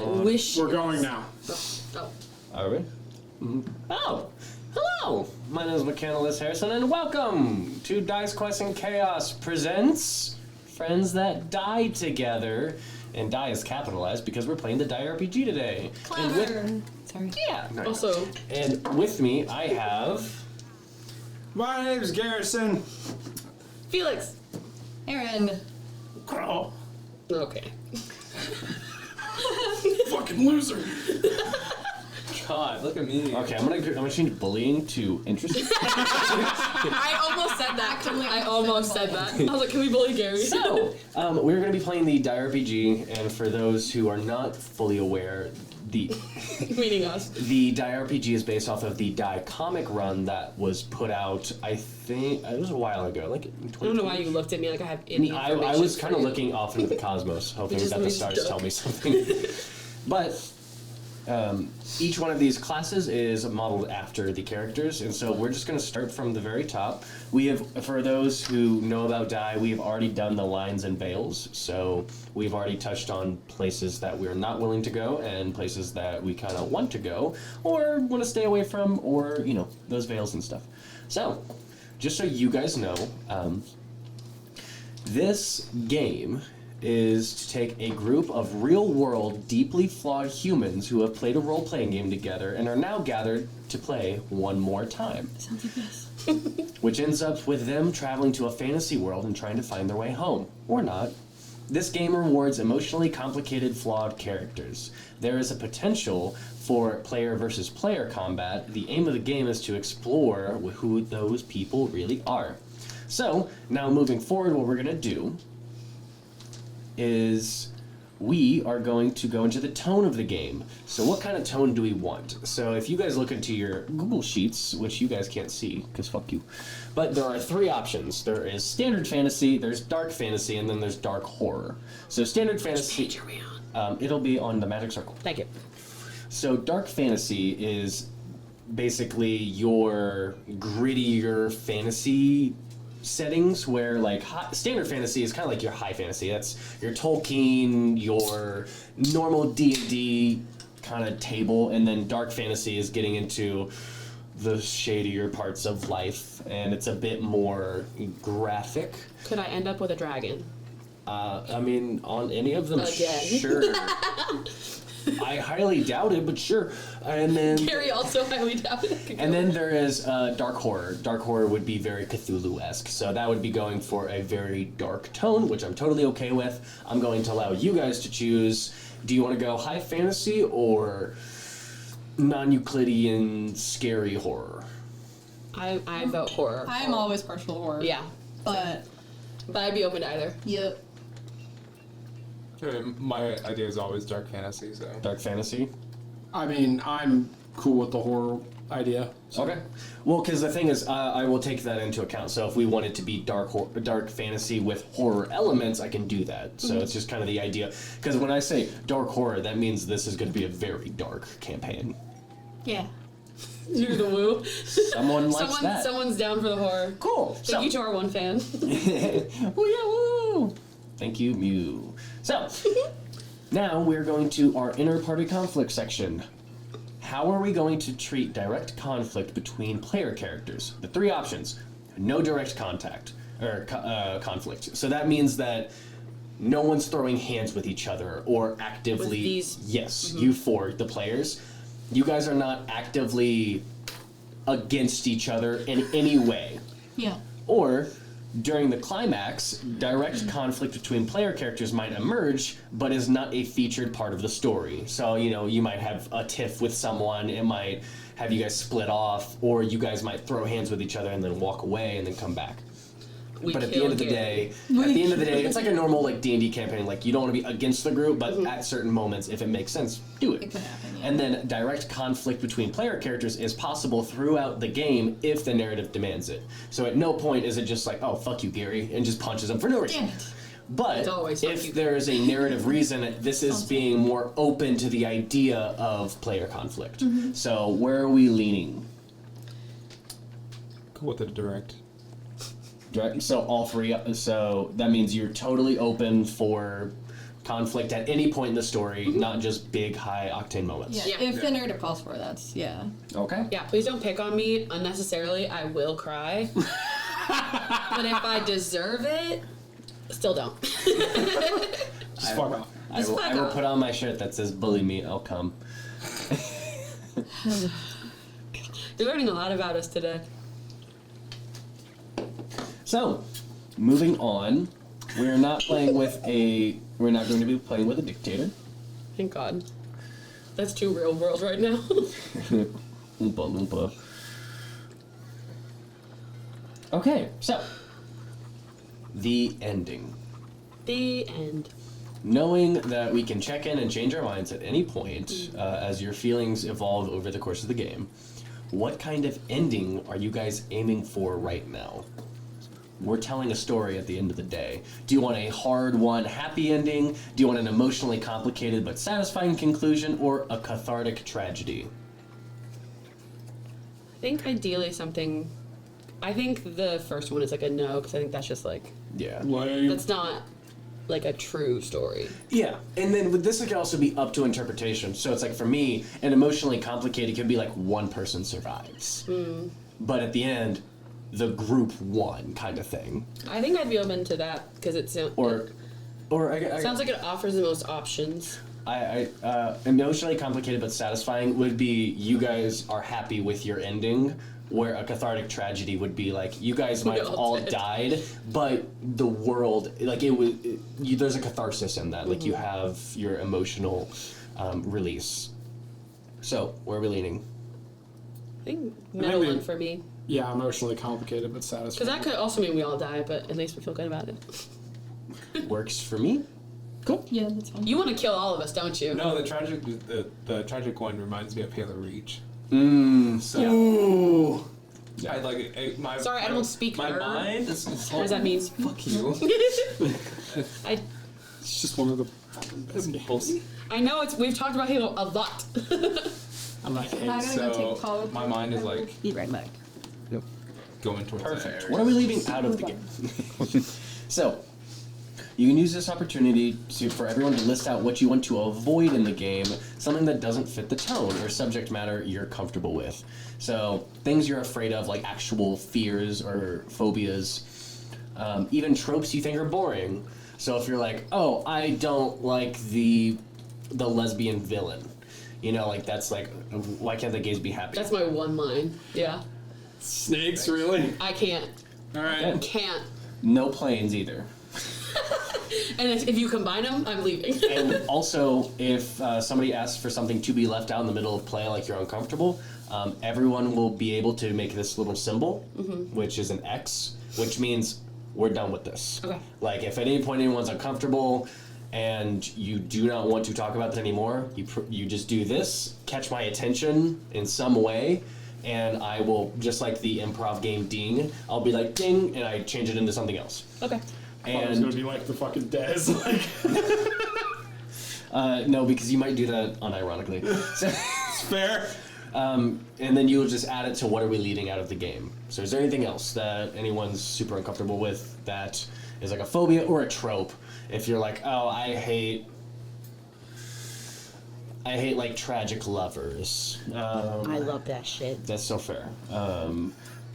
wishes. We're going now. Oh. Are we? Mm-hmm. Oh, hello! My name is Caine Harrison, and welcome to Dice Quest and Chaos presents Friends That Die Together. And die is capitalized because we're playing the die RPG today. Clever. Sorry. Yeah. Nice. Also, And with me, I have... My name's Garrison. Felix. Arin. Crowe. Okay. Fucking loser. God, look at me. Okay, I'm gonna change bullying to interesting. I almost said that. I almost said that. I was like, can we bully Gary? So, we're going to be playing the die RPG, and for those who are not fully aware, Meaning us. The die RPG is based off of the die comic run that was put out, I think, it was a while ago, like in 2020. I don't know why you looked at me like I have any information. I was kind of looking off into the cosmos, hoping that the stars tell me something. But each one of these classes is modeled after the characters, and so we're just going to start from the very top. We have, for those who know about die, we've already done the lines and veils, so we've already touched on places that we're not willing to go and places that we kind of want to go or want to stay away from, or, you know, those veils and stuff. So, just so you guys know, this game is to take a group of real-world, deeply flawed humans who have played a role-playing game together and are now gathered to play one more time. Sounds like this. Which ends up with them traveling to a fantasy world and trying to find their way home. Or not. This game rewards emotionally complicated, flawed characters. There is a potential for player versus player combat. The aim of the game is to explore who those people really are. So, now moving forward, what we're going to do is we are going to go into the tone of the game. So what kind of tone do we want? So if you guys look into your Google Sheets, which you guys can't see, because fuck you, but there are three options. There is standard fantasy, there's dark fantasy, and then there's dark horror. So standard fantasy, it'll be on the magic circle. Thank you. So dark fantasy is basically your grittier fantasy settings, where like standard fantasy is kind of like your high fantasy. That's your Tolkien, your normal D&D kind of table, and then dark fantasy is getting into the shadier parts of life, and it's a bit more graphic. Could I end up with a dragon? I mean, on any of them, Again. sure. I highly doubt it, but sure. And then Gary also highly doubted. and then there is dark horror. Dark horror would be very Cthulhu-esque, so that would be going for a very dark tone, which I'm totally okay with. I'm going to allow you guys to choose. Do you want to go high fantasy or non-Euclidean scary horror? I vote horror. I'm always partial to horror. Yeah. But I'd be open to either. yep. My idea is always dark fantasy, so. Dark fantasy? I mean, I'm cool with the horror idea. So. Okay. Well, because the thing is, I will take that into account. So if we want it to be dark fantasy with horror elements, I can do that. So it's just kind of the idea. Because when I say dark horror, that means this is going to be a very dark campaign. Yeah. You're the woo. Someone likes that. Someone's down for the horror. Cool. Thank you to our one fan. Woo, yeah, woo. Thank you, Mew. So, now we're going to our inner party conflict section. How are we going to treat direct conflict between player characters? The three options: no direct contact or conflict. So that means that no one's throwing hands with each other or actively. With these? Yes, you four, the players. You guys are not actively against each other in any way. Yeah. Or during the climax, direct conflict between player characters might emerge, but is not a featured part of the story. So, you know, you might have a tiff with someone, it might have you guys split off, or you guys might throw hands with each other and then walk away and then come back. But at the end of the day, it's like a normal like D&D campaign. Like, you don't want to be against the group, but at certain moments, if it makes sense, do it. It could happen, yeah. And then direct conflict between player characters is possible throughout the game if the narrative demands it. So at no point is it just like, oh, fuck you, Gary, and just punches him for no reason. Damn it. But It's always fuck you. if there is a narrative reason, this is being more open to the idea of player conflict. So where are we leaning? Cool with the direct. So all three. So that means you're totally open for conflict at any point in the story, not just big, high octane moments. Yeah. If the narrative calls for it, that's Okay. Yeah, please don't pick on me unnecessarily. I will cry. But if I deserve it, still don't. Just fuck off. I will put on my shirt that says "Bully me, I'll come." You're learning a lot about us today. So, moving on, we're not going to be playing with a dictator. Thank God. That's too real world right now. Oompa loompa. Okay, so the ending. The end. Knowing that we can check in and change our minds at any point as your feelings evolve over the course of the game, what kind of ending are you guys aiming for right now? We're telling a story at the end of the day. Do you want a hard-won happy ending? Do you want an emotionally complicated but satisfying conclusion, or a cathartic tragedy? I think ideally something... I think the first one is like a no, because I think that's just like... Yeah. That's not like a true story. Yeah, and then with this, it can also be up to interpretation. So it's like, for me, an emotionally complicated could be like one person survives. But at the end, the group won kind of thing. I think I'd be open to that, because it sounds like it offers the most options. Emotionally complicated but satisfying would be you guys are happy with your ending, where a cathartic tragedy would be like you guys might have all died, but the world, like there's a catharsis in that. Like you have your emotional release. So where are we leaning? I think middle one for me. Yeah, emotionally complicated but satisfying. Because that could also mean we all die, but at least we feel good about it. Works for me. Cool. Yeah, that's fine. You want to kill all of us, don't you? No, the tragic one reminds me of Halo Reach. So Ooh. Yeah. I like it. Sorry, I don't speak my her. mind. Is What does that mean? Fuck you. It's just one of the. I know we've talked about Halo a lot. I'm like, I'm gonna go take a call. My mind is like Be right back. going towards that perfect. area. What are we leaving out of the game? So, you can use this opportunity for everyone to list out what you want to avoid in the game, something that doesn't fit the tone or subject matter you're comfortable with. So, things you're afraid of, like actual fears or phobias, even tropes you think are boring. So if you're like, oh, I don't like the lesbian villain, you know, like that's like, why can't the gays be happy? That's my one line. Yeah. Snakes, really? I can't. All right. Okay. Can't. No planes either. And if you combine them, I'm leaving. And also, if somebody asks for something to be left out in the middle of play, like you're uncomfortable, everyone will be able to make this little symbol, which is an X, which means we're done with this. Okay. Like, if at any point anyone's uncomfortable and you do not want to talk about it anymore, you just do this, catch my attention in some way, and I will, just like the improv game Ding, I'll be like, ding, and I change it into something else. Okay. It's gonna be like the fucking Dez. Like, no, because you might do that unironically. So, it's fair. and then you'll just add it to what are we leaving out of the game. So is there anything else that anyone's super uncomfortable with that is like a phobia or a trope? If you're like, oh, I hate like tragic lovers. I love that shit. That's so fair.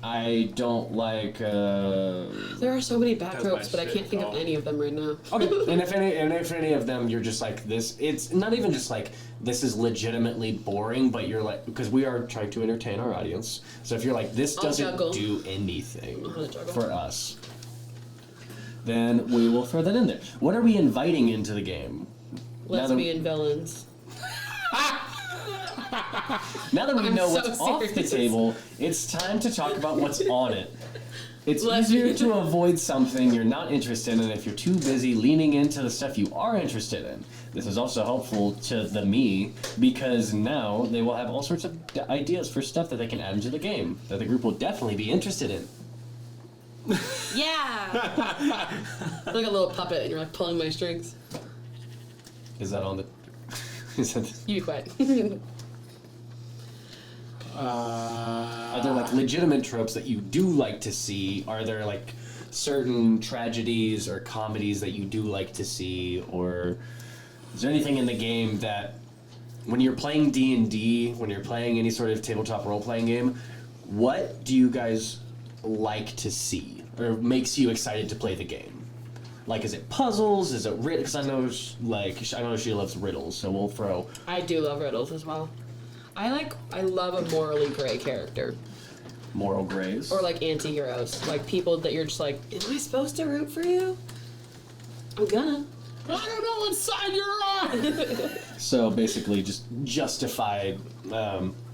I don't like. There are so many bad That's tropes, my but I can't shit, think of though. any of them right now. Okay, and if any of them you're just like this, it's not even just like this is legitimately boring, but you're like, because we are trying to entertain our audience. So if you're like this I'll doesn't juggle. do anything I'm gonna juggle. for us, then we will throw that in there. What are we inviting into the game? Lesbian villains. Now that we I'm know so what's off the serious. table, it's time to talk about what's on it. It's Lesbian. easier to avoid something you're not interested in if you're too busy leaning into the stuff you are interested in. This is also helpful to the me, because now they will have all sorts of ideas for stuff that they can add into the game that the group will definitely be interested in. Yeah. Like a little puppet, and you're like pulling my strings. Is that on the... Is that... You be quiet. Are there like legitimate tropes that you do like to see? Are there like certain tragedies or comedies that you do like to see, or is there anything in the game that, when you're playing D&D, when you're playing any sort of tabletop role-playing game, what do you guys like to see, or makes you excited to play the game? Like, is it puzzles? Is it riddles? Because I know she loves riddles, so we'll throw. I do love riddles as well. I love a morally gray character. Moral grays. Or like anti-heroes. Like people that you're just like, am I supposed to root for you? I'm gonna. I don't know what side you're on! So basically, just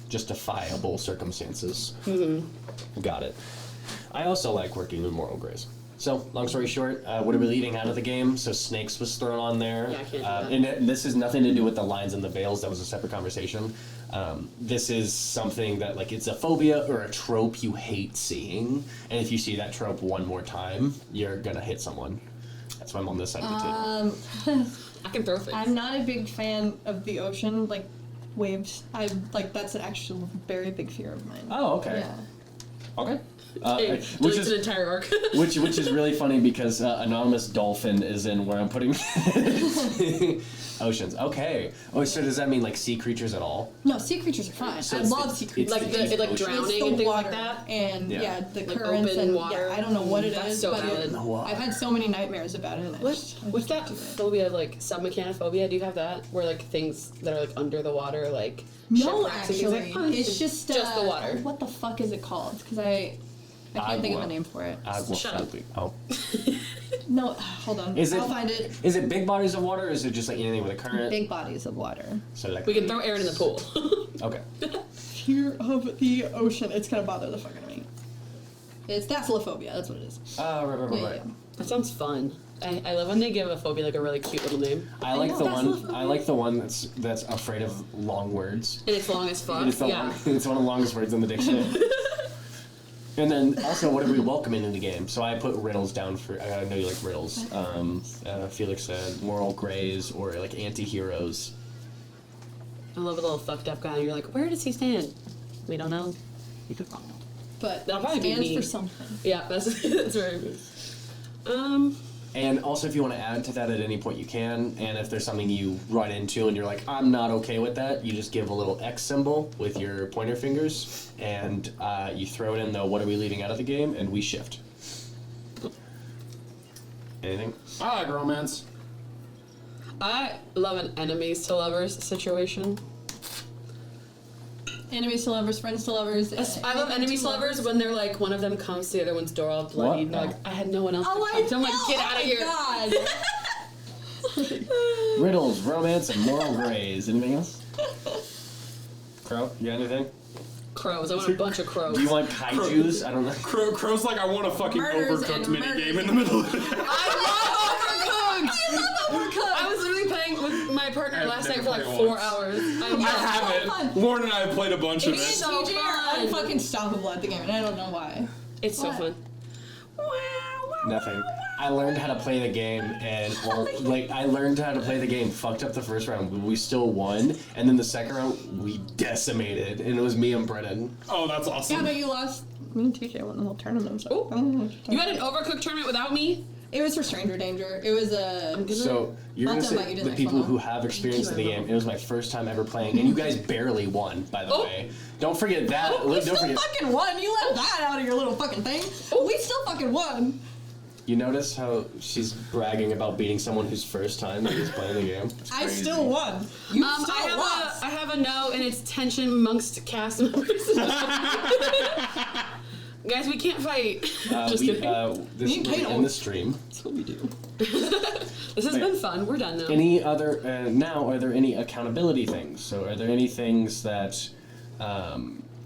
justifiable circumstances. Mm-hmm. Got it. I also like working with moral grays. So, long story short, what are we leaving out of the game? So, snakes was thrown on there. Yeah, I can't do that. And this has nothing to do with the lines and the veils. That was a separate conversation. This is something that, like, it's a phobia or a trope you hate seeing. And if you see that trope one more time, you're gonna hit someone. That's why I'm on this side of the table. I can throw things. I'm not a big fan of the ocean, like waves. That's an actual very big fear of mine. Oh, okay. Yeah. Okay. Hey, Which deletes is an entire arc. which is really funny because anonymous dolphin is in where I'm putting oceans. Okay. Oh, so does that mean like sea creatures at all? No, sea creatures are fine. So I it's love the- sea it's creatures. like the deep like ocean. drowning It's the and things water like that. and Yeah. the Like currents open and water. I don't know what it That's is, so but valid. I've had so many nightmares about it. And What's that phobia, like submechanophobia? Do you have that? Where like things that are like under the water, like No, shipwrecks and things actually, like, it's just the water. What the fuck is it called? Because I can't think of a Agua. name for it. Shut up. Oh. No, hold on. Is it? I'll find it. Is it big bodies of water, or is it just like anything with a current? Big bodies of water. So like. We can throw Arin in the pool. Okay. Fear of the ocean. It's gonna bother the fuck out of me. It's thalassophobia. That's what it is. Right. That sounds fun. I love when they give a phobia like a really cute little name. I like know, the that's one. so I like the one that's afraid of long words. And it's long as fuck. It's, Yeah. it's one of the longest words in the dictionary. And then also, what are we welcoming in the game? So I put riddles down for. I know you like riddles. Felix said moral grays or like anti-heroes. I love a little fucked up guy. And you're like, where does he stand? We don't know. But That'll it probably be stands me. for something. Yeah, that's very good. And also, if you want to add to that at any point, you can. And if there's something you run into and you're like, I'm not okay with that, you just give a little X symbol with your pointer fingers, and you throw it in the what are we leaving out of the game, and we shift. Anything? I like romance. I love an enemies to lovers situation. Enemies to lovers, friends to lovers. I love enemies to lovers when they're like, one of them comes to the other one's door all bloody, and they're like, I had no one else to Oh, come to. I'm like, get out of here. God. Riddles, romance, and moral grays. Anything else? Crow, you got anything? Crows. I want a bunch of crows. Do you want kaijus? I don't know. Crow's like, I want a fucking Murders overcooked and minigame in the middle of it. I love overcooked! I was literally playing with my partner I've last night never for like played 4 once. hours. I have it. fun. Lauren and I have played a bunch of Me and it. so TJ are fun. unfucking stoppable at the game, and I don't know why. It's so What? fun. Nothing. I learned how to play the game, and I learned how to play the game. Fucked up the first round, but we still won. And then the second round, we decimated, and it was me and Brennan. Oh, that's Yeah, awesome. but you lost. Me and TJ won the whole tournament. So Ooh. I don't know what you're talking You had an overcooked tournament without me? It was for stranger danger. It was a. So you're I'll gonna tell you say the the next people one, who though. have experience in the game. It was my first time ever playing, and you guys barely won, by the Oh. way. Don't forget that. We Don't still forget. fucking won. You left that out of your little fucking thing. We still fucking won. You notice how she's bragging about beating someone whose first time that was playing the game? It's I crazy. still won. You still lost. I have a no, and it's tension amongst cast members. Guys, we can't fight. Just kidding. This Me and Caine in the stream. That's what we do. This has been fun. We're done now. Any other now? Are there any accountability things? So are there any things that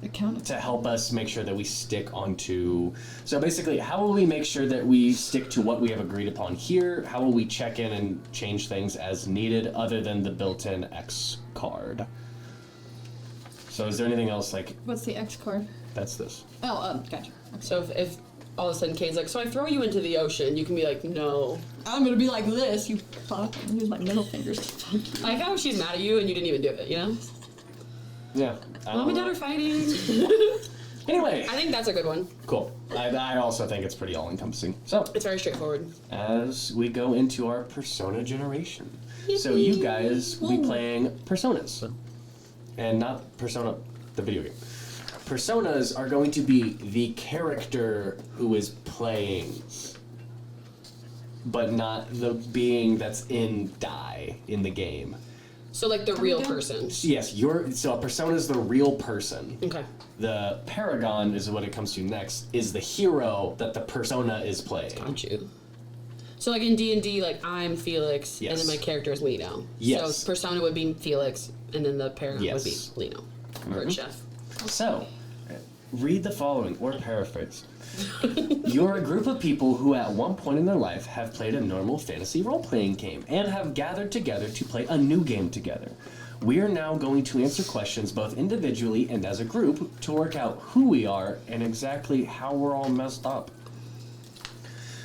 Account. to help us make sure that we stick onto? So basically, how will we make sure that we stick to what we have agreed upon here? How will we check in and change things as needed, other than the built-in X card? So is there anything else like What's the X card? that's this? Oh, gotcha. So if all of a sudden Kaine's like, so I throw you into the ocean, you can be like, no. I'm gonna be like this. You fuck. Use my middle fingers to fuck you. I like how she's mad at you and you didn't even do it, you know? Yeah. Mom and Dad are fighting. Anyway, I think that's a good one. cool. I also think it's pretty all-encompassing. So, It's very straightforward. as we go into our persona generation. So you guys will be playing personas. And not Persona, the video game. Personas are going to be the character who is playing, but not the being that's in the game. So like the real person. Yes, so a persona is the real person. Okay. The paragon is what it comes to next, is the hero that the persona is playing. Got you. So like in D&D, like I'm Felix, Yes. and then my character is Lino. Yes. So persona would be Felix, and then the paragon Yes. would be Lino. Or Chef. So, read the following, or paraphrase. You're a group of people who at one point in their life have played a normal fantasy role-playing game and have gathered together to play a new game together. We are now going to answer questions both individually and as a group to work out who we are and exactly how we're all messed up.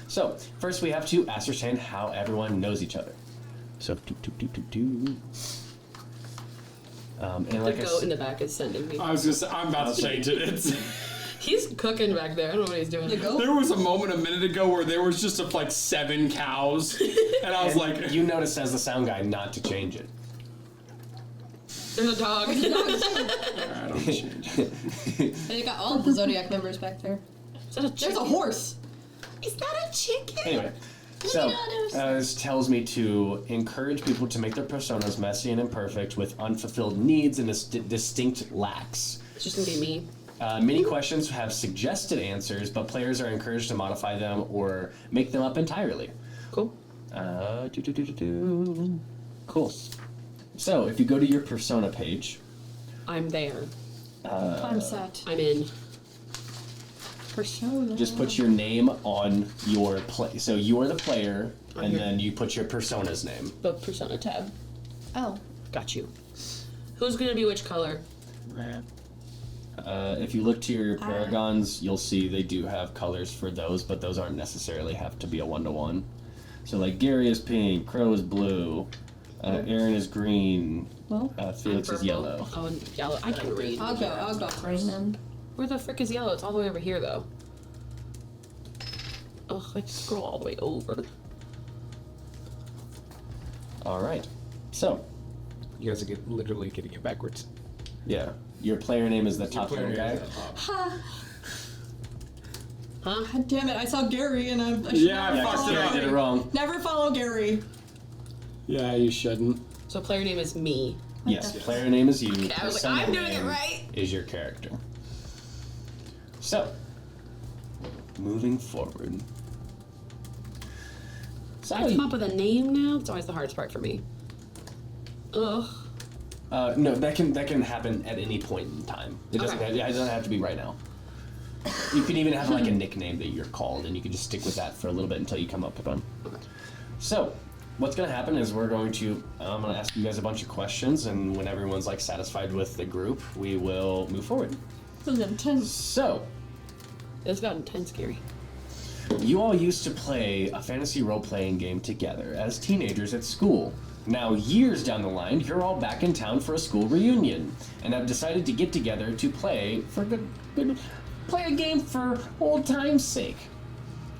So, first we have to ascertain how everyone knows each other. So, and The like goat in the back is sending me. I'm about to change it. He's cooking back there. I don't know what he's doing. The goat? There was a moment a minute ago where there was just like 7 cows, and I was and like, you notice as the sound guy not to change it. There's a dog. I don't change it. They got all of the Zodiac members back there. Is that a There's chicken? a horse. Is that a chicken? Anyway, so this tells me to encourage people to make their personas messy and imperfect with unfulfilled needs and distinct lacks. It's just gonna be me. Many questions have suggested answers, but players are encouraged to modify them or make them up entirely. Cool. Cool. So, if you go to your persona page, I'm there. I'm set. I'm in. Persona. just put your name on your play. So you are the player, and here. then you put your persona's name. The persona tab. Oh. Got you. Who's gonna be which color? If you look to your paragons, you'll see they do have colors for those, but those aren't necessarily have to be a 1-to-1. So like Gary is pink, Crowe is blue, Arin is green, Well, Felix is Purple. yellow. Oh, and yellow. I can read. I'll go green then. Where the frick is yellow? It's all the way over here, though. Ugh, I have to scroll all the way over. All right. So, You guys are literally getting it backwards. yeah, your player name is the top Player one guy. is at the top. Huh? God damn it! I saw Gary and I should Yeah, I never fucked follow it Gary up. did it wrong. Never follow Gary. Yeah, you shouldn't. So player name is me. Yes, player name is you. I was like, persona I'm doing it name right. Is your character. So, moving forward. So I come up with a name now. It's always the hardest part for me. Ugh. No, that can happen at any point in time. It doesn't. Okay. It doesn't have to be right now. You can even have like a nickname that you're called, and you can just stick with that for a little bit until you come up with one. Okay. So, what's going to happen is I'm going to ask you guys a bunch of questions, and when everyone's like satisfied with the group, we will move forward. This is intense. So, It's got intense, Gary. you all used to play a fantasy role-playing game together as teenagers at school. Now, years down the line, you're all back in town for a school reunion, and have decided to get together to play play a game for old time's sake.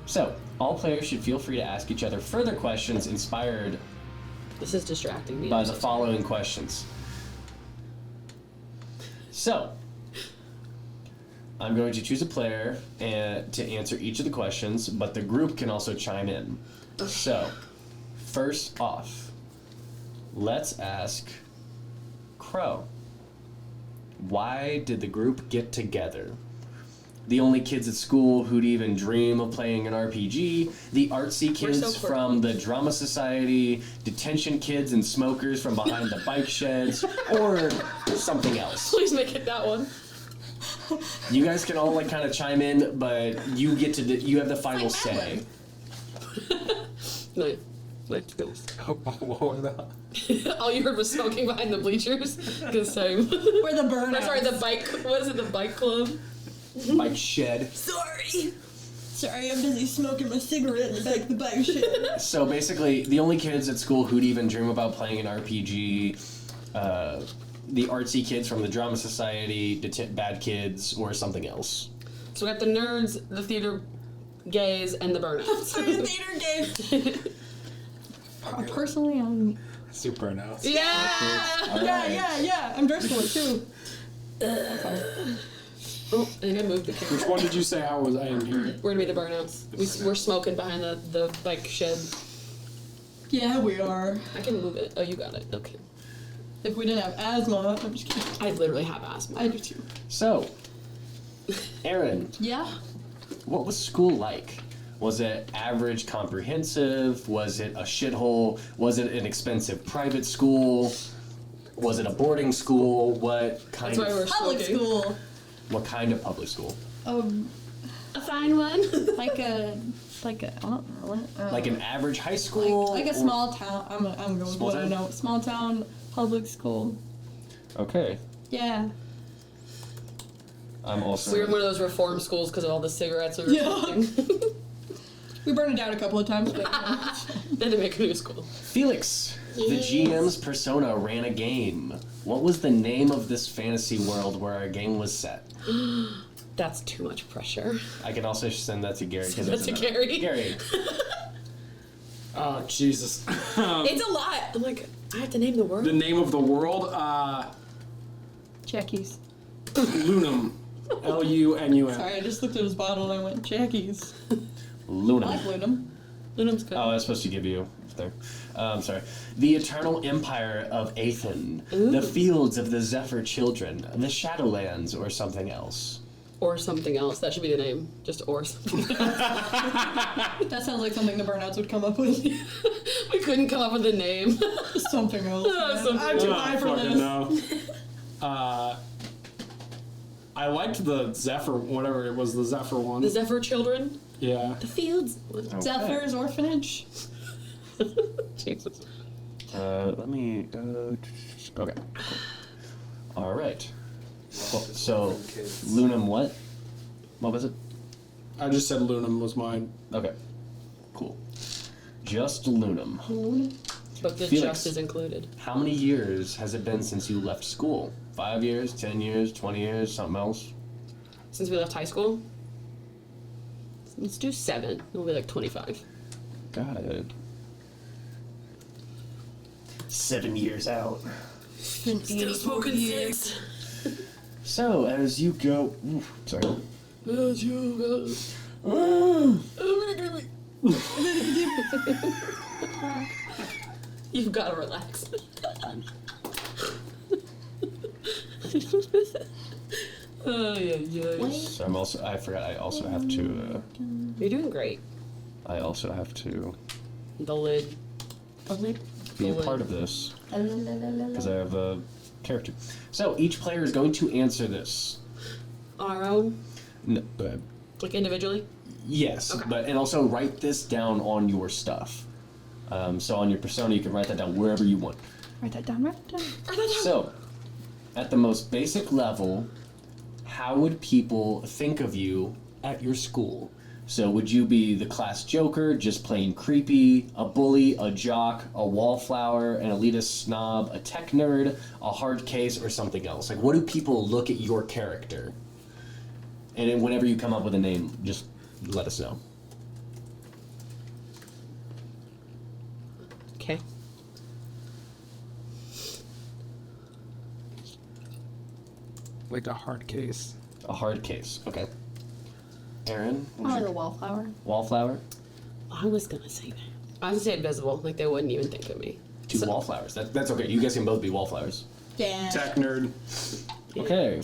So, all players should feel free to ask each other further questions inspired This is distracting me. by I'm the so sorry. following questions. So, I'm going to choose a player to answer each of the questions, but the group can also chime in. So, first off, let's ask Crowe. Why did the group get together? The only kids at school who'd even dream of playing an RPG, the artsy kids so quirky. from the drama society, detention kids and smokers from behind the bike sheds, or something else. Please make it that one. You guys can all like kind of chime in, but you get to you have the final say. No. Let's go. What was that? All you heard was smoking behind the bleachers. Cause same. We're the burnout. Sorry, the bike. What is it? The bike club. Bike shed. Sorry. Sorry, I'm busy smoking my cigarette in the back of the bike shit. So basically, the only kids at school who'd even dream about playing an RPG, the artsy kids from the drama society, the bad kids, or something else? So we got the nerds, the theater gays, and the burnouts. Theater gays. Personally, I'm. Super no. Yeah! Yeah. I'm dressed for it too. Oh, I think I moved the camera. Which one did you say I was? I didn't hear it. We're gonna be the burnouts. We're smoking behind the like shed. Yeah, we are. I can move it. Oh, you got it. Okay. If we didn't have asthma, I'm just kidding. I literally have asthma. I do too. So, Arin, Yeah. what was school like? Was it average comprehensive? Was it a shithole? Was it an expensive private school? Was it a boarding school? What kind That's why we're Public smoking. school. What kind of public school? A fine one. Like a, I don't know what. Like an average high school? Like a or- small town. I'm going with Small what I town? know. Small town public school. Okay. Yeah. I'm also. We were in one of those reform schools because of all the cigarettes we were Yeah. smoking. We burned it down a couple of times, but Then to make a new school. Felix, the GM's persona ran a game. What was the name of this fantasy world where our game was set? That's too much pressure. I can also send that to Gary. 'cause Send that it's to enough. Gary? Gary. Oh, Jesus. It's a lot. I'm like, I have to name the word. The name of the world? Jackie's. Lunum. Lunum. Sorry, I just looked at his bottle and I went, Jackie's. I Luna. like Lunum. Lunam's good. Oh, I was supposed to give you there. Sorry. The Eternal Empire of Aethan. The Fields of the Zephyr Children. The Shadowlands, or something else. Or something else. That should be the name. Just or something else. That sounds like something the burnouts would come up with. We couldn't come up with a name. Something else. Man. Something I'm too else. high for fucking this. no. I liked the Zephyr, whatever it was, the Zephyr one. The Zephyr Children. Yeah. The Fields. Zephyr's Orphanage. Jesus. Let me go. Okay. All right. Cool. So, Lunum what? What was it? I just said Lunum was mine. Okay. Cool. Just Lunum. But the Felix. just is included. How many years has it been since you left school? 5 years, 10 years, 20 years, something else? Since we left high school? Let's do 7. It'll be like 25. Got it. 7 years out. Still smoking 6. So, as you go. Ooh, sorry. As you go. You've got to relax. Oh, yeah. So I'm also. I forgot. I also have to. You're doing great. I also have to The lid. be a part of this because I have a character. So each player is going to answer this. Our own? No, Like individually? yes, Okay. but and also write this down on your stuff. So on your persona, you can write that down wherever you want. Write that down, write that down. So, at the most basic level, how would people think of you at your school? So would you be the class joker, just plain creepy, a bully, a jock, a wallflower, an elitist snob, a tech nerd, a hard case, or something else? Like, what do people look at your character? And then whenever you come up with a name, just let us know. Okay. Like a hard case. A hard case, okay. Arin, I like a wallflower. wallflower? I was gonna say that. I was gonna say invisible, like they wouldn't even think of me. Two wallflowers. That's okay. You guys can both be wallflowers. Yeah. Tech nerd. Okay.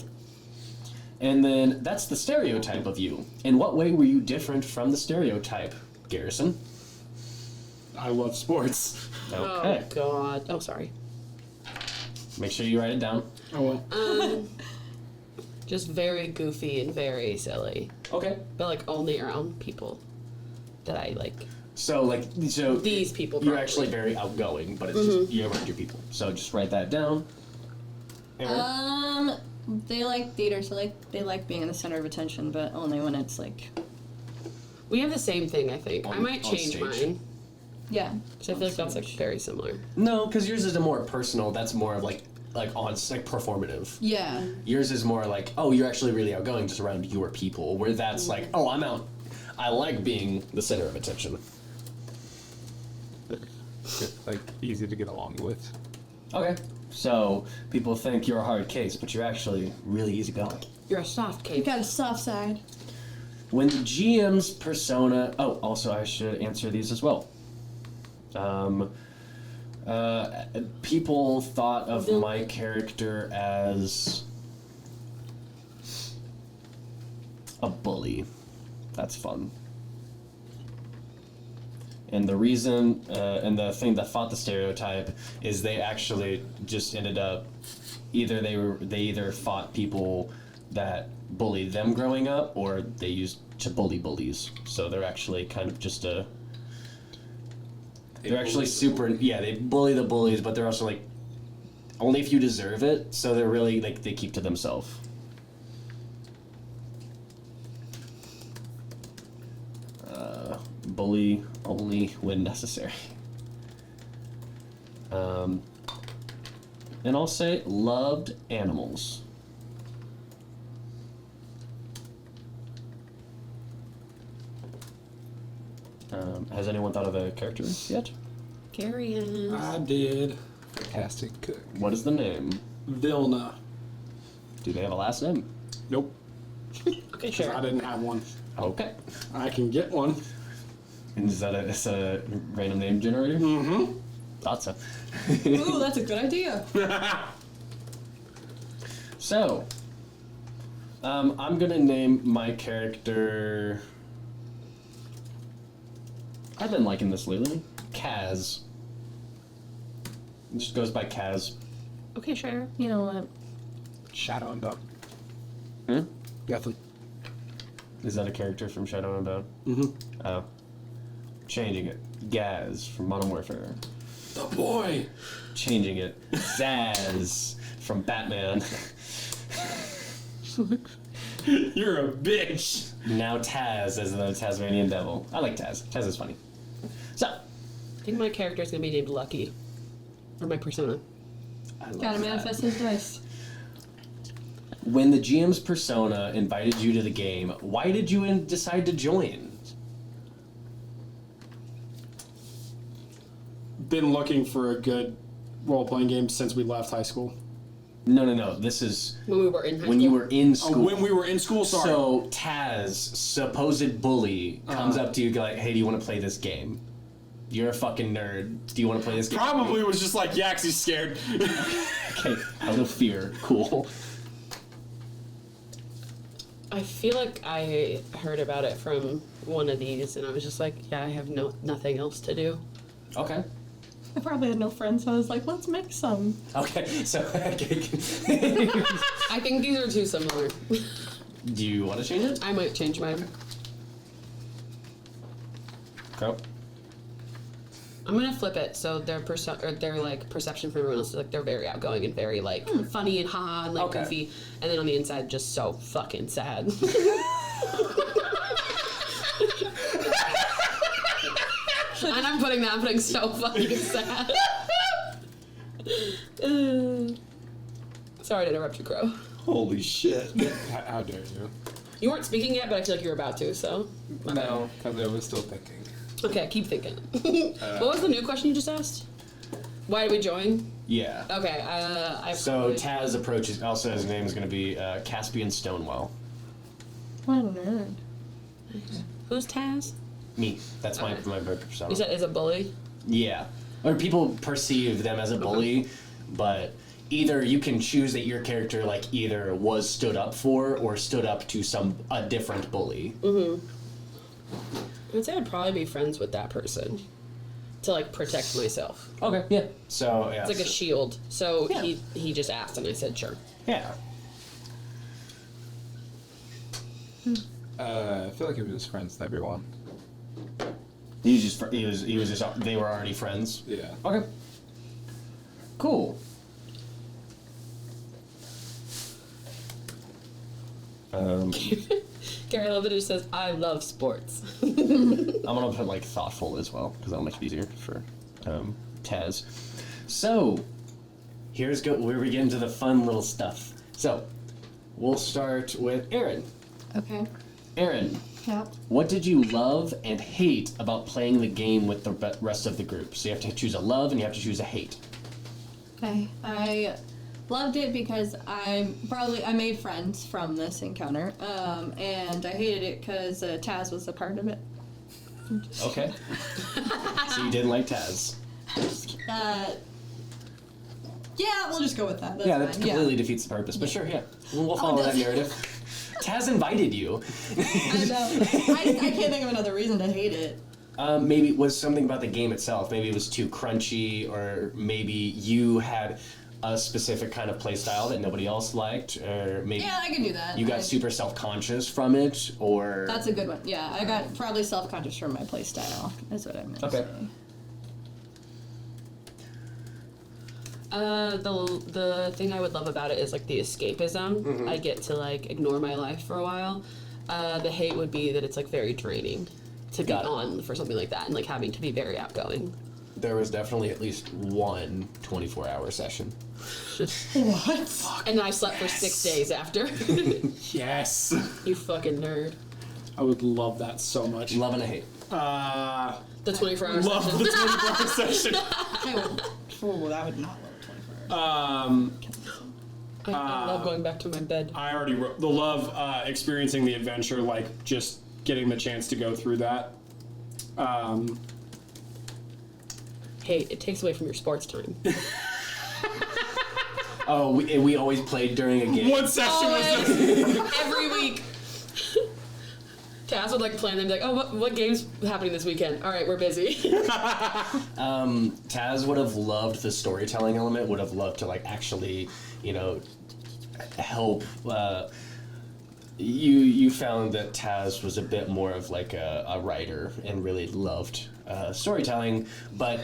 And then that's the stereotype of you. In what way were you different from the stereotype, Garrison? I love sports. Okay. Oh god. Oh sorry. Make sure you write it down. Oh well. Just very goofy and very silly. Okay. But like only around people that I like. So These people you're probably. actually very outgoing, but it's just you're around your people. So just write that down. Aaron? They like theater, so they like being in the center of attention, but only when it's like, We have the same thing, I think. I On- might on change stage. mine. yeah. Because I feel like that's like very similar. No, because yours is a more personal. That's more of like like performative. Yeah. Yours is more like, oh, you're actually really outgoing just around your people, where that's like, oh, I'm out. I like being the center of attention. Like, easy to get along with. Okay. So, people think you're a hard case, but you're actually really easygoing. You're a soft You case. got a soft side. When the GM's persona... Oh, also, I should answer these as well. People thought of my character as a bully. That's fun. And the reason, and the thing that fought the stereotype is they actually just ended up they either fought people that bullied them growing up, or they used to bully bullies. So they're actually kind of just they're actually super, yeah, they bully the bullies, but they're also like, only if you deserve it, so they're really, like, they keep to themselves. Bully only when necessary. And I'll say loved animals. Has anyone thought of a character yet? Gary is. I did. Fantastic cook. What is the name? Vilna. Do they have a last name? Nope. Okay, 'Cause sure. I didn't have one. Okay. I can get one. And is that a random name generator? Mm-hmm. Thought so. Ooh, that's a good idea. So, I'm gonna name my character. I've been liking this lately. Kaz. It just goes by Kaz. Okay, sure. You know what? Shadow and Bone. Hmm? Definitely. Is that a character from Shadow and Bone? Mm-hmm. Oh. Changing it. Gaz from Modern Warfare. The boy. Changing it. Zaz from Batman. You're a bitch. Now Taz as the Tasmanian Devil. I like Taz. Taz is funny. So, I think my character is gonna be named Lucky, or my persona. I love Gotta that. manifest his dice. When the GM's persona invited you to the game, why did you decide to join? Been looking for a good role-playing game since we left high school. No. This is When we were in high when school. you were in Oh, school. when we were in school, sorry. So Taz, supposed bully, comes up to you like, hey, do you want to play this game? You're a fucking nerd. Do you want to play this game? Probably was just like, yeah, 'cause he's scared. Okay, a little fear. Cool. I feel like I heard about it from one of these, and I was just like, yeah, I have nothing else to do. Okay. I probably had no friends, so I was like, let's make some. Okay, so I think these are too similar. do you want to change it? I might change mine. Crowe? I'm gonna flip it so their perception from everyone else is like they're very outgoing and very like funny and haha and like Okay. goofy, and then on the inside just so fucking sad. And I'm putting so fucking sad. Sorry to interrupt you, Crowe. Holy shit. How dare you? You weren't speaking yet, but I feel like you were about to, so. No, because I was still thinking. Okay, keep thinking. What was the new question you just asked? Why did we join? Yeah. Okay, I So Taz approaches. Also, his name is going to be Caspian Stonewell. What a nerd. Who's Taz? Me. That's my Okay. my persona. You said is a bully? Yeah. Or people perceive them as a bully, but either you can choose that your character like either was stood up for or stood up to a different bully. I'd say I'd probably be friends with that person to like protect myself. Okay. Yeah. So yeah. It's like a shield. So Yeah. he just asked and I said sure. Yeah. I feel like he was just friends with everyone. He was just they were already friends. Yeah. Okay. Cool. Gary Love just says, I love sports. I'm gonna put like thoughtful as well because that'll make it easier for Taz. So, where we get into the fun little stuff. So, we'll start with Arin. Okay. Arin, Yeah. what did you love and hate about playing the game with the rest of the group? So you have to choose a love and you have to choose a hate. Okay. I loved it because I made friends from this encounter, and I hated it because Taz was a part of it. Okay. So you didn't like Taz. Yeah, we'll just go with that. That's Yeah, that fine. completely defeats the purpose. But sure, yeah. We'll follow that narrative. Taz invited you. I know. I can't think of another reason to hate it. Maybe it was something about the game itself. Maybe it was too crunchy, or maybe you had a specific kind of play style that nobody else liked, or maybe Yeah, I can do that. you got super self-conscious from it, or... That's a good one. Yeah, I got probably self-conscious from my play style. That's what I meant to Okay. say. The thing I would love about it is like the escapism. I get to like ignore my life for a while. The hate would be that it's like very draining to be Got it. on for something like that and like having to be very outgoing. There was definitely at least one 24-hour session. What? And I slept for 6 days after. Yes. You fucking nerd. I would love that so much. Love and a hate. The 24-hour Love session. the 24-hour session. I would. Oh, that would not love 24 hours. I love going back to my bed. I already wrote the love, experiencing the adventure, like just getting the chance to go through that. Hate, it takes away from your sports time. Oh, we always played during a game. What session was this? Every week. Taz would like plan and be like, oh, what game's happening this weekend? All right, we're busy. Taz would have loved the storytelling element, would have loved to like actually, help. You found that Taz was a bit more of like a writer and really loved storytelling, but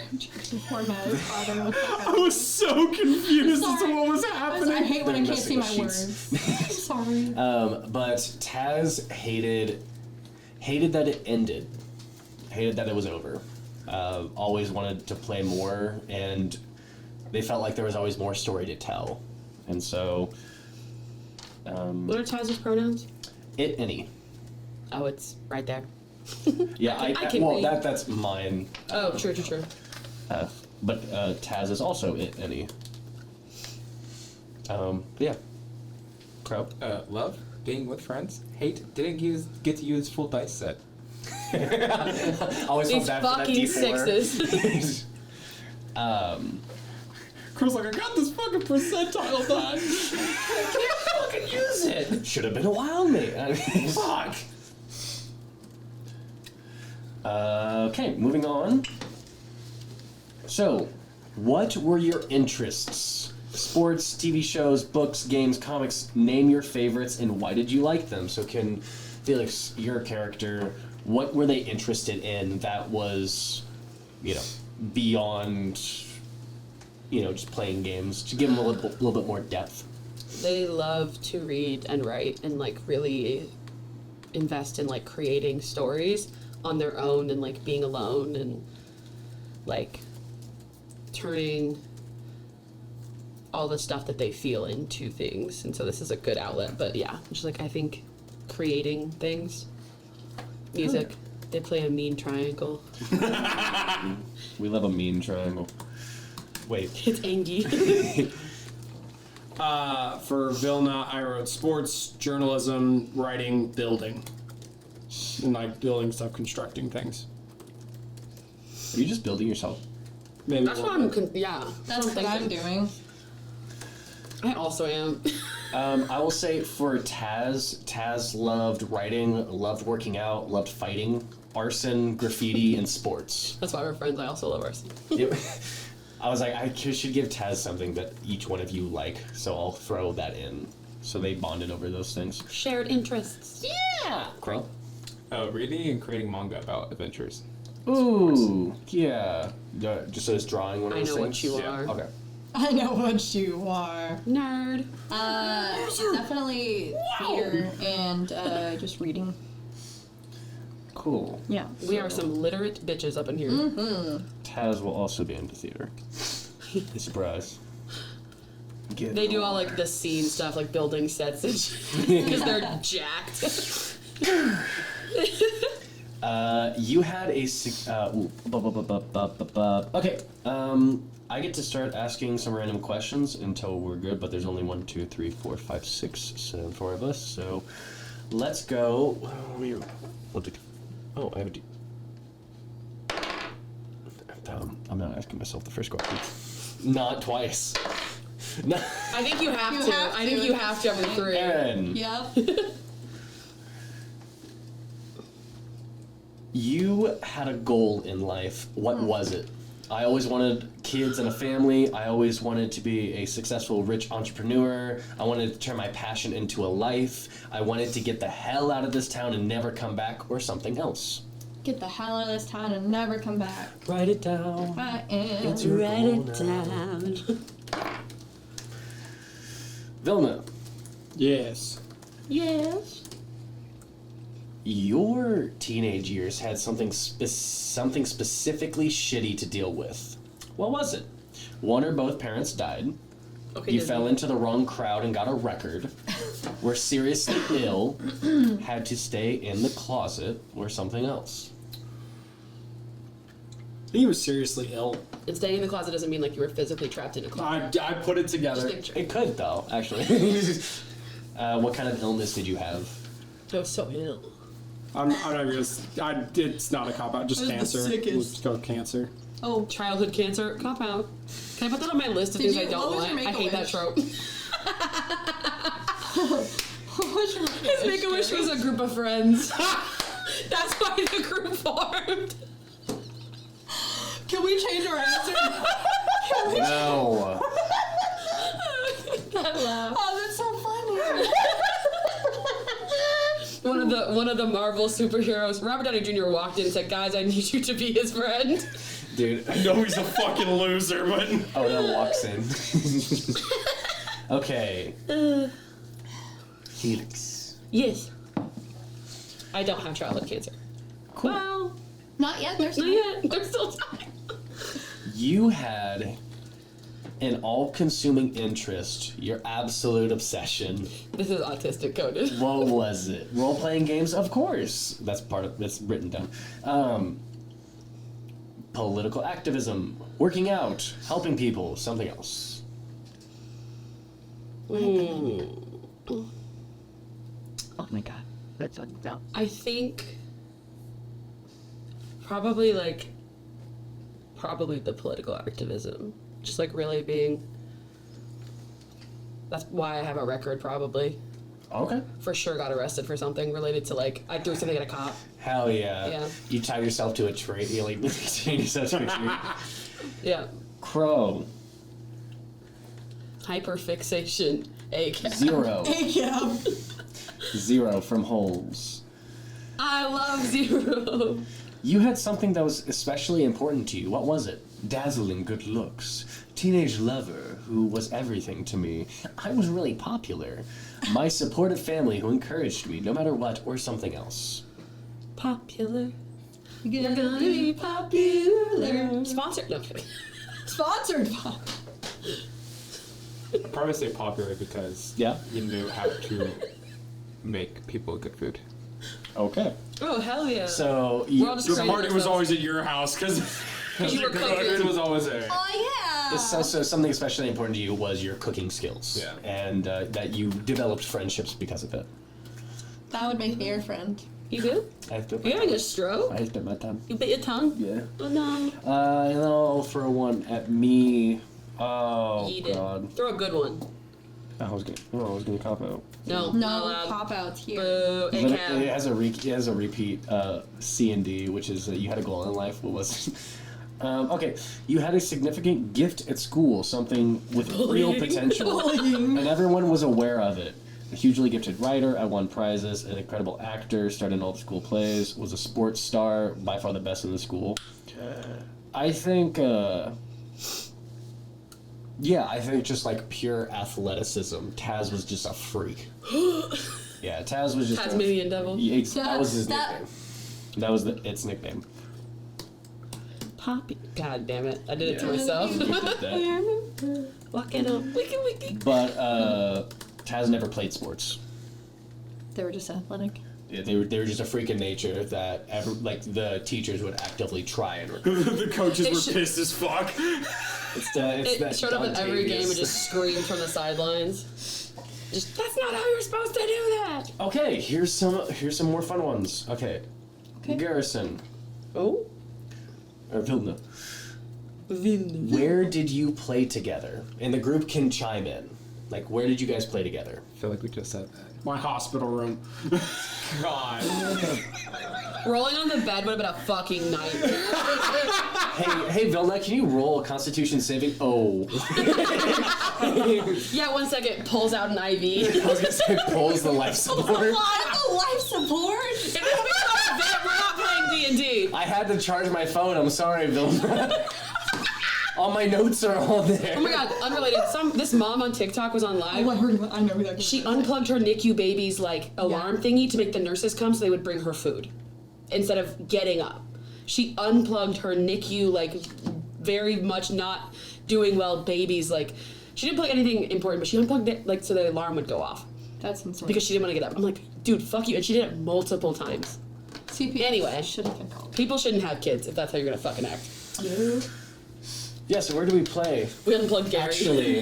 Poor Matt's father. What the I fuck? was so confused as to Sorry. what was I happening. hate when I They're can't see my messing with words. Sorry. but Taz hated that it ended, hated that it was over. Always wanted to play more, and they felt like there was always more story to tell, and so. What are Taz's pronouns? It any. Oh, it's right there. Yeah, I can read. that's mine. Oh, true. But Taz is also it any. Yeah. Crowe. Love being with friends. Hate didn't get to use full dice set. Always felt These bad for that fucking D4. sixes. Chris, like, I got this fucking percentile die. Fucking use it. Should have been a wild mate. Fuck. Okay, moving on. So, what were your interests? Sports, TV shows, books, games, comics. Name your favorites and why did you like them? So, can Felix, your character, what were they interested in that was, beyond, just playing games? To give them a little bit more depth. They love to read and write and like really invest in like creating stories on their own and like being alone and like turning all the stuff that they feel into things. And so this is a good outlet. But yeah, just like I think creating things, music. They play a mean triangle. We love a mean triangle. Wait. It's Angie. For Vilna, I wrote sports, journalism, writing, building. And like building stuff, constructing things. Are you just building yourself? Maybe That's a what little I'm, bit. That's what I'm doing. I also am. I will say for Taz loved writing, loved working out, loved fighting, arson, graffiti, and sports. That's why we're friends. I also love arson. I was like, I should give Taz something that each one of you like, so I'll throw that in. So they bonded over those things. Shared interests. Yeah! Crowe? Reading and creating manga about adventures. Ooh, yeah. Just as drawing one of I those know things? what you Yeah. are. Okay. I know what you are. Nerd. Definitely theater and just reading. Cool. Yeah. We are some literate bitches up in here. Taz will also be into theater. Surprise. They do all like the scene stuff, like building sets and shit, because they're jacked. You had a okay. I get to start asking some random questions until we're good, but there's only 1, 2, 3, 4, 5, 6, 7, 4 of us. So let's go. Oh, I have a D. I'm not asking myself the first question. Not twice. No. I think you have to. I think you have to every 3. Arin. Yep. You had a goal in life. What was it? I always wanted kids and a family. I always wanted to be a successful, rich entrepreneur. I wanted to turn my passion into a life. I wanted to get the hell out of this town and never come back, or something else. Get the hell out of this town and never come back. Write it down. I am. It's your Write goal it now. down. Vilna, Yes. Yes. your teenage years had something specifically shitty to deal with. What was it? One or both parents died. Okay. You fell into the wrong crowd and got a record. Were seriously ill. Had to stay in the closet, or something else. He was seriously ill. And staying in the closet doesn't mean like you were physically trapped in a closet. I put it together. Just making sure. It could, though, actually. What kind of illness did you have? I was so ill. I'm not gonna. It's not a cop out. Just It was the cancer. sickest. Let's go cancer. Oh, Childhood cancer, cop out. Can I put that on my list of Did things you- I what don't was your want? I hate that Make-A-Wish? trope. what's your His Make-A-Wish was a group of friends. That's why the group formed. Can we change our answer? No. That laugh. Oh, that's so funny. One of the Marvel superheroes, Robert Downey Jr. walked in and said, "Guys, I need you to be his friend." Dude. I know he's a fucking loser, but Oh, that walks in. Okay. Felix. Yes. I don't have childhood cancer. Cool. Well, Not yet. There's not yet. There's still time. You had an all-consuming interest, your absolute obsession. This is autistic coded. What was it? Role-playing games, of course. That's part of it's written down. Political activism, working out, helping people, something else. Oh my god, that's undone. I think probably the political activism. Just like really being. That's why I have a record probably. Okay. For sure got arrested for something related to like I threw something at a cop. Hell yeah. Yeah. You tie yourself to a tree. You like tie yourself to a tree. Yeah. Crowe. Hyperfixation. ACAB. 0. Yeah. 0 from Holmes. I love 0. You had something that was especially important to you. What was it? Dazzling good looks. Teenage lover who was everything to me. I was really popular. My supportive family who encouraged me no matter what, or something else. Popular. You're gonna be popular. Sponsored. No, I'm kidding. Sponsored. I'd probably say popular because Yeah? you knew how to make people good food. Okay. Oh hell yeah. So We're all you, just the crazy party was ourselves. always at your house because You were Food cooking. was always there. Oh yeah. so something especially important to you was your cooking skills. Yeah. And that you developed friendships because of it. That would make me your friend. You do? I spit You're having a stroke? I spit my tongue. You bit your tongue? Yeah. Oh no. And then I'll throw one at me. Oh Eat it. god. Throw a good one. I was gonna cop out. No. No not allowed. pop outs here. Boo. But it ACAB. has a repeat C and D, which is you had a goal in life. What was it? Okay, you had a significant gift at school, something with real potential, and everyone was aware of it. A hugely gifted writer, I won prizes, an incredible actor, starred in all the school plays, was a sports star, by far the best in the school. I think, I think just like pure athleticism. Taz was just a freak. Yeah, Taz was just Tasmanian devil. that was his That- nickname. That was its nickname. Poppy. God damn it. I did it to myself. Walking up. Wiki. But Taz never played sports. They were just athletic. Yeah, they were just a freak of nature that the teachers would actively try and recruit. The coaches were pissed as fuck. It's It that showed up at every game and Dontavious. just screamed from the sidelines. Just, that's not how you're supposed to do that. Okay, here's some more fun ones. Okay. Garrison Oh? or Vilna. Where did you play together? And the group can chime in. Like, where did you guys play together? I feel like we just said that. My hospital room. God. Rolling on the bed would have been a fucking nightmare. Hey, Vilna, can you roll a Constitution saving? Oh. Yeah, 1 second. Pulls out an IV. I was gonna say pulls the life support. Life support? If it's not a vet, we're not playing D&D. I had to charge my phone. I'm sorry, Vilna. All my notes are all there. Oh my god, unrelated. This mom on TikTok was on live. I know who that She unplugged her NICU baby's like alarm thingy to make the nurses come so they would bring her food instead of getting up. She unplugged her NICU like very much not doing well baby's like she didn't plug anything important, but she unplugged it like so the alarm would go off That's insane. because she didn't want to get up. I'm like, dude, fuck you, and she did it multiple times. CPS Anyway, should have been called. people shouldn't have kids if that's how you're gonna fucking act. Yeah, so where do we play? We unplugged Gary. Actually,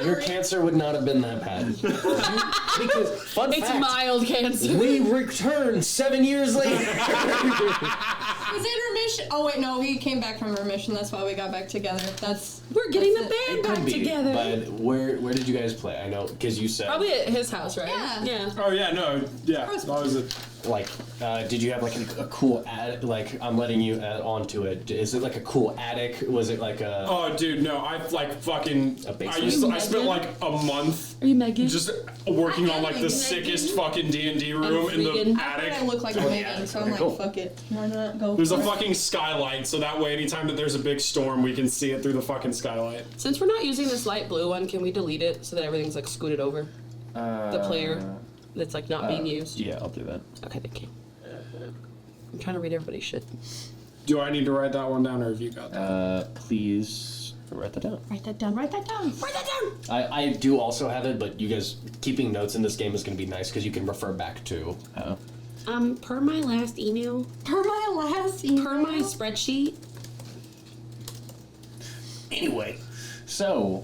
your cancer would not have been that bad. Because, fun It's fact, mild cancer. we returned 7 years later. Was in remission? Oh wait, no, he came back from remission. That's why we got back together. We're getting the That's it. band It back could be, together. but where did you guys play? I know, because you said, Probably at his house, right? Yeah. Yeah. Oh yeah, no, yeah. That was it. like, did you have like a cool attic? Like, I'm letting you add onto it. Is it like a cool attic? Was it like a? Oh, dude, no, I like fucking. A basement? I spent like a month Are you Megan? just working on like the Megan. sickest fucking D&D room in the freaking- attic. I look like a Megan, so I'm like, cool. fuck it. Why not go? There's a for it? fucking skylight, so that way, anytime that there's a big storm, we can see it through the fucking skylight. Since we're not using this light blue one, can we delete it so that everything's like scooted over? The player that's like not being used. Yeah, I'll do that. Okay, thank you. I'm trying to read everybody's shit. Do I need to write that one down, or have you got that? Please write that down. Write that down. Write that down. Write that down! I do also have it, but you guys keeping notes in this game is going to be nice because you can refer back to. Per my last email, Per my last email. per my spreadsheet. Anyway, so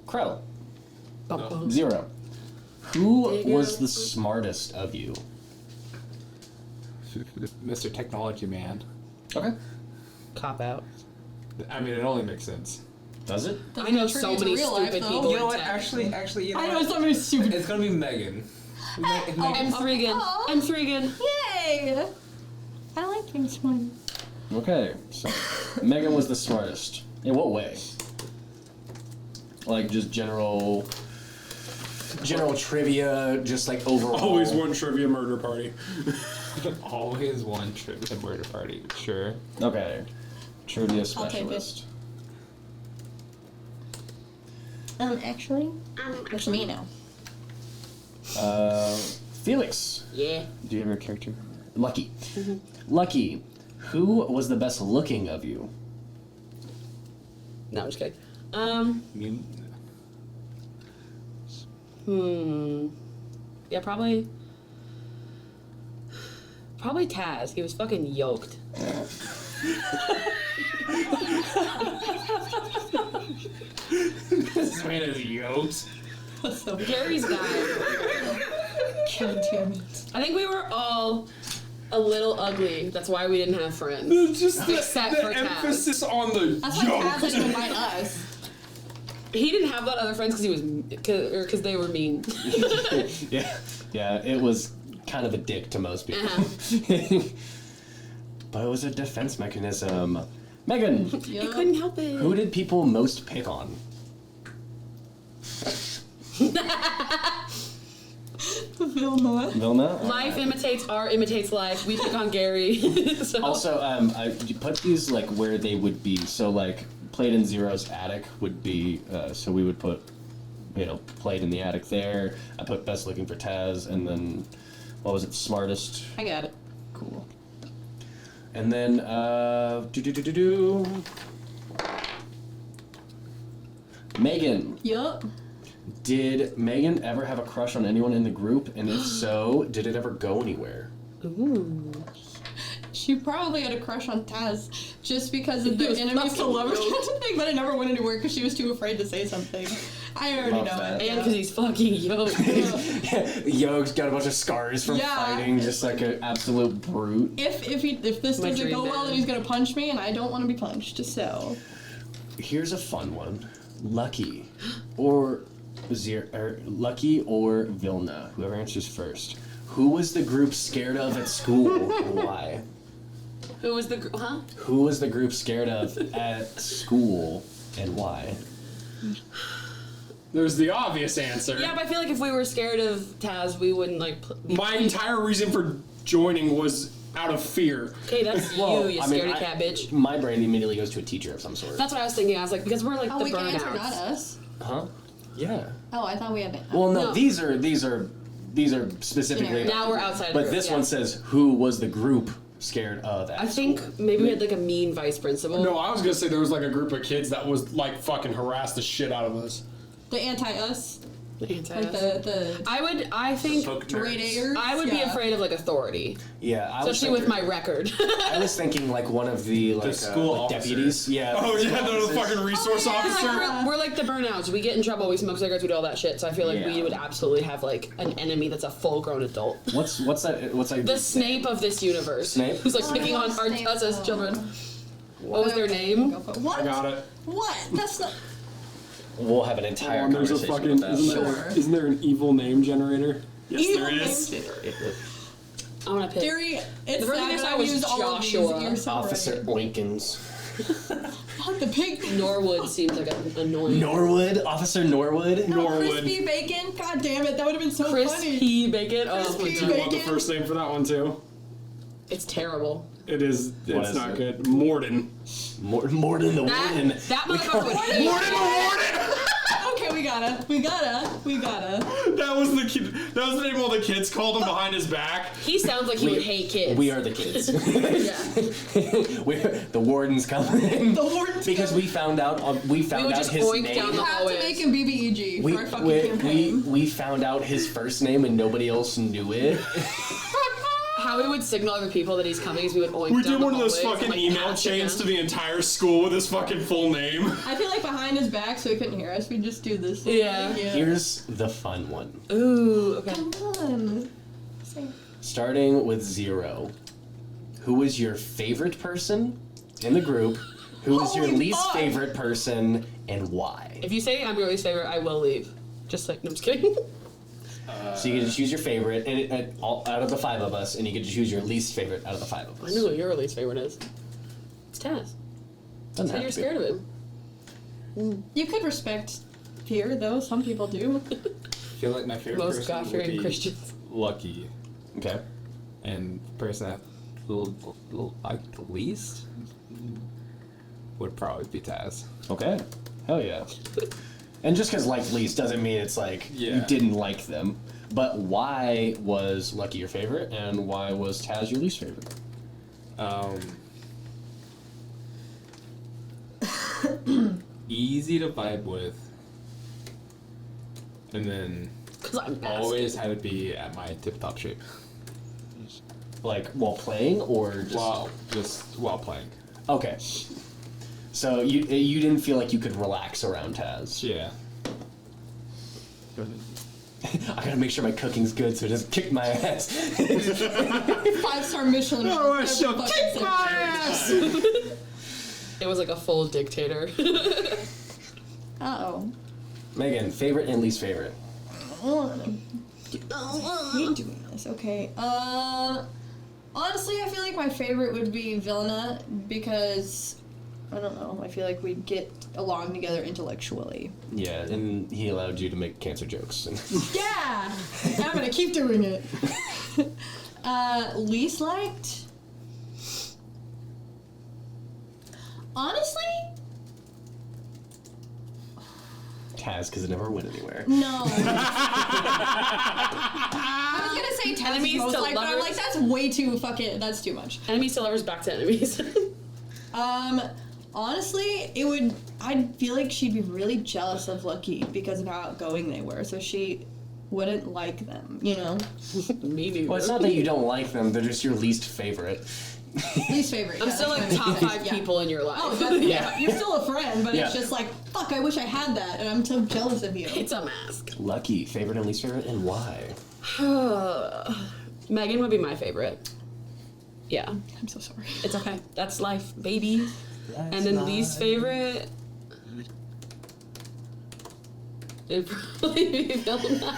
Crowe, 0. Who was the smartest of you? Mr. Technology Man. Okay. Cop out. I mean, it only makes sense. Does it? I know so many stupid people. You know in what? tech. Actually, you know I know what? so many stupid. It's gonna be Megan. I'm Threegan. Aw. I'm Threegan. Yay! I like being smart. Okay, so Megan was the smartest. In what way? Like just general trivia, just like overall. Always one trivia murder party. Always one trip to murder party. Sure. Okay, trivia I'll take it. specialist. Actually, it's me now. Felix, Yeah. do you have your character? Lucky. Lucky, who was the best looking of you? No, I'm just kidding. You, Yeah, probably Taz. He was fucking yoked. this man is yoked. Gary's guy. God damn it. I think we were all a little ugly. That's why we didn't have friends. Just Except for Taz. emphasis on the That's why Taz didn't invite us. He didn't have that other friends because they were mean. Yeah, it was kind of a dick to most people. But it was a defense mechanism. Megan, I couldn't help it. who did people most pick on? Vilna. Vilna? Life imitates art, imitates life. We pick on Gary. So. Also, you put these like where they would be. So like, Played in Zero's attic would be. So we would put, Played in the attic there. I put best looking for Taz, and then what was it? Smartest. I got it. Cool. And then, Megan. Yup. Did Megan ever have a crush on anyone in the group? And if so, did it ever go anywhere? Ooh. She probably had a crush on Taz just because of He the was enemies to fucking lovers yoked. thing, but it never went anywhere because she was too afraid to say something. I already Love know that. it. And because he's fucking yoked. Yo's got a bunch of scars from Yeah. fighting, just like an absolute brute. If this My doesn't dream go well, man. then he's gonna punch me, and I don't want to be punched. So Here's a fun one. Lucky or Lucky or Vilna, whoever answers first. Who was the group scared of at school and why? Who was the huh? Who was the group scared of at school and why? There's the obvious answer. Yeah, but I feel like if we were scared of Taz, we wouldn't like. My entire reason for joining was out of fear. Okay, that's you scaredy cat bitch. My brain immediately goes to a teacher of some sort. That's what I was thinking. I was like, because we're like the we can answer, not burnouts. us. Huh? Yeah. Oh, I thought we had. Well, no, No. these are specifically. Yeah. Now we're outside. the But group, this yeah. one says who was the group scared of at I think school? maybe we had like a mean vice principal. No, I was gonna say there was like a group of kids that was like fucking harassed the shit out of us. The anti-us, Anti-us. like the I think grade A'ers. I would be Yeah. afraid of like authority, Yeah, I was especially with thinking, my record. I was thinking like one of the like school like officers. deputies. Yeah. Oh yeah, the fucking resource yeah. officer. we're like the burnouts. We get in trouble. We smoke cigarettes. We do all that shit. So I feel like we Yeah. would absolutely have like an enemy that's a full-grown adult. What's that? The Snape of this universe. Snape? Who's like picking on Snape. us as children. What was their name? What? I got it. What? That's not. We'll have an entire And there's a conversation fucking with that. isn't there an evil name generator? Yes, Evil there is. name. I want to pick. Theory. It's The first thing I sad, saw but was used all of these. Joshua. You're so Officer right. Oinkins. Oh, the pig. Norwood seems like an annoying. Norwood? Officer Norwood? Norwood. Crispy bacon. God damn it, that would have been so funny. Crispy bacon. Oh, Crispy my Do God. you want the Bacon. first name for that one too? It's terrible. It is. What It's is not it? good. Morden. Morden the That Warden. motherfucker would hate. Morden the Warden. Okay, we gotta. That was the kid. That was the name all the kids called him behind his back. He sounds like he would hate kids. We are the kids. Yeah. The warden's coming. The warden's because we found out We would out just his oink name. down We the have to hallways. make him BBEG we, for our fucking campaign. we found out his first name and nobody else knew it. How we would signal other people that he's coming is we would oink We down did the one of those hallways fucking and, like, email pass chains it to down. the entire school with his fucking full name. I feel like behind his back, so he couldn't hear us. We just do this. Yeah. Here's the fun one. Ooh, okay. Come on. Say- Starting with 0. Who is your favorite person in the group? Who is your Holy least fuck. favorite person and why? If you say I'm your least favorite, I will leave. Just like, no, I'm just kidding. So you get to choose your favorite out of the 5 of us, and you get to choose your least favorite out of the 5 of I us. know who your least favorite is. It's Taz. Doesn't So have you're to be. scared of him. You could respect fear, though. Some people do. I feel like my favorite Most person would God-fearing be Christians. Lucky, Okay. and the person that like the least would probably be Taz. Okay. Hell yeah. And just because like least doesn't mean it's like you Yeah. didn't like them. But why was Lucky your favorite, and why was Taz your least favorite? Easy to vibe with, and then Because I'm always had to be at my tip-top shape Like while playing, or just while playing. Okay. So you didn't feel like you could relax around Taz. Yeah. I gotta make sure my cooking's good so it doesn't kick my ass. 5-star Michelin. Oh, I Every shall fucking kick thing. my ass. It was like a full dictator. Uh-oh. Megan, favorite and least favorite. I hate doing this. Okay. Honestly, I feel like my favorite would be Vilna because I don't know. I feel like we'd get along together intellectually. Yeah, and he allowed you to make cancer jokes. Yeah, I'm gonna keep doing it. Least liked. Honestly, Taz, because it never went anywhere. No. I was gonna say Taz Enemies most to like, but I'm lovers? like, that's way too fucking, that's too much. Enemies to lovers, back to enemies. Honestly, I'd feel like she'd be really jealous of Lucky because of how outgoing they were, so she wouldn't like them, you know? Me neither. Well, it's not that you don't like them; they're just your least favorite. Least favorite. I'm yeah, still like that's top fine. 5 Yeah. people in your life. Oh, that's, yeah. You're still a friend, but Yeah. it's just like, fuck, I wish I had that, and I'm so jealous of you. It's a mask. Lucky, favorite and least favorite, and why? Megan would be my favorite. Yeah, I'm so sorry. it's okay. That's life, baby. And then least favorite. It'd probably be Vilna.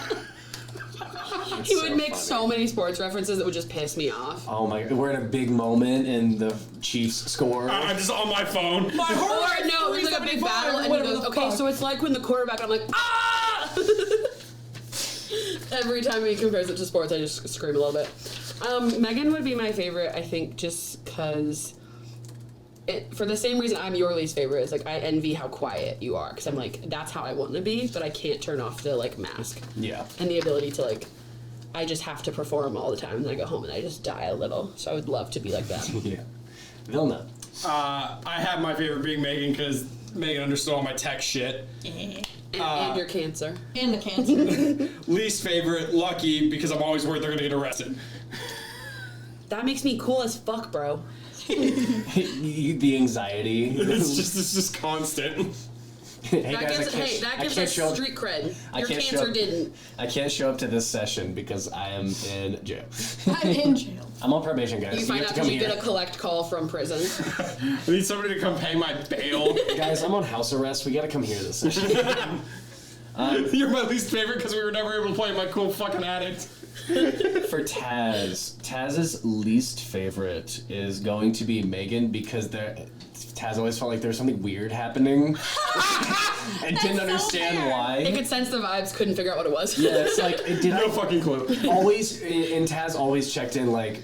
He would make so many sports references that would just piss me off. Oh my! We're in a big moment, and the Chiefs score. I'm just on my phone. Or no, there's like a big battle, and he goes, "Okay, so it's like when the quarterback." I'm like, ah! Every time he compares it to sports, I just scream a little bit. Megan would be my favorite, I think, just because. For the same reason I'm your least favorite, is like I envy how quiet you are, because I'm like, that's how I want to be, but I can't turn off the like mask Yeah. and the ability to like, I just have to perform all the time, and then I go home and I just die a little. So I would love to be like that. Yeah. Vilna. I have my favorite being Megan because Megan understood all my tech shit. And your cancer. And the cancer. Least favorite, Lucky, because I'm always worried they're gonna get arrested. That makes me cool as fuck, bro. The anxiety. It's just constant. Hey That guys, gives, I that can't gives show us up. street cred. I Your can't show cancer up. didn't. I can't show up to this session because I am in jail. I'm in jail. I'm on probation, guys. You find have out to come because you here. get a collect call from prison. I need somebody to come pay my bail. Guys, I'm on house arrest. We gotta come here this session. You're my least favorite because we were never able to play my cool fucking addict. For Taz's least favorite is going to be Megan because Taz always felt like there was something weird happening and didn't so understand weird. why. They could sense the vibes, couldn't figure out what it was. Yeah, it's like did No I fucking clue. always and Taz always checked in like,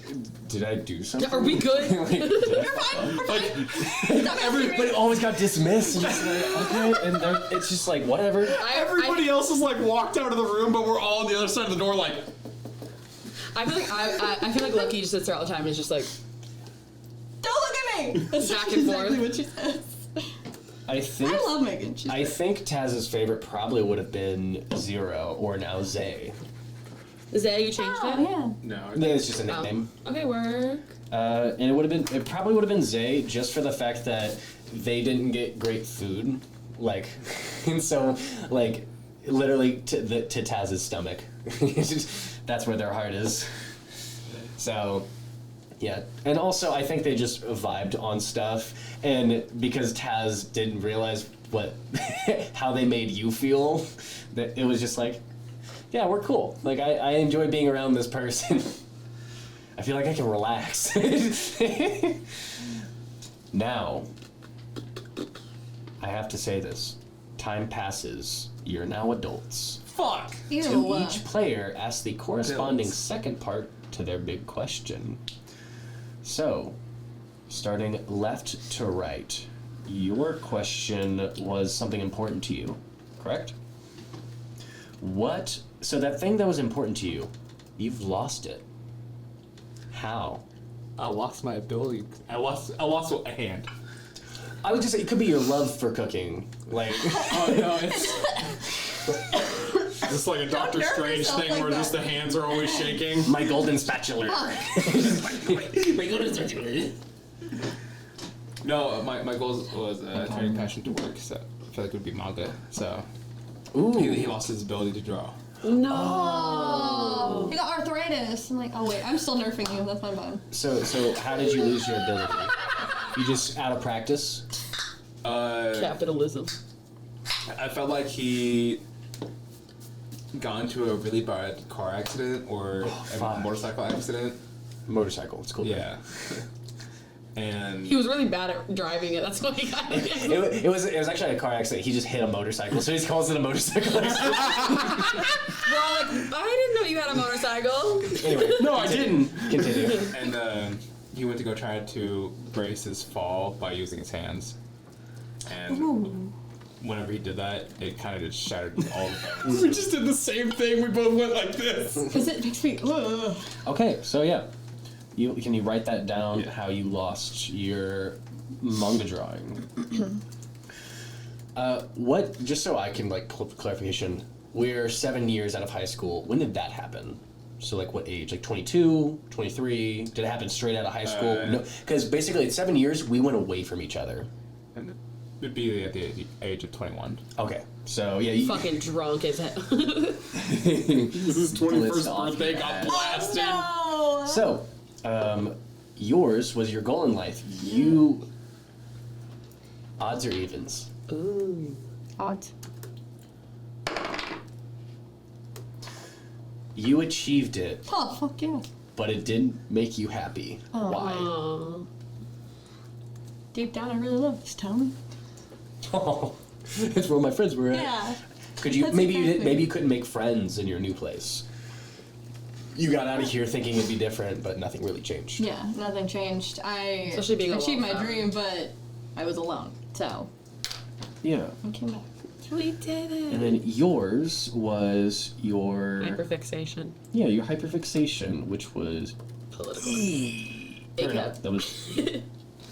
did I do something? Are we good? Like, did I- You're fine. We're fine. Stop Everybody always got dismissed. And just like, okay, and it's just like whatever. Everybody else has like walked out of the room, but we're all on the other side of the door like, I feel like I feel like Lucky just sits there all the time and is just like, Don't look at me. That's Back and exactly forth. what she says. I love Megan. She's I think Taz's favorite probably would have been Zero or now Zay. Zay, you changed it? yeah. no. It's just a Oh. nickname. Okay, work. And it probably would have been Zay just for the fact that they didn't get great food, like, and so like literally to Taz's stomach. That's where their heart is. So, yeah, and also I think they just vibed on stuff, and because Taz didn't realize how they made you feel, that it was just like, yeah, we're cool. Like I enjoy being around this person. I feel like I can relax. Now, I have to say this. Time passes. You're now adults. Fuck. Ew. To each player, ask the corresponding Adults. second part to their big question. So, starting left to right, your question was something important to you, correct? So that thing that was important to you, you've lost it. How? I lost my ability. I lost a hand. I would just say it could be your love for cooking. Like, Oh no, it's it's like a Doctor nerve Strange yourself thing like where that. just the hands are always shaking. my golden spatula. No, my goal was turning passion to work. So I feel like it would be manga. So he Ooh. lost his ability to draw. No. Oh, you got arthritis. I'm like, oh wait, I'm still nerfing you. That's my bad. So how did you lose your ability? You just out of practice? Capitalism. I felt like he got into a really bad car accident or a fuck. motorcycle accident. Motorcycle. It's cool. Yeah. And He was really bad at driving it. That's why he got it. It was actually a car accident. He just hit a motorcycle, so he calls it a motorcycle accident. We're all like, I didn't know you had a motorcycle. Anyway, No, I didn't. continue. and he went to go try to brace his fall by using his hands. And whenever he did that, it kind of just shattered all the bones. We just did the same thing. We both went like this. Because it makes me. Okay, so yeah. Can you write that down, how you lost your manga drawing? What, just so I can, like, clarification, we're 7 years out of high school. When did that happen? So, like, what age? Like, 22, 23? Did it happen straight out of high school? No, because basically at 7 years, we went away from each other. And it'd be at the age of 21. Okay, so, yeah. Fucking drunk as hell. His 21st birthday got blasted. No! So, yours was your goal in life. Odds or evens? Ooh. Odds. You achieved it, Oh, fuck yeah. but it didn't make you happy. Why? Aw. Deep down, I really love this town. Oh, it's where my friends were at. Yeah. Could you That's maybe you exactly. maybe you couldn't make friends in your new place? You got out of here thinking it'd be different, but nothing really changed. Yeah, nothing changed. I Especially being a achieved my wallflower. dream, but I was alone. So, Yeah. I came back. We did it. And then yours was your Hyperfixation. your hyperfixation, which was Political. fair enough. That was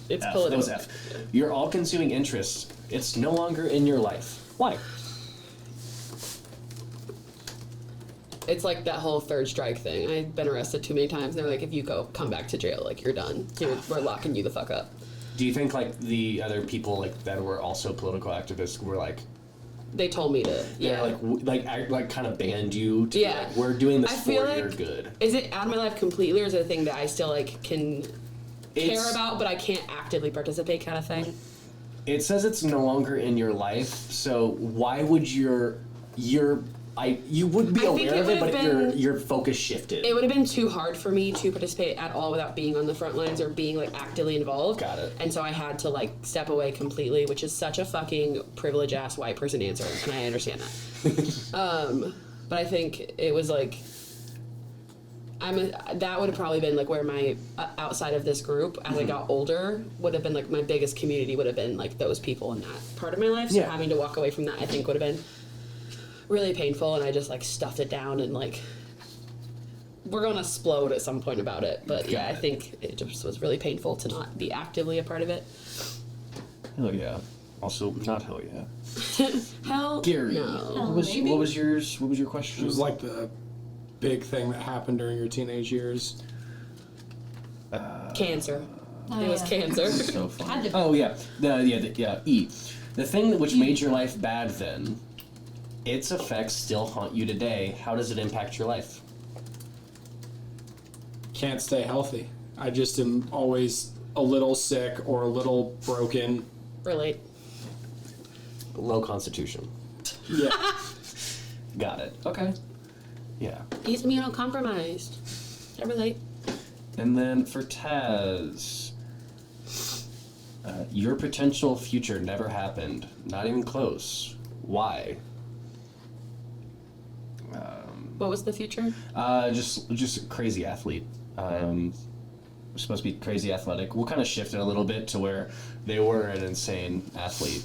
It's F. political. That was F. Your all-consuming interest. It's no longer in your life. Why? It's like that whole third strike thing. I've been arrested too many times. They're like, if you come back to jail, like, you're done. We're locking you the fuck up. Do you think like the other people like that were also political activists were like They told me to. they're Yeah. like kind of banned you to Yeah. like, we're doing this I for feel your like- good. Is it out of my life completely, or is it a thing that I still like can care about, but I can't actively participate, kind of thing? It says it's no longer in your life, so why would you would be I think aware it of it, would've but been- your focus shifted. It would have been too hard for me to participate at all without being on the front lines or being like actively involved. Got it. And so I had to like step away completely, which is such a fucking privileged ass white person answer, and I understand that. But I think it was like that would have probably been like where my outside of this group as I got older would have been like my biggest community would have been like those people in that part of my life. So Yeah. having to walk away from that I think would have been really painful, and I just like stuffed it down and like we're gonna explode at some point about it. But yeah, I think it just was really painful to not be actively a part of it. Hell yeah. Also, not hell yeah. Hell Gary, no. maybe? what was yours? What was your question? It was like the big thing that happened during your teenage years. Cancer. Oh, It was yeah. cancer. so funny. Had to- Oh yeah, E. The thing that which made your life bad then, its effects still haunt you today. How does it impact your life? Can't stay healthy. I just am always a little sick or a little broken. Relate. Low constitution. Yeah. Got it. Okay. Yeah. He's immunocompromised. I relate. And then for Taz, your potential future never happened. Not even close. Why? What was the future? Just a crazy athlete. Supposed to be crazy athletic. We'll kind of shift it a little bit to where they were an insane athlete.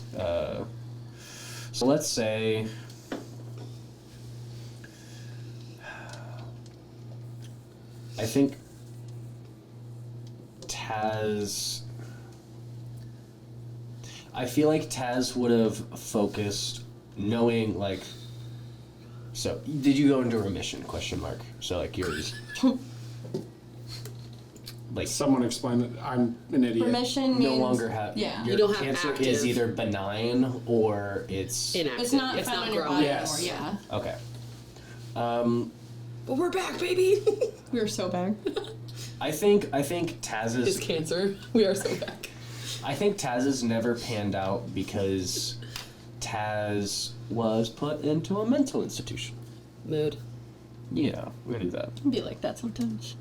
So let's say I think Taz. I feel like Taz would have focused, knowing like. So, did you go into remission? Question mark. So, like yours. Like Someone explained that I'm an idiot. Remission no means longer have. Yeah. Your You don't have cancer active. is either benign or it's Inactive. It's not it's found not in your growing. body Yes. anymore. Yeah. okay. But we're back, baby. We were so bad. I think Taz's It's cancer. We are so back. I think Taz's never panned out because Taz was put into a mental institution. Mood. Yeah, we do that. It'd be like that sometimes.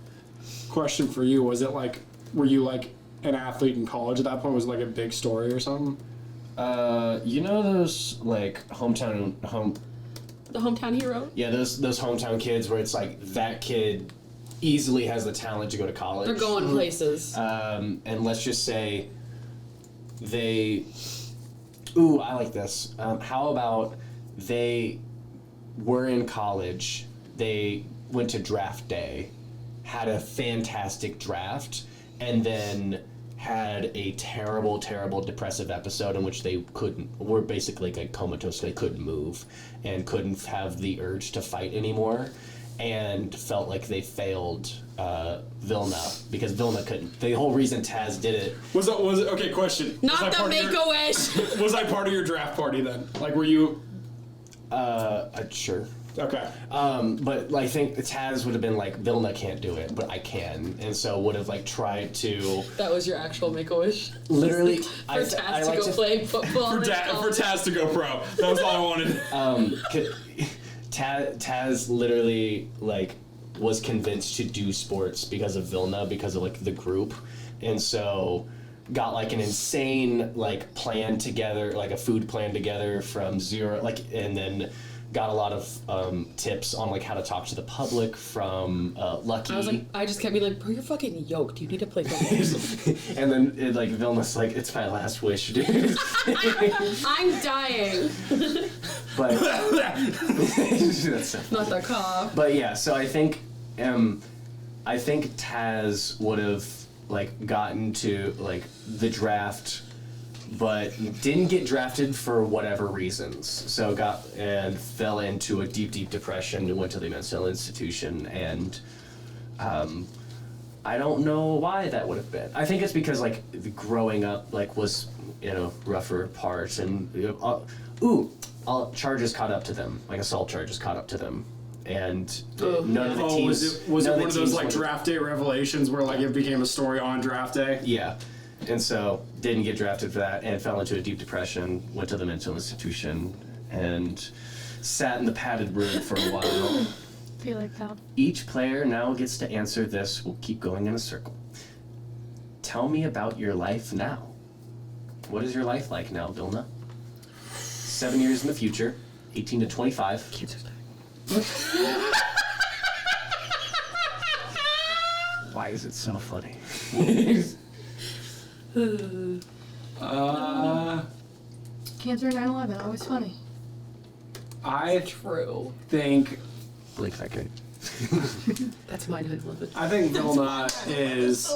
Question for you: was it like, were you like an athlete in college at that point? Was it like a big story or something? You know those like The hometown hero. those hometown kids where it's like that kid easily has the talent to go to college. They're going places. And let's just say they Ooh, I like this. How about they were in college, they went to draft day, had a fantastic draft, and then had a terrible, terrible depressive episode in which they were basically like comatose, they couldn't move and couldn't have the urge to fight anymore, and felt like they failed Vilna because Vilna couldn't. The whole reason Taz did it Was it okay? Question. Not the Make-A-Wish. Was I part of your draft party then? Like, were you? Sure. Okay. But I think Taz would have been like, Vilna can't do it, but I can, and so would have like tried to. That was your actual Make-A-Wish? Literally, For Taz to go play football. For Taz to go pro. That was all I wanted. Taz literally like was convinced to do sports because of Vilna, because of like the group, and so got like an insane like plan together, like a food plan together from zero, like, and then got a lot of tips on like how to talk to the public from Lucky. I was like, I just kept being like, bro, you're fucking yoked. You need to play football. And then like Vilna's like, it's my last wish, dude. I'm dying. But that's so Not the cough. But yeah, so I think Taz would have like gotten to like the draft, but didn't get drafted for whatever reasons. So got and fell into a deep, deep depression and went to the mental institution. And I don't know why that would have been. I think it's because like growing up like was rougher part, and charges caught up to them, like assault charges caught up to them. And none of the teams. Was it none one of those like wanted- draft day revelations where like it became a story on draft day? Yeah. And so didn't get drafted for that and fell into a deep depression, went to the mental institution, and sat in the padded room for a while. Feel like that. Each player now gets to answer this. We'll keep going in a circle. Tell me about your life now. What is your life like now, Vilna? 7 years in the future, 18 to 25. Why is it so funny? Cancer 9/11, always funny. I True. think Blink that good. That's my 9/11. I think Vilna is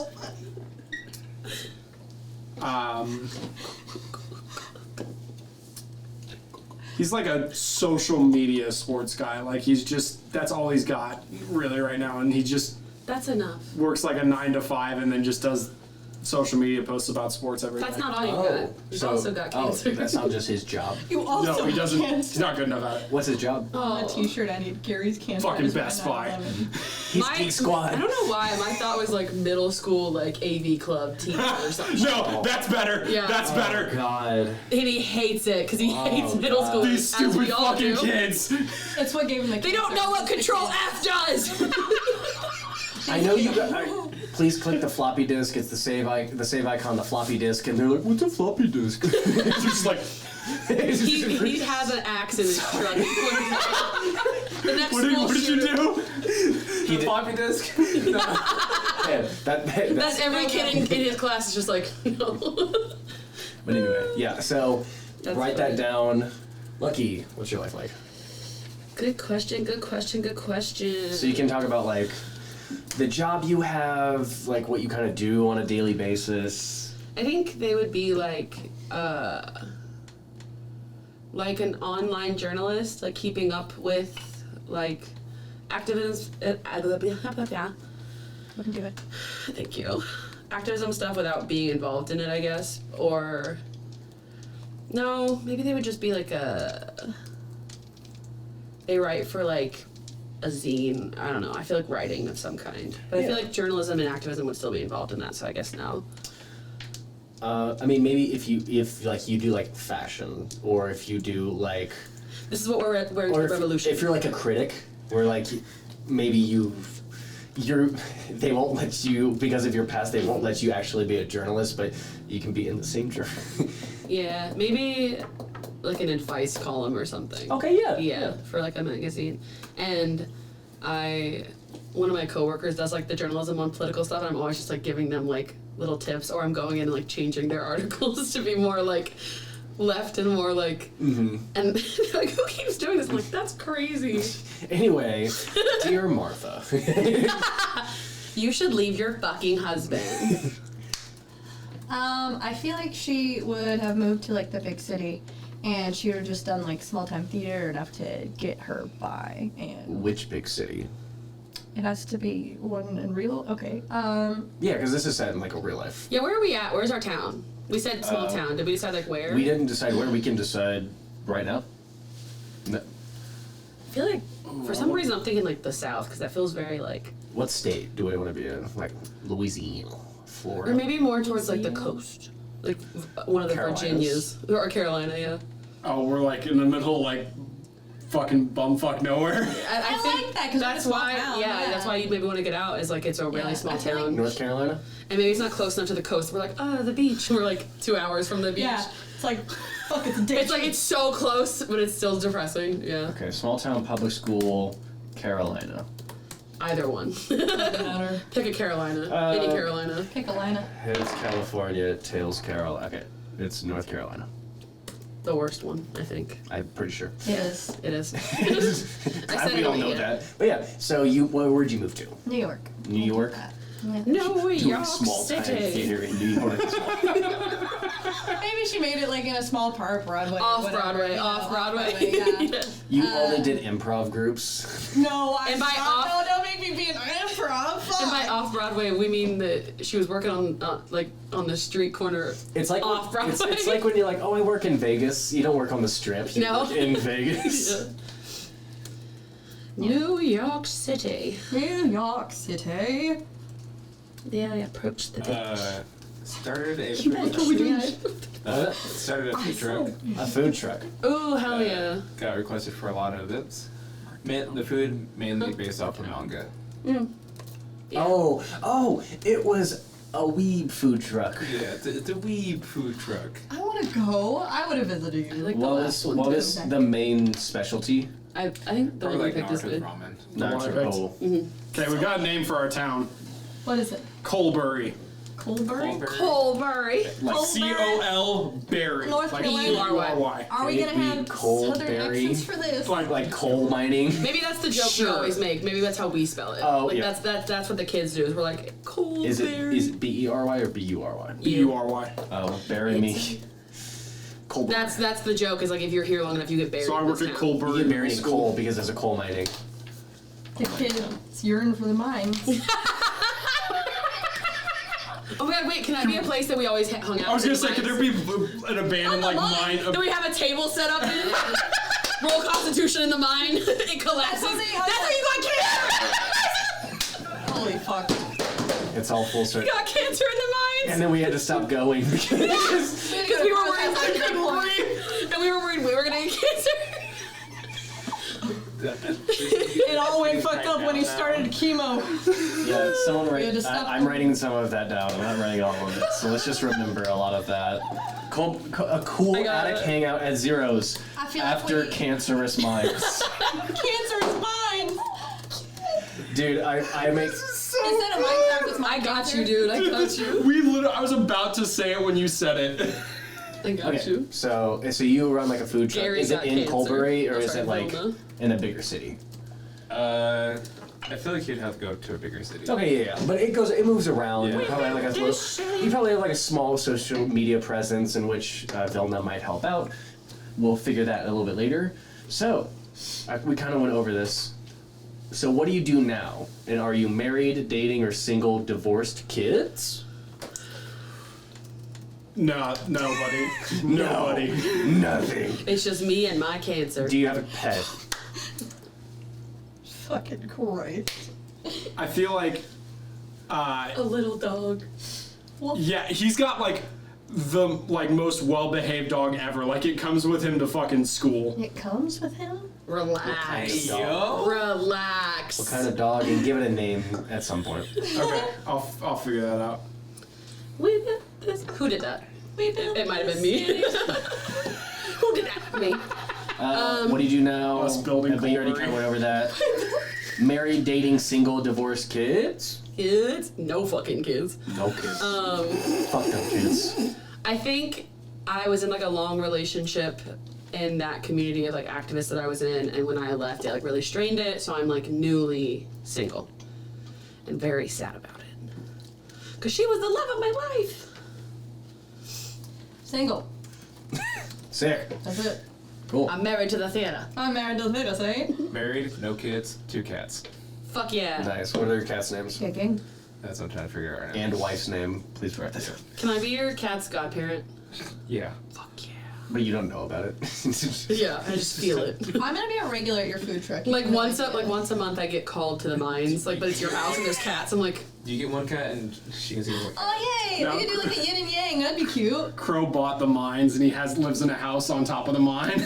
he's like a social media sports guy. Like that's all he's got really right now, and he just That's enough. works like a 9 to 5 and then just does social media posts about sports every day. That's not all you got. You've also got cancer. That's not just his job. You also No, he doesn't. can't He's not good enough at it. What's his job? on a t-shirt I need Gary's cancer. Fucking is my Best Buy. 9/11. He's Geek Squad. I don't know why. My thought was like middle school, like AV club teacher or something. No, that's better. Yeah. That's better. God. And he hates it because he hates middle school. These as we stupid all fucking do. kids. That's what gave him the They don't know what Control F does. I know you got. Please click the floppy disk. It's the save icon, the floppy disk, and they're like, "What's a floppy disk?" It's just like, he has an axe in his truck. The next what school did you shooter. do? He did. Floppy disk. Yeah, That's every kid in his class is just like, no. But anyway, yeah. So That's write funny. that down. Lucky, what's your life like? Good question. Good question. Good question. So you can talk about like the job you have, like what you kind of do on a daily basis. I think they would be like an online journalist, like keeping up with like activism. Wouldn't do it. Thank you. Activism stuff without being involved in it, I guess. Or no, maybe they would just be like they write for like a zine. I don't know. I feel like writing of some kind. But I feel like journalism and activism would still be involved in that, so I guess no. I mean, maybe if like you do like fashion, or if you do like, This is what we're or if, revolution. if you're like a critic, where like maybe they won't let you, because of your past, they won't let you actually be a journalist, but you can be in the same journal. Yeah, maybe like an advice column or something. Okay, yeah. Yeah, for like a magazine. And one of my coworkers does like the journalism on political stuff, and I'm always just like giving them like little tips, or I'm going in and like changing their articles to be more like left and more like, and like, who keeps doing this? I'm like, that's crazy. Anyway, dear Martha. You should leave your fucking husband. I feel like she would have moved to like the big city, and she would have just done like small time theater enough to get her by. And Which big city? it has to be one in real. Okay. Yeah, because this is set in like a real life. Yeah, where are we at? Where's our town? We said small town. Did we decide like where? We didn't decide where. We can decide right now. No. I feel like for some reason I'm thinking like the South because that feels very like. What state do I want to be in? Like Louisiana, Florida. Or maybe more towards like the coast, like one of the Carolinas. Virginias or Carolina. Yeah. Oh, we're like in the middle, like fucking bumfuck nowhere. I think like that, 'cause that's it's a small why. town, yeah, yeah. that's why you maybe want to get out. Is like it's a really Yeah, small I feel like town, North Carolina? and maybe it's not close enough to the coast. We're like, oh, the beach. We're like 2 hours from the beach. Yeah. It's like, fuck, it's a ditch. It's like it's so close, but it's still depressing. Yeah. Okay, small town public school, Carolina. Either one. matter. Pick a Carolina. Any Carolina. Pick a line up. Heads California, tails Carolina. Okay, it's North Carolina. The worst one, I think. I'm pretty sure. It is. It is. I said we it all on know the air. that. But yeah, so where'd you move to? New York. New York? New York Small time City. theater in New York. Maybe she made it like in a small part, Broadway. Off whatever, Broadway. you know, Off Broadway. Yeah. You only did improv groups? No, I'm And by not. off- No, don't make me be an improv. Fuck. And by off Broadway, we mean that she was working on like on the street corner. It's like Off Broadway. it's like when you're like, oh, I work in Vegas. You don't work on the strip. You No. work in Vegas. Yeah. New York City. New York City. Yeah, I approached the beach. Started a started a food truck. A food truck. Ooh, hell yeah. Got requested for a lot of events. The food mainly based off of manga. Yeah. Oh, it was a weeb food truck. Yeah, it's a weeb food truck. I want to go. I would have visited you. Like the What last was one, too. the main specialty? I think the Or one we like picked is Naruto good. ramen. Nacho. Okay, we got a name for our town. What is it? Colbury. Colbury? Colbury. Like Colbury. C-O-L Berry. North Like Carolina. B-U-R-Y. Are we Could gonna it be have Colbury? southern accents for this? Like coal mining. Maybe that's the joke Sure. we always make. Maybe that's how we spell it. Oh, like yeah. that's what the kids do. Is we're like Colbury. Is it B-E-R-Y or B-U-R-Y? B-U-R-Y. Oh, bury me. Coal. That's the joke. Is like if you're here long enough, you get buried. So I in work this at town. You Colbury get buried Middle in School. coal because there's a coal mining. The kids yearn for the mines. Oh my god! Wait, can that be a place that we always hung out? I was gonna in say, could there mines? be an abandoned like mine? Do we have a table set up in? Roll Constitution in the mine. It collapses. That's how you got cancer. Holy fuck. It's all full You circle. got cancer in the mines. And then we had to stop going because Because we were worried we couldn't breathe, and we were worried we were gonna get cancer. It all went fucked up when he started chemo. yeah, someone We had to write. stop. I'm writing some of that down. I'm not writing all of it. So let's just remember a lot of that. A cool I got attic it. hangout at Zeros I feel like after we- cancerous minds. Cancer is mine. Dude, I make. Instead of Minecraft, it's I got you, dude. I got you. We literally, I was about to say it when you said it. I got Okay, you. so you run like a food truck. Gary Is it got in cancer. Colbury or I'll is try it like Vilna. in a bigger city? I feel like you'd have to go to a bigger city. Okay, yeah. But it moves around. Yeah. You probably have you probably have like a small social media presence in which Vilna might help out. We'll figure that a little bit later. So, we kind of went over this. So what do you do now? And are you married, dating, or single, divorced, kids? No, nobody. Nobody. Nothing. It's just me and my cancer. Do you have a pet? fucking Christ. I feel like, A little dog. yeah, he's got like the most well-behaved dog ever. Like it comes with him to fucking school. It comes with him? Relax. Dog? Relax. What kind of dog? And give it a name at some point. Okay, I'll figure that out. We built this. Who did that? It might have been me. Who did that? Me. What do you do now? Us building But you already Colbury. kind of went over that. Married, dating, single, divorced, kids? Kids? No fucking kids. No kids. Fuck them kids. I think I was in like a long relationship in that community of like activists that I was in, and when I left, it like really strained it. So I'm like newly single, and very sad about it, cause she was the love of my life. Single. Sick. That's it. Cool. I'm married to the theater. I'm married to the Theris, eh? Married, no kids, 2 cats. Fuck yeah. Nice. What are your cats' names? Kicking. That's what I'm trying to figure out right now. And wife's name. Please write this down. Can I be your cat's godparent? Yeah. Fuck yeah. But you don't know about it. Yeah, I just feel it. I'm gonna be a regular at your food truck. Like once a month, I get called to the mines. Like, but it's your house and there's cats. I'm like, You get one cat and she gets you one. Oh yay! No. We could do like a yin and yang. That'd be cute. Crowe bought the mines and he lives in a house on top of the mine.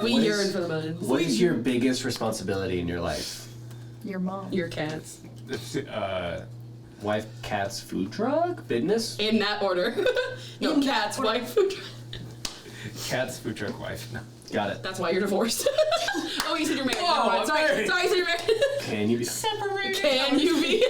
we What is- yearn for the mines. What is your biggest responsibility in your life? Your mom. Your cats. Wife, cats, food truck, business? In that order. No, In that cats, order. wife, food. Cat's food truck wife. No. Got it. That's why you're divorced. Oh, you said you're married. Whoa, Never mind. I'm Sorry, married. sorry, you said you're married. Can you be? Separated. Can you be?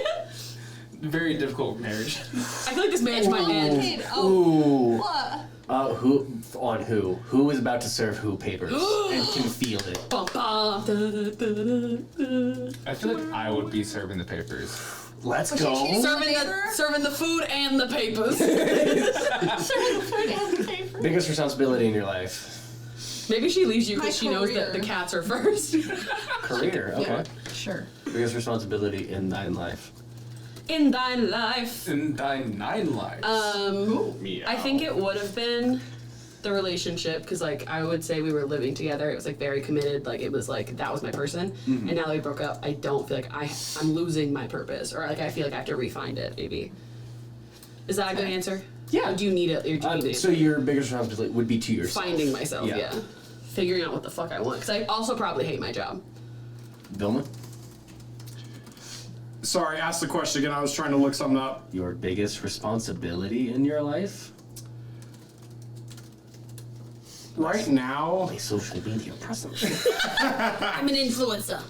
Very difficult marriage. I feel like this marriage might end. Kid. Oh. Ooh. What? Who on who? Who is about to serve who papers and can feel it? Bum, bum, da, da, da, da, da. I feel like I would be serving the papers. Let's Was go. she Serving the food and the papers. Serving the food and the paper. Biggest responsibility in your life? Maybe she leaves you My because she knows that the career. cats are first. Career. Okay. Sure. Biggest responsibility in thine life? In thine life. In thy 9 lives. I think it would have been the relationship, because like I would say we were living together. It was like very committed. Like it was like that was my person. And now that we broke up, I don't feel like I'm losing my purpose, or like I feel like I have to refine it. Maybe. Is that a good answer? Yeah. Or do you need it? Or do you need it? So your biggest responsibility would be to yourself. Finding myself. Yeah. Yeah. Figuring out what the fuck I want. Because I also probably hate my job. Vilna, Sorry, ask the question again. I was trying to look something up. your biggest responsibility in your life? Right now, My social media presence. I'm an influencer.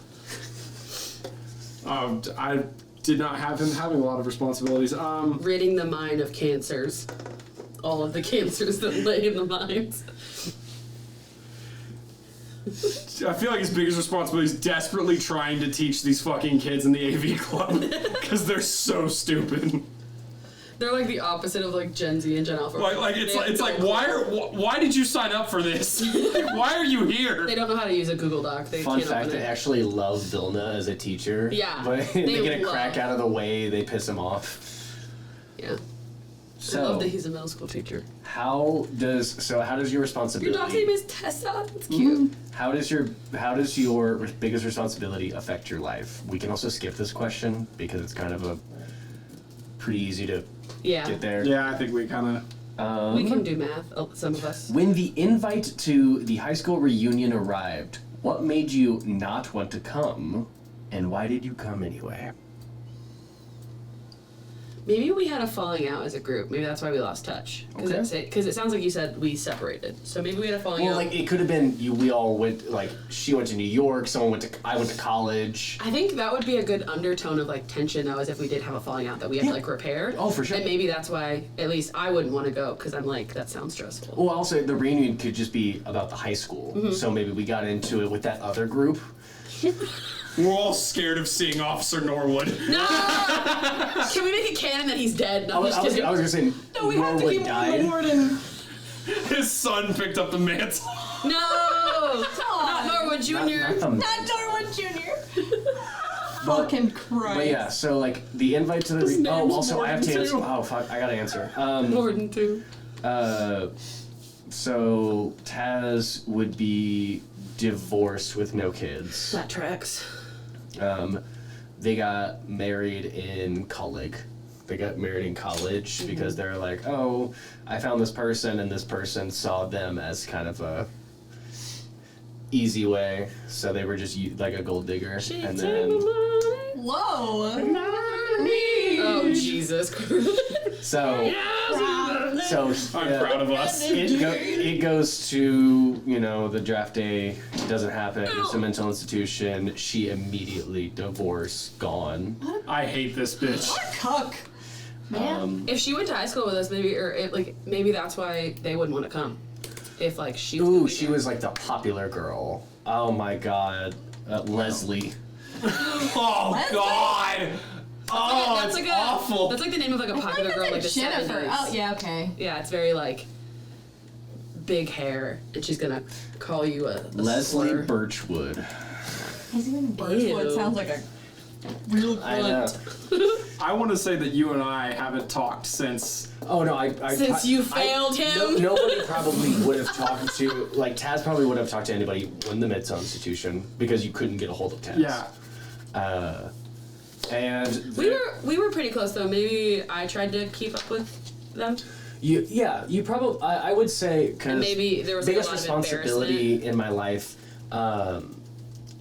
I did not have him having a lot of responsibilities. Ridding the mind of cancers. All of the cancers that lay in the mines. I feel like his biggest responsibility is desperately trying to teach these fucking kids in the AV club because they're so stupid. They're like the opposite of like Gen Z and Gen Alpha. It's like why did you sign up for this? Like, why are you here? They don't know how to use a Google Doc. They Fun can't fact, open they it. actually love Vilna as a teacher. Yeah, But they they get a love- crack out of the way, they piss him off. Yeah. So, I love that he's a middle school teacher. how does your Your responsibility? dog's name is Tessa. That's cute. How does your biggest responsibility affect your life? We can also skip this question because it's kind of a pretty easy to Yeah. get there. Yeah, I think we kind of. We can do math, some of us. When the invite to the high school reunion arrived, what made you not want to come, and why did you come anyway? Maybe we had a falling out as a group. Maybe that's why we lost touch. Because Okay. it sounds like you said we separated. So maybe we had a falling Well, out. like it could have been we all went, like she went to New York, I went to college. I think that would be a good undertone of like tension, though, as if we did have a falling out that we had to like repair. Oh, for sure. And maybe that's why, at least I wouldn't want to go, because I'm like, that sounds stressful. Well, also the reunion could just be about the high school, Mm-hmm. so maybe we got into it with that other group. We're all scared of seeing Officer Norwood. No! Can we make it canon that he's dead? No, I was gonna say No, we have to Norwood keep died. the warden. His son picked up the mantle. No! Not Norwood Jr. Not the- Not Norwood Jr. Fucking Christ. But yeah, so like the invite to the His name's also I have to Morgan, answer. too. Oh fuck, I gotta answer. Norton, too. So Taz would be divorced with no kids. That tracks. They got married in college. Because they're like, oh, I found this person, and this person saw them as kind of a easy way, so they were just like a gold digger. And then Whoa. Oh, Jesus Christ. so I'm proud of us. it goes to the draft day. It doesn't happen. It's a mental institution. She immediately divorced, gone. I hate this bitch. Cuck. If she went to high school with us, maybe that's why they wouldn't want to come. If like she. Ooh, she was like the popular girl. Oh my god, Leslie. Oh God. Oh, That's it's like awful. That's like the name of like a popular girl, like the Jennifer. 70s. Oh yeah, okay. Yeah, it's very like big hair, and she's gonna call you a Leslie slur. Birchwood. Birchwood sounds like a real I know. I want to say that you and I haven't talked since. Oh no, Since you failed him? Nobody probably would have talked to, like, Taz probably would have talked to anybody in the Midtown institution because you couldn't get a hold of Taz. Yeah. And We were pretty close though. Maybe I tried to keep up with them. you probably, I would say, because And maybe there was like, a biggest lot of responsibility embarrassment. in my life,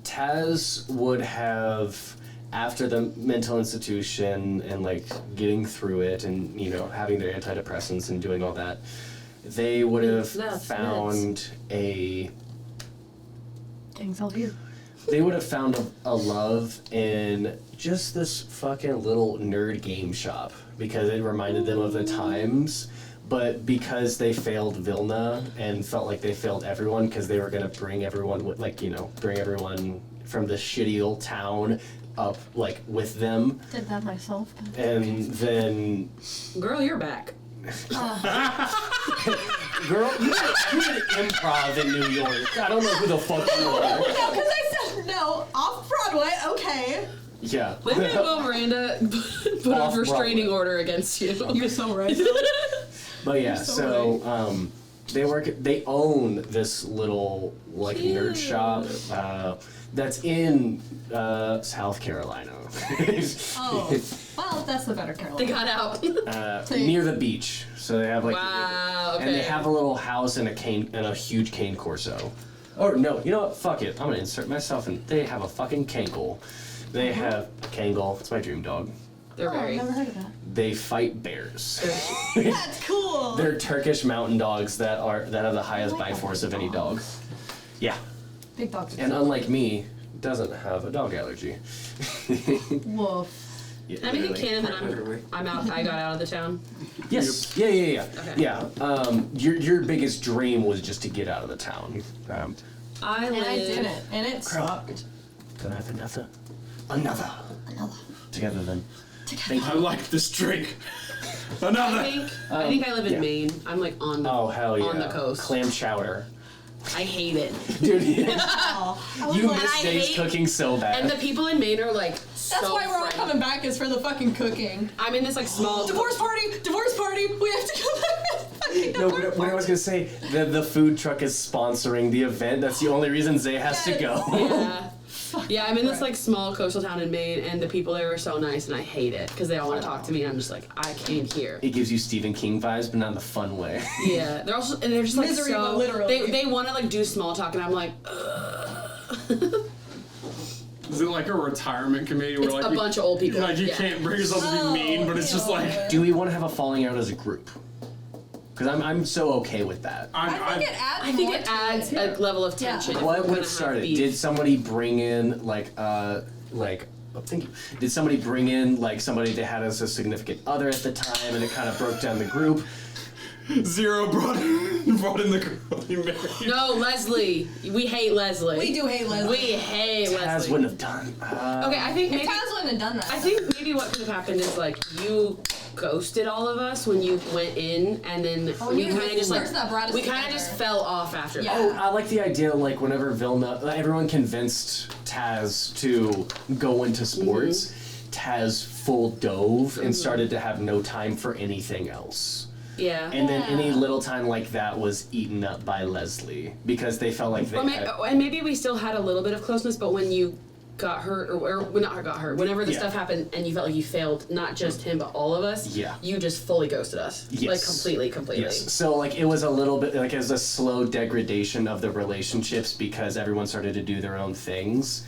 Taz would have, after the mental institution and like getting through it and, you know, having their antidepressants and doing all that, they would have found a Gang's all here. they would have found a love in just this fucking little nerd game shop because it reminded them of the times. But because they failed Vilna and felt like they failed everyone because they were gonna bring everyone bring everyone from this shitty old town up like with them, Did that myself. and then Girl, you're back. girl, you did improv in New York. I don't know who the fuck you are. No, because I said no. Off Broadway, okay. Yeah. When did Will Miranda put a Off restraining Broadway. order against you? You're so right. But yeah, so they own this little like nerd shop that's in South Carolina. Oh, well, that's the better Carolina. They got out. Near the beach. So they have like Wow, okay. and they have a little house and a huge cane corso. Or no, you know what? Fuck it. I'm gonna insert myself and they have a fucking Kangol. They have a Kangol. It's my dream dog. They're Oh, very. I've never heard of that. They fight bears. That's cool. They're Turkish mountain dogs that have the highest bite force of any dog. Yeah. Big dogs. And unlike me, doesn't have a dog allergy. Woof. Yeah, I mean, really. canon that I'm out. I got out of the town. Yes. Yeah. Okay. Yeah. Your biggest dream was just to get out of the town. I And live. I didn't. And it sucked. Can I have another? Another. Together then. I like this drink. Another. I think I live in yeah. Maine. I'm like on the Oh hell yeah. on the coast. Clam chowder. I hate it. Dude, Oh, I was you like, miss I Dave's hate- cooking so bad. And the people in Maine are like so that's why we're all friendly. coming back is for the fucking cooking. I'm in this like small Divorce party! Divorce party! We have to come back. No, what I was gonna say, the food truck is sponsoring the event. That's the only reason Zay has to go. Yeah. Yeah, I'm in this like small coastal town in Maine, and the people there are so nice, and I hate it because they all want to talk to me, and I'm just like, I can't hear. It gives you Stephen King vibes, but not in the fun way. Yeah, they're also and they're just like Misery, but so. literally. They want to like do small talk, and I'm like, ugh. Is it like a retirement committee where It's like a bunch of old people. Like you Yeah. can't bring yourself to be mean, but it's just like Do we want to have a falling out as a group? Because I'm so okay with that. I think it adds I think more it to adds a level of tension. if What we're would gonna it have started? beef. Did somebody bring in did somebody bring in like somebody that had as a significant other at the time, and it kind of broke down the group? Zero brought in the girl he married. No, Leslie. We hate Leslie. We do hate Leslie. We hate Taz Leslie. wouldn't have done. Okay, I think If maybe. Taz wouldn't have done that. I think maybe what could have happened is like you ghosted all of us when you went in, and then we you were kind of the just like person that brought us we kind together. of just fell off after Yeah. that. Oh, I like the idea, like, whenever Vilna, everyone convinced Taz to go into sports, Taz full dove and started to have no time for anything else. Yeah. And then any little time like that was eaten up by Leslie because they felt like they had... And maybe we still had a little bit of closeness, but when you got hurt, or well, not got hurt, whenever the Yeah. stuff happened and you felt like you failed, not just him, but all of us, Yeah. you just fully ghosted us. Yes. Like, completely. Yes. So, like, it was a little bit, like, it was a slow degradation of the relationships because everyone started to do their own things.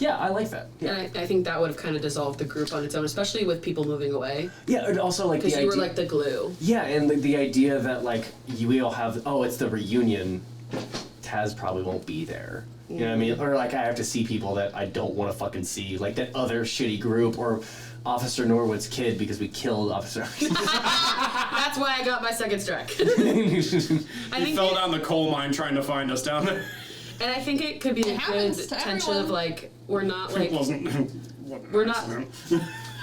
Yeah, I like that. Yeah. And I think that would have kind of dissolved the group on its own, especially with people moving away. Yeah, and also, like, the Because you idea... were like the glue. Yeah, and the idea that, like, we all have, oh, it's the reunion, Taz probably won't be there. You know what I mean? Or like I have to see people that I don't want to fucking see, like that other shitty group or Officer Norwood's kid because we killed Officer. That's why I got my second strike. He fell down the coal mine trying to find us down there. And I think it could be a good tension of like we're not like we're not.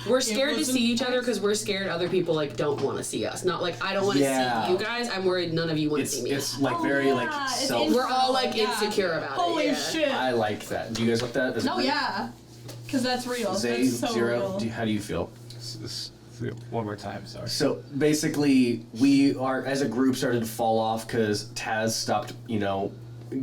We're scared to see each other because we're scared other people like don't want to see us. Not like I don't want to see you guys. I'm worried none of you want to see me. It's like very like self. We're all like insecure about it. Holy shit! I like that. Do you guys like that? No, yeah, because that's real. Zay, that's so Zero, real. how do you feel? One more time, sorry. So basically, we are as a group started to fall off because Taz stopped,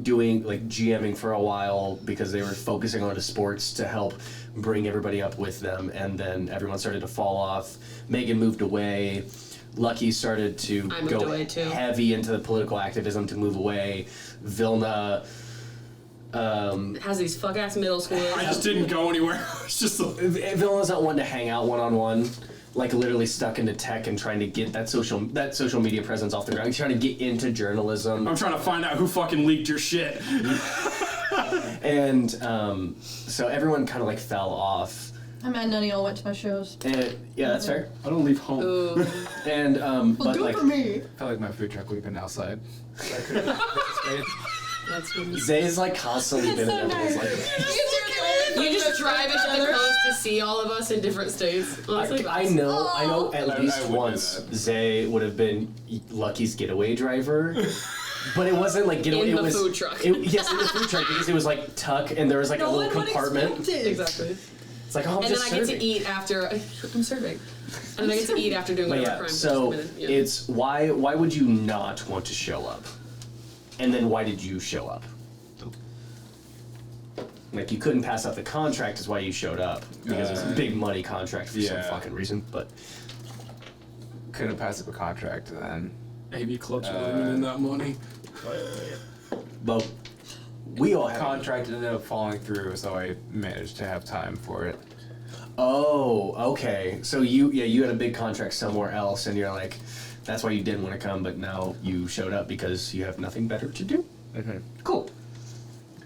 doing like GMing for a while because they were focusing on the sports to help bring everybody up with them, and then everyone started to fall off. Megan moved away. Lucky started to go heavy into the political activism to move away. Vilna has these fuck ass middle schoolers. I just didn't go anywhere. It's just Vilna's not one to hang out one-on-one. Like literally stuck into tech and trying to get that social media presence off the ground. He's trying to get into journalism. I'm trying to find out who fucking leaked your shit. And so everyone kind of like fell off. I'm mad none of y'all went to my shows. And, yeah, that's fair. I don't leave home. Ooh. And Well, but good like for me. I felt like my food truck would have been outside. So I could have participated. That's really Zay's like constantly been in everyone's like. You just drive into the coast to see all of us in different states. Honestly, I know at least I would do once that. Zay would have been Lucky's getaway driver. But it wasn't like getaway. In it the was food truck. Yes, in the food truck because it was like tuck and there was like a little compartment. Exactly. It's like, oh, I'm And just then I get serving. to eat after I'm serving. And then I get to eat after doing But whatever yeah, crime so was committed. Yeah. it's why would you not want to show up? And then why did you show up? Like you couldn't pass up the contract is why you showed up. Because it was a big money contract for some Yeah. fucking reason. But Couldn't pass up a contract, and then AV clubs are living in that money. but we all the have contract ended up falling through, so I managed to have time for it. Oh, okay. So you had a big contract somewhere else and you're like that's why you didn't want to come, but now you showed up because you have nothing better to do? Mm-hmm. Cool.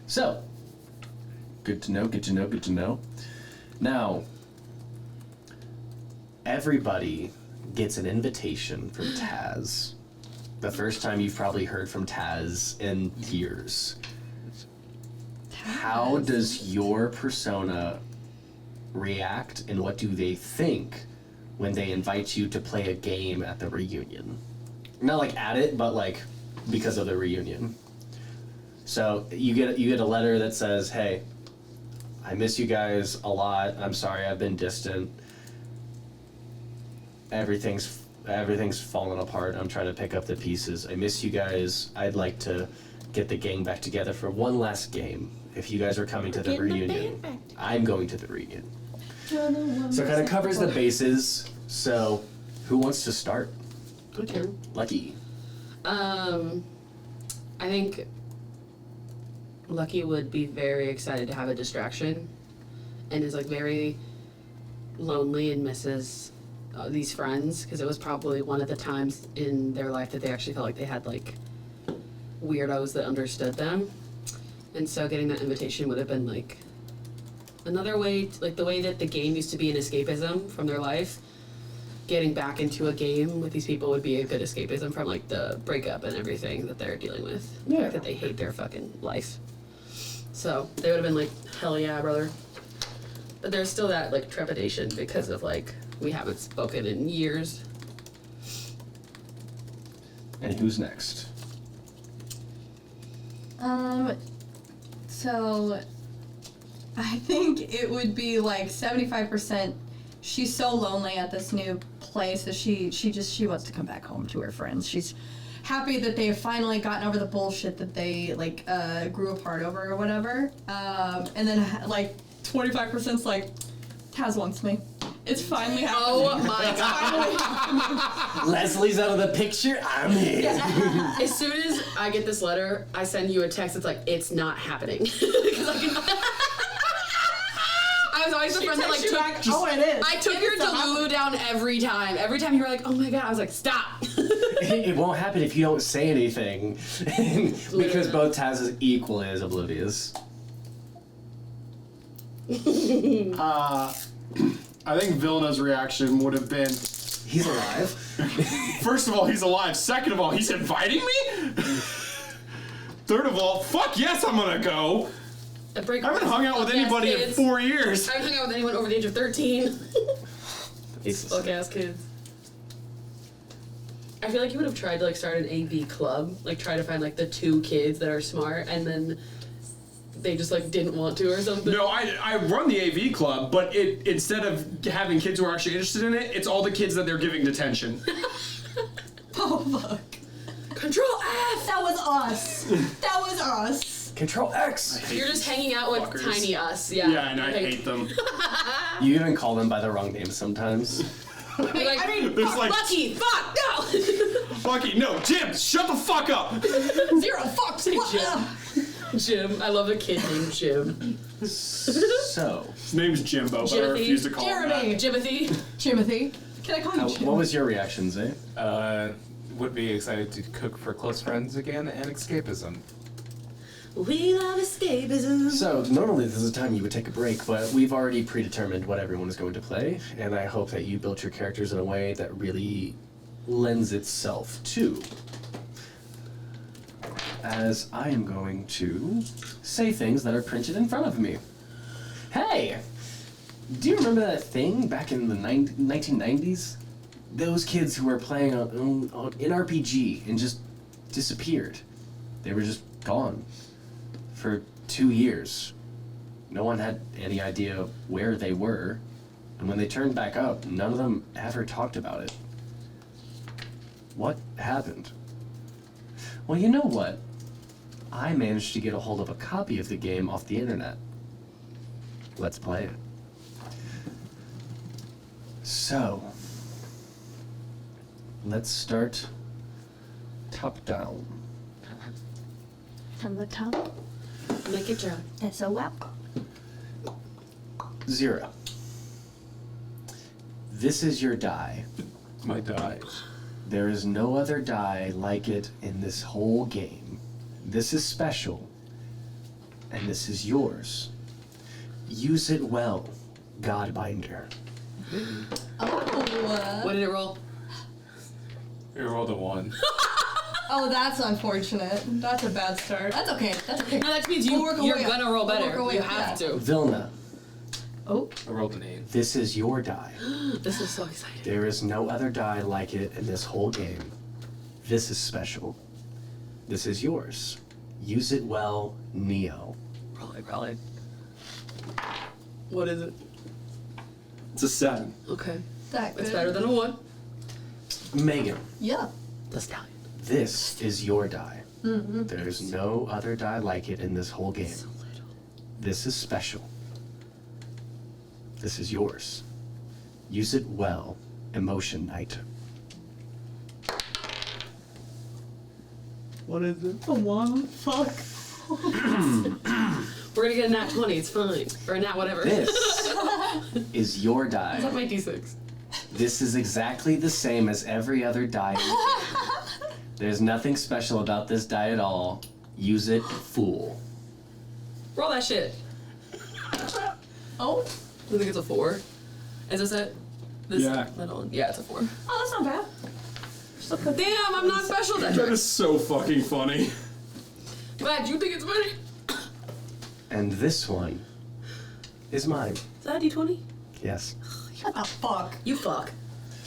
So, good to know. Now, everybody gets an invitation from Taz. The first time you've probably heard from Taz in years. How does your persona react and what do they think when they invite you to play a game at the reunion? Not like at it, but like because of the reunion. So you get a letter that says, "Hey, I miss you guys a lot. I'm sorry I've been distant. Everything's fallen apart. I'm trying to pick up the pieces. I miss you guys. I'd like to get the gang back together for one last game. If you guys are coming to the reunion, I'm going to the reunion." So it kind of covers the bases. So who wants to start? Okay. Lucky. I think Lucky would be very excited to have a distraction, and is like very lonely and misses these friends because it was probably one of the times in their life that they actually felt like they had like weirdos that understood them, and so getting that invitation would have been like another way, like the way that the game used to be an escapism from their life. Getting back into a game with these people would be a good escapism from like the breakup and everything that they're dealing with. Yeah. Like, that they hate their fucking life. So they would have been like, hell yeah, brother. But there's still that like trepidation because of like we haven't spoken in years. And who's next? So I think it would be like 75%. She's so lonely at this new place that she wants to come back home to her friends. She's happy that they have finally gotten over the bullshit that they like grew apart over or whatever. And then like 25%'s like, Taz wants me. It's finally happening. Oh my god. Leslie's out of the picture. I'm here. As soon as I get this letter, I send you a text that's like, it's not happening. 'Cause I was always the friend that like took. Oh, it is. I took your Delulu down every time. Every time you were like, "Oh my god," I was like, "Stop." It won't happen if you don't say anything. Because both Taz is equally as oblivious. I think Vilna's reaction would have been, He's alive. first of all, he's alive. Second of all, he's inviting me? Third of all, fuck yes, I'm gonna go. I haven't hung out with anybody in 4 years. I haven't hung out with anyone over the age of 13. It's Fuck ass kids. I feel like you would have tried to like start an AV club, like try to find like the 2 kids that are smart, and then they just like didn't want to or something. No, I run the AV club, but instead of having kids who are actually interested in it, it's all the kids that they're giving detention. Oh fuck. Control F. That was us. That was us. Control X. You're just hanging out with fuckers. tiny us. Yeah. Yeah, and I hate them. You even call them by the wrong name sometimes. Like, I mean, There's fuck, like, Lucky. Fuck no. Lucky, no, Jim, shut the fuck up. 0 fucks. Jim. Jim. I love a kid named Jim. So, His name's Jimbo, but I Jimothy. refuse to call him Jeremy. that. Jimothy. Timothy. Can I call you Jim? what was your reaction, Zay? Would be excited to cook for close friends again and escapism. We love escapism. So, normally this is a time you would take a break, but we've already predetermined what everyone is going to play, and I hope that you built your characters in a way that really lends itself to. As I am going to say things that are printed in front of me. Hey! Do you remember that thing back in the 1990s? Those kids who were playing an RPG and just disappeared. They were just gone. For 2 years. No one had any idea where they were. And when they turned back up, none of them ever talked about it. What happened? Well, you know what? I managed to get a hold of a copy of the game off the internet. Let's play it. So, let's start top down. From the top. Make it drunk. It's a web. 0. This is your die. My die. There is no other die like it in this whole game. This is special, and this is yours. Use it well, Godbinder. Oh, What did it roll? We rolled a 1. oh, that's unfortunate. That's a bad start. That's okay. That's okay. No, that means We'll work our you're way up. gonna roll We'll better. work our way You up, have yeah. to. Vilna, Oh, I rolled an 8. this is your die. This is so exciting. There is no other die like it in this whole game. This is special. This is yours. Use it well, Neo. Roll it. What is it? It's a 7. Okay. that good. It's better than a 1. Megan, Yeah. The stallion. this is your die. There's no other die like it in this whole game. This is special. This is yours. Use it well, Emotion Knight. What is it? A 1. Fuck. We're gonna get a nat 20. It's fine. Or a nat whatever. This is your Is that die. my d6? This is exactly the same as every other die in the game. There's nothing special about this die at all. Use it, fool. Roll that shit. Oh, I think it's a 4. Is this it? This Yeah. little one? Yeah, it's a 4. oh, that's not bad. Damn, I'm not special that That time. is so fucking funny. Glad you think it's funny. And this one is mine. Is that a d20? Yes. What the fuck? You fuck.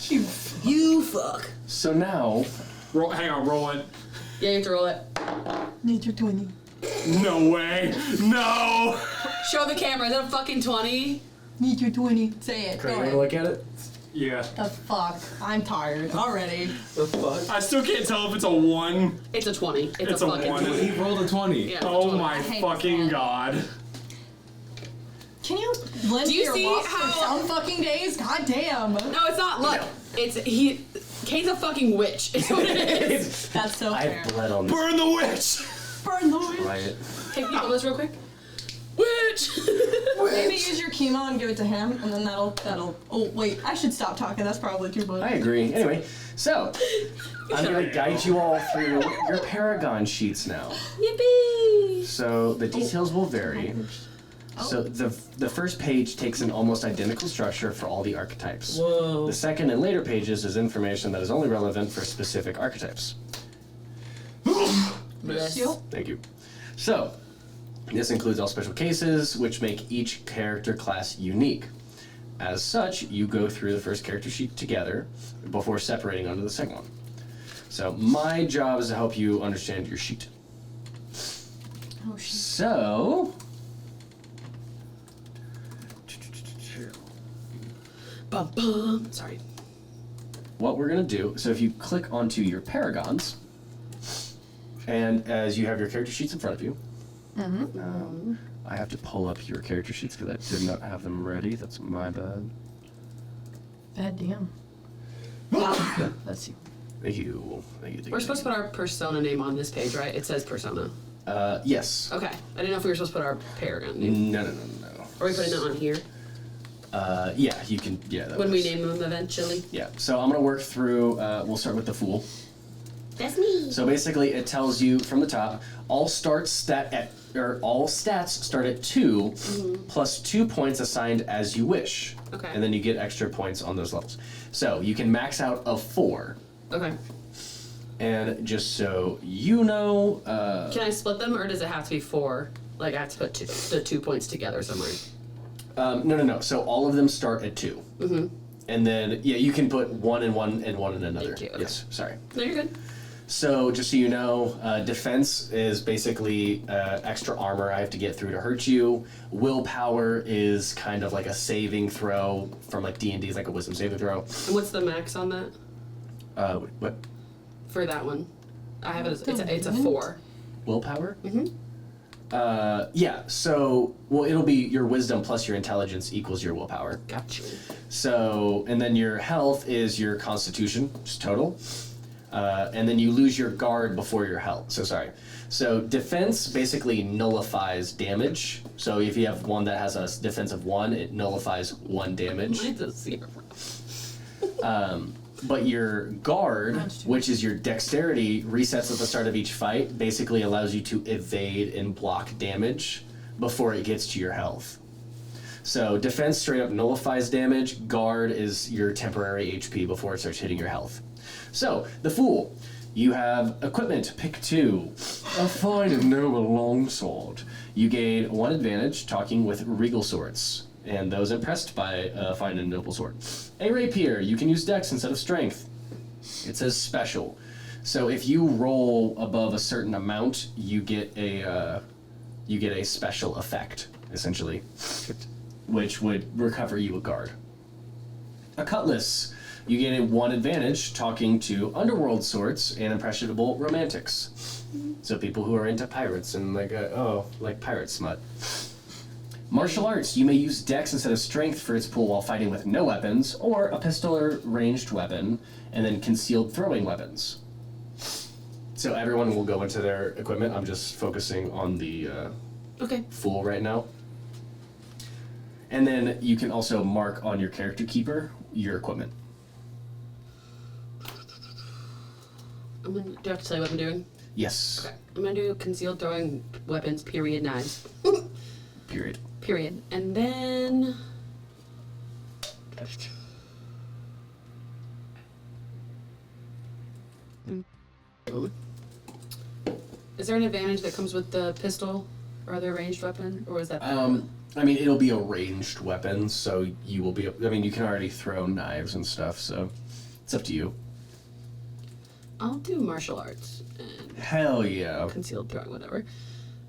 You. You fuck. So now, Hang on, roll it. Yeah, you have to roll it. Need your 20. No way. No. Show the camera. Is that a fucking 20? Need your 20. Say it. Crowe, Go you wanna ahead. look at it? Yeah. The fuck? I'm tired already. The fuck? I still can't tell if it's a 1. It's a 20. It's a fucking 1. 20. He rolled a 20. Yeah, it's a Oh 20. my hate fucking that. god. Can you lend Do you your see roster how- some fucking days? God damn. No, it's not. Look. It's Caine's a fucking witch. Is what it is. That's so fair. I bled on this Burn the witch. Burn the witch. riot. Take me on this real quick. Witch! Maybe use your chemo and give it to him, and then that'll. Oh wait, I should stop talking. That's probably too much. I agree. Anyway, so I'm gonna guide you all through your Paragon sheets now. Yippee! So the details will vary. So the first page takes an almost identical structure for all the archetypes. Whoa. The second and later pages is information that is only relevant for specific archetypes. Yes. Thank you. So, this includes all special cases, which make each character class unique. As such, you go through the first character sheet together before separating onto the second one. So, my job is to help you understand your sheet. Oh, shit. So, Bum bum. Sorry. what we're going to do, so if you click onto your paragons, and as you have your character sheets in front of you, I have to pull up your character sheets because I did not have them ready. That's my bad. Bad damn. Let's see. Thank you. We're supposed to put our persona name on this page, right? It says persona. Yes. Okay. I didn't know if we were supposed to put our paragon name. No. Are we putting it on here? Yeah, you can. Yeah. That When we was- name them eventually? Yeah. So I'm gonna work through. We'll start with the Fool. That's me. So basically, it tells you from the top, all stats start at 2, plus 2 points assigned as you wish. Okay. And then you get extra points on those levels. So you can max out of 4. Okay. And just so you know, Can I split them, or does it have to be 4? Like, I have to put the 2 points together somewhere. no. So all of them start at 2. Mm-hmm. And then, yeah, you can put 1 in one and 1 in another. Thank you, okay. Yes, sorry. No, you're good. So, just so you know, defense is basically extra armor I have to get through to hurt you. Willpower is kind of like a saving throw from like D&D, is like a wisdom saving throw. And what's the max on that? What? For that one? I have it as, it's a 4. Willpower? Mm-hmm. Yeah, so, well, it'll be your wisdom plus your intelligence equals your willpower. Gotcha. So, and then your health is your constitution, just total. And then you lose your guard before your health. So defense basically nullifies damage. So if you have one that has a defense of 1, it nullifies 1 damage. Mine's a 0. But your guard, which is your dexterity, resets at the start of each fight, basically allows you to evade and block damage before it gets to your health. So defense straight up nullifies damage. Guard is your temporary HP before it starts hitting your health. So, the Fool. You have equipment, pick 2. A fine and noble longsword. You gain 1 advantage talking with regal swords, and those impressed by a fine and noble sword. A rapier. You can use dex instead of strength. It says special. So if you roll above a certain amount, you get a special effect, essentially, which would recover you a guard. A cutlass. You gain 1 advantage talking to underworld sorts and impressionable romantics. So people who are into pirates and like pirate smut. Martial arts. You may use dex instead of strength for its pool while fighting with no weapons, or a pistol or ranged weapon, and then concealed throwing weapons. So everyone will go into their equipment. I'm just focusing on the Fool right now. And then you can also mark on your character keeper your equipment. Do I have to tell you what I'm doing? Yes. Okay. I'm gonna do concealed throwing weapons, period, knives. Period. Period. And then... Is there an advantage that comes with the pistol or other ranged weapon? Or is that... I mean, it'll be a ranged weapon, so you will be... I mean, you can already throw knives and stuff, so it's up to you. I'll do martial arts and Hell yeah. concealed throwing, whatever.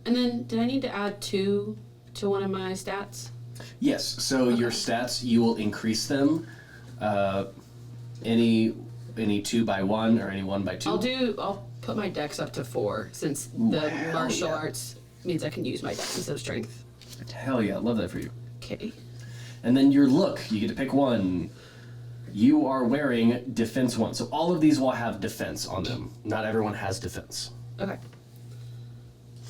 And then, did I need to add 2 to one of my stats? Yes, so your stats, you will increase them. Any 2 by 1 or any 1 by 2. I'll put my dex up to 4, since the martial arts means I can use my dex instead of strength. Hell yeah, love that for you. Okay. And then your look, you get to pick 1. You are wearing defense 1. So all of these will have defense on them. Not everyone has defense. Okay.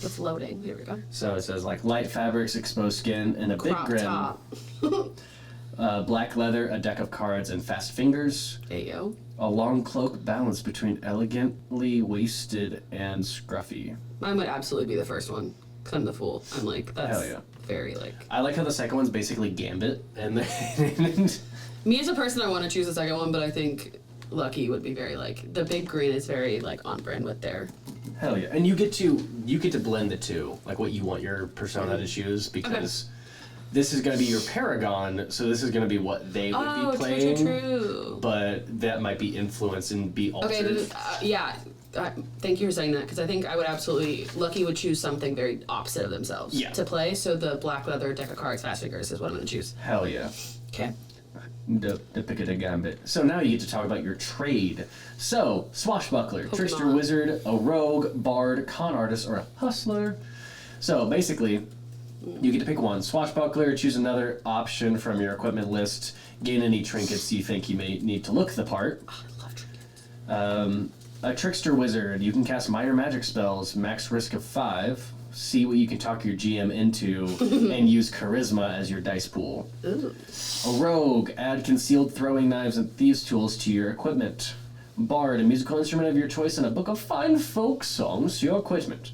It's loading. Here we go. So it says like light fabrics, exposed skin, and a big Crop grin. top. Black leather, a deck of cards, and fast fingers. Ayo. A long cloak balanced between elegantly waisted and scruffy. Mine would absolutely be the first one, because I'm the Fool. I'm like, that's Hell yeah. very like. I like how the second one's basically Gambit, and then Me as a person, I want to choose the second one, but I think Lucky would be very like the big green is very like on brand with their. hell yeah, and you get to blend the two, like what you want your persona to choose, because this is going to be your Paragon, so this is going to be what they would be playing. True. But that might be influenced and be altered. Okay, then, yeah. Thank you for saying that, because I think I would absolutely... Lucky would choose something very opposite of themselves to play, so the black leather deck of cards Fast Fingers is what I'm going to choose. Hell yeah. Okay. The pick of the gambit. So now you get to talk about your trade. So, Swashbuckler, Pokemon. Trickster Wizard, a Rogue, Bard, Con Artist, or a Hustler. So basically, you get to pick one. Swashbuckler, choose another option from your equipment list, gain any trinkets you think you may need to look the part. Oh, I love trinkets. A Trickster Wizard, you can cast minor magic spells, max risk of 5, see what you can talk your GM into, and use Charisma as your dice pool. Ooh. A Rogue, add concealed throwing knives and thieves' tools to your equipment. Bard, a musical instrument of your choice and a book of fine folk songs to your equipment.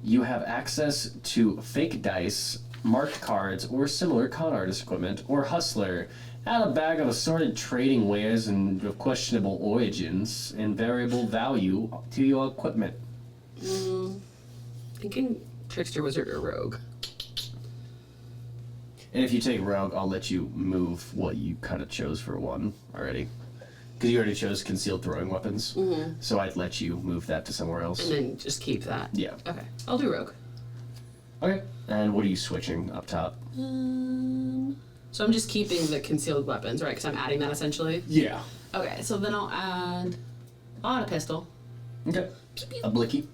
You have access to fake dice, marked cards, or similar con artist equipment, or Hustler. Add a bag of assorted trading wares and of questionable origins and variable value to your equipment. Thinking Trickster Wizard or Rogue. And if you take Rogue, I'll let you move what you kind of chose for one already. Because you already chose concealed throwing weapons. So I'd let you move that to somewhere else. And then just keep that. Yeah. Okay, I'll do Rogue. Okay. And what are you switching up top? So I'm just keeping the concealed weapons, right? Because I'm adding that essentially. Yeah. Okay, so then I'll add a pistol. Okay. A blicky.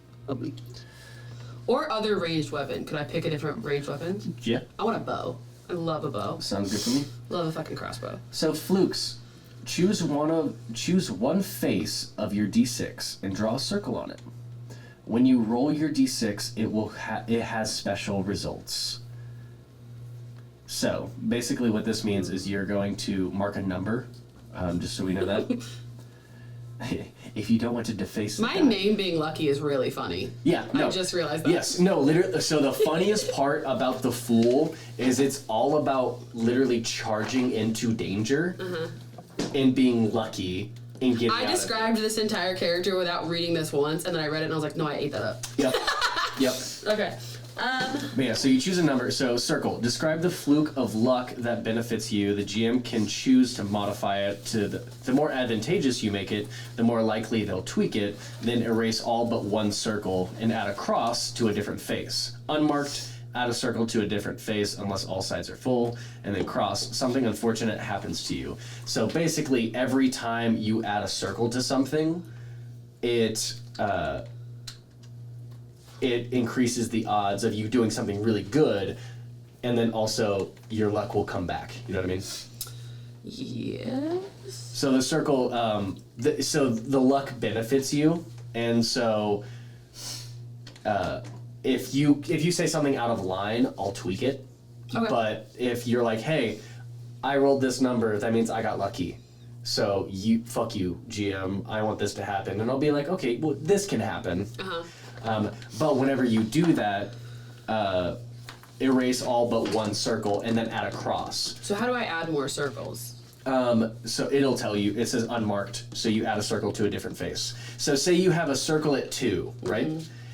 Or other ranged weapon. Could I pick a different ranged weapon? Yeah. I want a bow. I love a bow. Sounds good for me. Love a fucking crossbow. So flukes. Choose one face of your D6 and draw a circle on it. When you roll your D6, it has special results. So basically, what this means is you're going to mark a number, just so we know that. If you don't want to deface My name being Lucky is really funny. Yeah, no. I just realized that. Yes, no, literally. So the funniest part about the Fool is it's all about literally charging into danger and being lucky and getting I out described this entire character without reading this once, and then I read it and I was like, no, I ate that up. Yep. Yep. Okay. But yeah, so you choose a number. So circle. Describe the fluke of luck that benefits you. The GM can choose to modify it to the more advantageous you make it, the more likely they'll tweak it. Then erase all but one circle and add a cross to a different face. Unmarked, add a circle to a different face unless all sides are full, and then cross. Something unfortunate happens to you. So basically, every time you add a circle to something, it increases the odds of you doing something really good, and then also your luck will come back. You know what I mean? Yes. So the circle, so the luck benefits you, and so if you say something out of line, I'll tweak it. Okay. But if you're like, hey, I rolled this number, that means I got lucky. So fuck you, GM. I want this to happen, and I'll be like, okay, well, this can happen. But whenever you do that, erase all but one circle and then add a cross. So how do I add more circles? So it'll tell you, it says unmarked, so you add a circle to a different face. So say you have a circle at 2, right?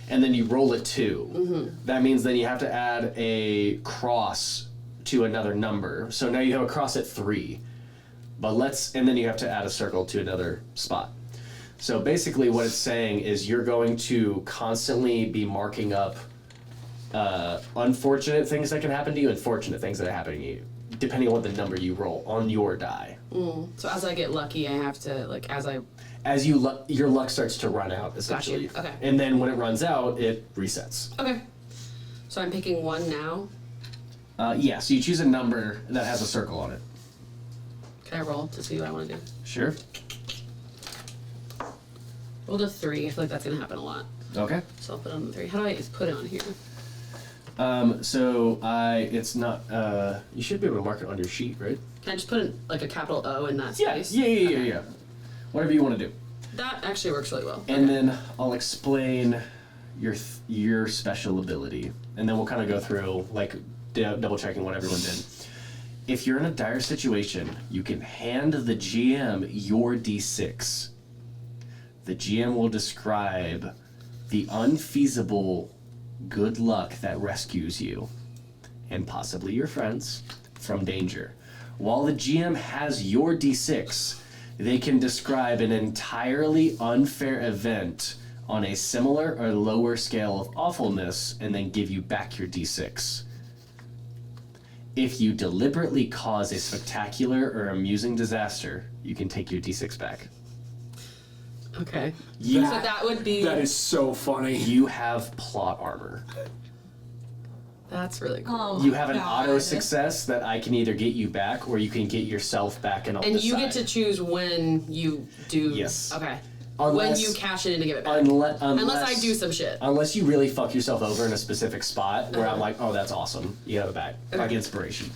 And then you roll at 2. That means then you have to add a cross to another number. So now you have a cross at 3. And then you have to add a circle to another spot. So basically what it's saying is you're going to constantly be marking up unfortunate things that can happen to you and fortunate things that are happening to you, depending on what the number you roll on your die. So as I get lucky, I have to, your luck starts to run out, essentially. Gotcha. Okay. And then when it runs out, it resets. Okay. So I'm picking 1 now. Yeah, so you choose a number that has a circle on it. Can I roll to see what I want to do? Sure. Roll to 3. I feel like that's going to happen a lot. Okay. So I'll put it on the 3. How do I put it on here? It's not, you should be able to mark it on your sheet, right? Can I just put a capital O in that Yeah, space? yeah. Whatever you want to do. That actually works really well. And then I'll explain your special ability, and then we'll kind of go through like double checking what everyone did. If you're in a dire situation, you can hand the GM your D6. The GM will describe the unfeasible good luck that rescues you, and possibly your friends, from danger. While the GM has your D6, they can describe an entirely unfair event on a similar or lower scale of awfulness and then give you back your D6. If you deliberately cause a spectacular or amusing disaster, you can take your D6 back. Okay. You, So that would be. That is so funny. you have plot armor. That's really cool. Oh You my have an God. auto success that I can either get you back or you can get yourself back and on And the you side. get to choose when you do. Yes. Okay. Unless- when you cash it in to give it back. Unless Unless I do some shit. Unless you really fuck yourself over in a specific spot where I'm like, oh, that's awesome. You have it back. Okay. Like inspiration.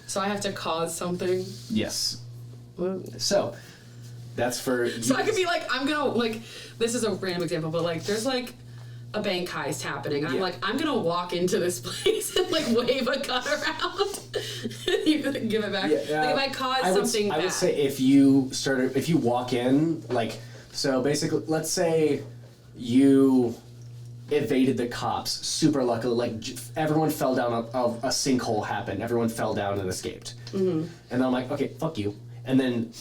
So I have to cause something. Yes. So, that's for. So I could be like, I'm gonna like. This is a random example, but like, there's like a bank heist happening. I'm Yeah. like, I'm gonna walk into this place and like wave a gun around. You gonna give it back. Like if I cause something I bad. would say if you walk in, like, so basically, let's say you evaded the cops super luckily, like everyone fell down a sinkhole happened, everyone fell down and escaped. Mm-hmm. And then I'm like, okay, fuck you. And then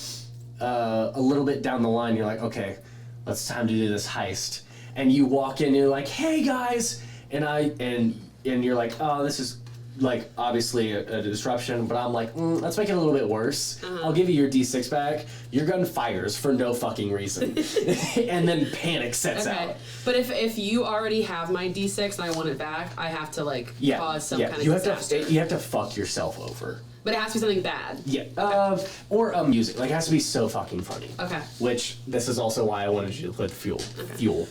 a little bit down the line, you're like, okay, it's time to do this heist. And you walk in and you're like, hey guys, and you're like, oh, this is like obviously a disruption, but I'm like, let's make it a little bit worse. I'll give you your D6 back. Your gun fires for no fucking reason. And then panic sets Okay. out. But if you already have my D6 and I want it back, I have to like cause some kind of disaster. You have to fuck yourself over. But it has to be something bad. Yeah. Or music. Like, it has to be so fucking funny. Okay. Which, this is also why I wanted you to put fuel. Okay. Fuel.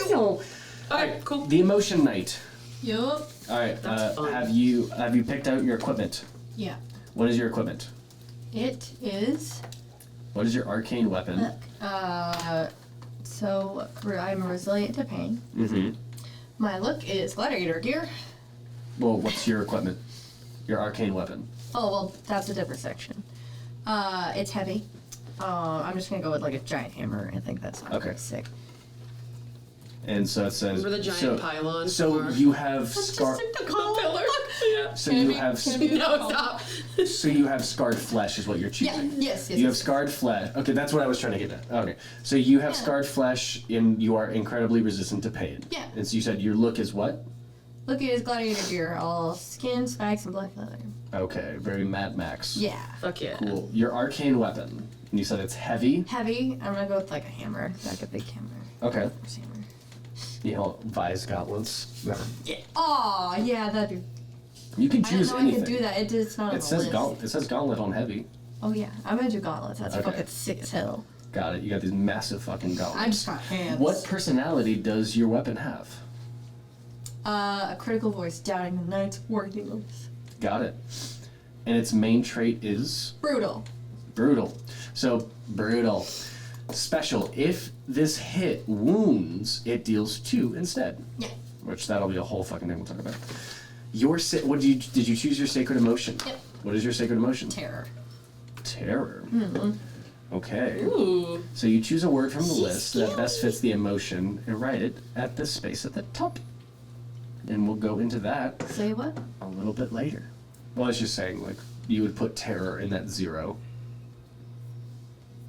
Fuel. Alright, cool. The emotion night. Yup. All right. That's fun. Have you picked out your equipment? Yeah. What is your equipment? It is. What is your arcane weapon? So I'm resilient to pain. Mm-hmm. My look is gladiator gear. Well, what's your equipment? Your arcane weapon. Oh well, that's a different section. It's heavy. I'm just gonna go with like a giant hammer. I think that's Okay. sick. And so it says. Remember the giant pylon? So or- you have scar. The pillar. Yeah. So you have. No, stop. So you have scarred flesh, is what you're Yeah. choosing. Yes. You have scarred flesh. Okay, that's what I was trying to get at. Okay, so you have Yeah. scarred flesh, and you are incredibly resistant to pain. Yeah. And so you said your look is what? Look at his gladiator gear, all skin, spikes, and black leather. Okay, very Mad Max. Yeah. Fuck yeah. Cool. Your arcane weapon. And you said it's heavy. Heavy. I'm gonna go with like a hammer, like a big hammer. Okay. First hammer. You know, Vise gauntlets. Yeah. Oh, yeah, that'd be. You can I didn't choose know anything. I could do that. It's not on It the says list. gauntlet. It says gauntlet on heavy. Oh yeah, I'm gonna do gauntlets. That's Okay. fucking sick as hell. Got it. You got these massive fucking gauntlets. I just got hands. What personality does your weapon have? A critical voice, doubting the knight's worthiness. Got it. And its main trait is Brutal. brutal. So, brutal. Special. If this hit wounds, it deals 2 instead. Yeah. Which that'll be a whole fucking thing we'll talk about. Your did you choose your sacred emotion? Yep. What is your sacred emotion? Terror. Terror. Mm-hmm. Okay. Ooh. So you choose a word from the She's list that best fits the emotion and write it at the space at the top. And we'll go into that Say what? a little bit later. Well, I was just saying, like, you would put terror in that 0.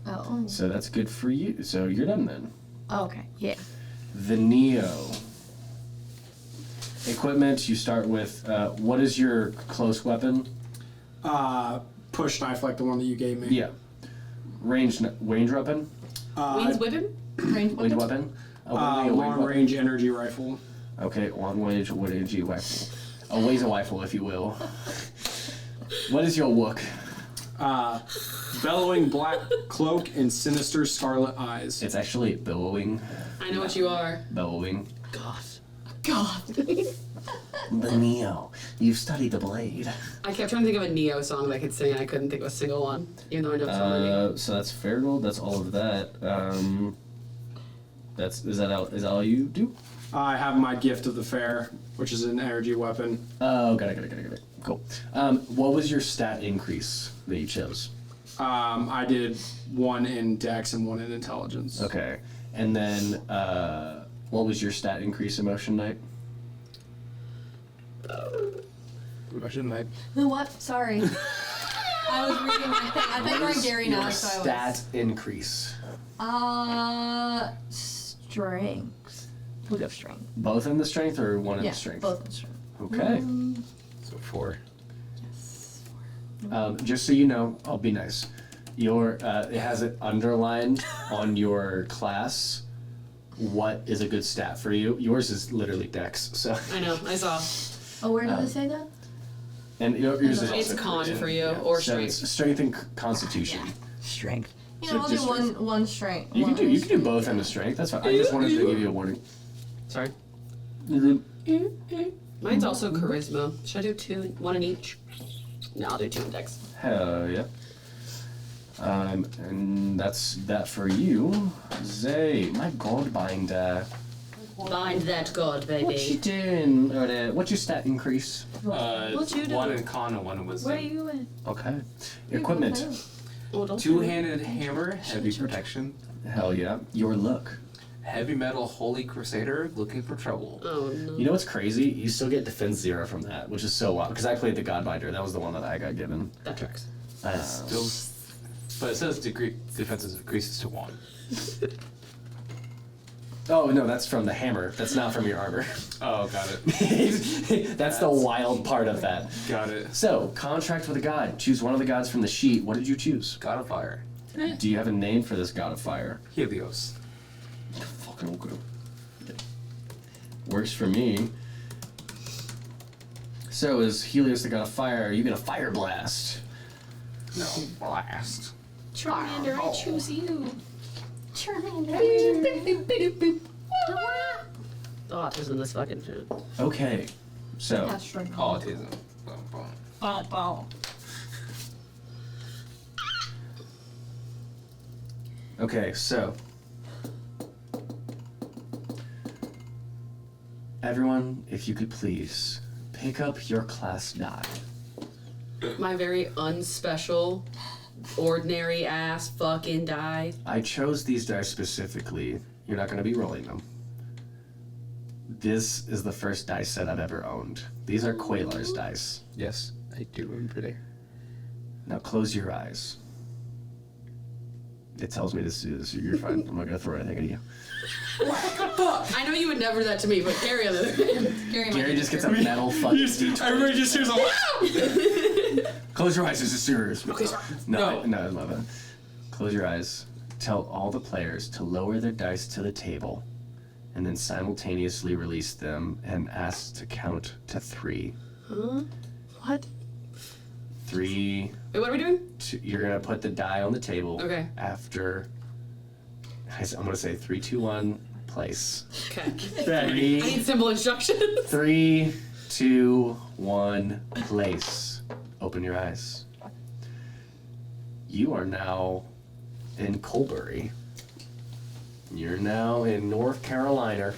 Oh. So that's good for you. So you're done then. Oh, okay. Yeah. The Neo. Equipment, you start with, what is your close weapon? Push knife like the one that you gave me. Yeah. Range weapon? Wings whipping? Range Range weapon? weapon? A range Long range energy rifle. Okay, long range energy rifle. A laser rifle, if you will. What is your look? Bellowing black cloak and sinister scarlet eyes. It's actually billowing. I know what you are. Bellowing. God. God. The Neo. You've studied the blade. I kept trying to think of a Neo song that I could sing. I couldn't think of a single one, even though I know so many. So that's Fairgold. That's all of that. Is that all you do? I have my Gift of the Fair, which is an energy weapon. Oh, got it. Cool. What was your stat increase that you chose? I did 1 in Dex and 1 in Intelligence. Okay. And then, what was your stat increase in Motion Knight? Motion Knight. What? Sorry. I was reading my thing. I think we're on Gary now, Your so I was. stat increase. Strength. We'll go strength. Both in the strength or one in Yeah, the strength? both in strength. Okay. So 4. Yes. Just so you know, I'll be nice. Your it has it underlined on your class. What is a good stat for you? Yours is literally Dex. So. I know. I saw. Oh, where did it say that? And yours is also It's con charisma. for you or So strength. it's strength and Constitution. Strength. You know, I'll do just one strength. You can do both in the strength. That's fine. I just wanted to give you a warning. Sorry. Mhm. Mine's also charisma. Should I do 2, 1 in each? No, I'll do 2 in Dex. Hell yeah. And that's that for you, Zay. My gold binder. Bind that god, baby. What you doing? What's your stat increase? What you do? 1 in con and 1 in wisdom. Where are you in? Okay. Equipment. Oh, don't Two-handed hammer, heavy protection. Hell yeah. Your look. Heavy metal holy crusader, looking for trouble. Oh no. You know what's crazy? You still get defense 0 from that, which is so wild. Because I played the Godbinder. That was the one that I got given. That tracks. Still, but it says defenses decreases to 1. Oh no, that's from the hammer. That's not from your armor. Oh, got it. That's the wild part of that. Got it. So, contract with a god. Choose one of the gods from the sheet. What did you choose? God of fire. Do you have a name for this god of fire? Helios. Fucking okay. Works for me. So, is Helios the god of fire? Are you gonna fire blast? No, blast. Charmander, I choose you. Thought was in this fucking shit. Okay. So, Autism. Bum, bum. okay, so. Everyone, if you could please pick up your class die. My very unspecial, ordinary ass fucking die. I chose these dice specifically. You're not going to be rolling them. This is the first dice set I've ever owned. These are Quaylar's dice. Yes, I do remember there. Now close your eyes. It tells me to do this. You're fine. I'm not going to throw anything at you. I know you would never do that to me, but Gary on the other hand. Gary just gets a metal fucking D20. Everybody just hears a wow! Close your eyes. This is serious. No. No, I love it. Close your eyes. Tell all the players to lower their dice to the table, and then simultaneously release them and ask to count to 3. Huh? What? 3. Wait, what are we doing? You're gonna put the die on the table. Okay. After. I'm gonna say 3, 2, 1. Place. Okay. I 3, need simple instructions. 3, 2, 1. Place. Open your eyes. You are now in Colbury. You're now in North Carolina.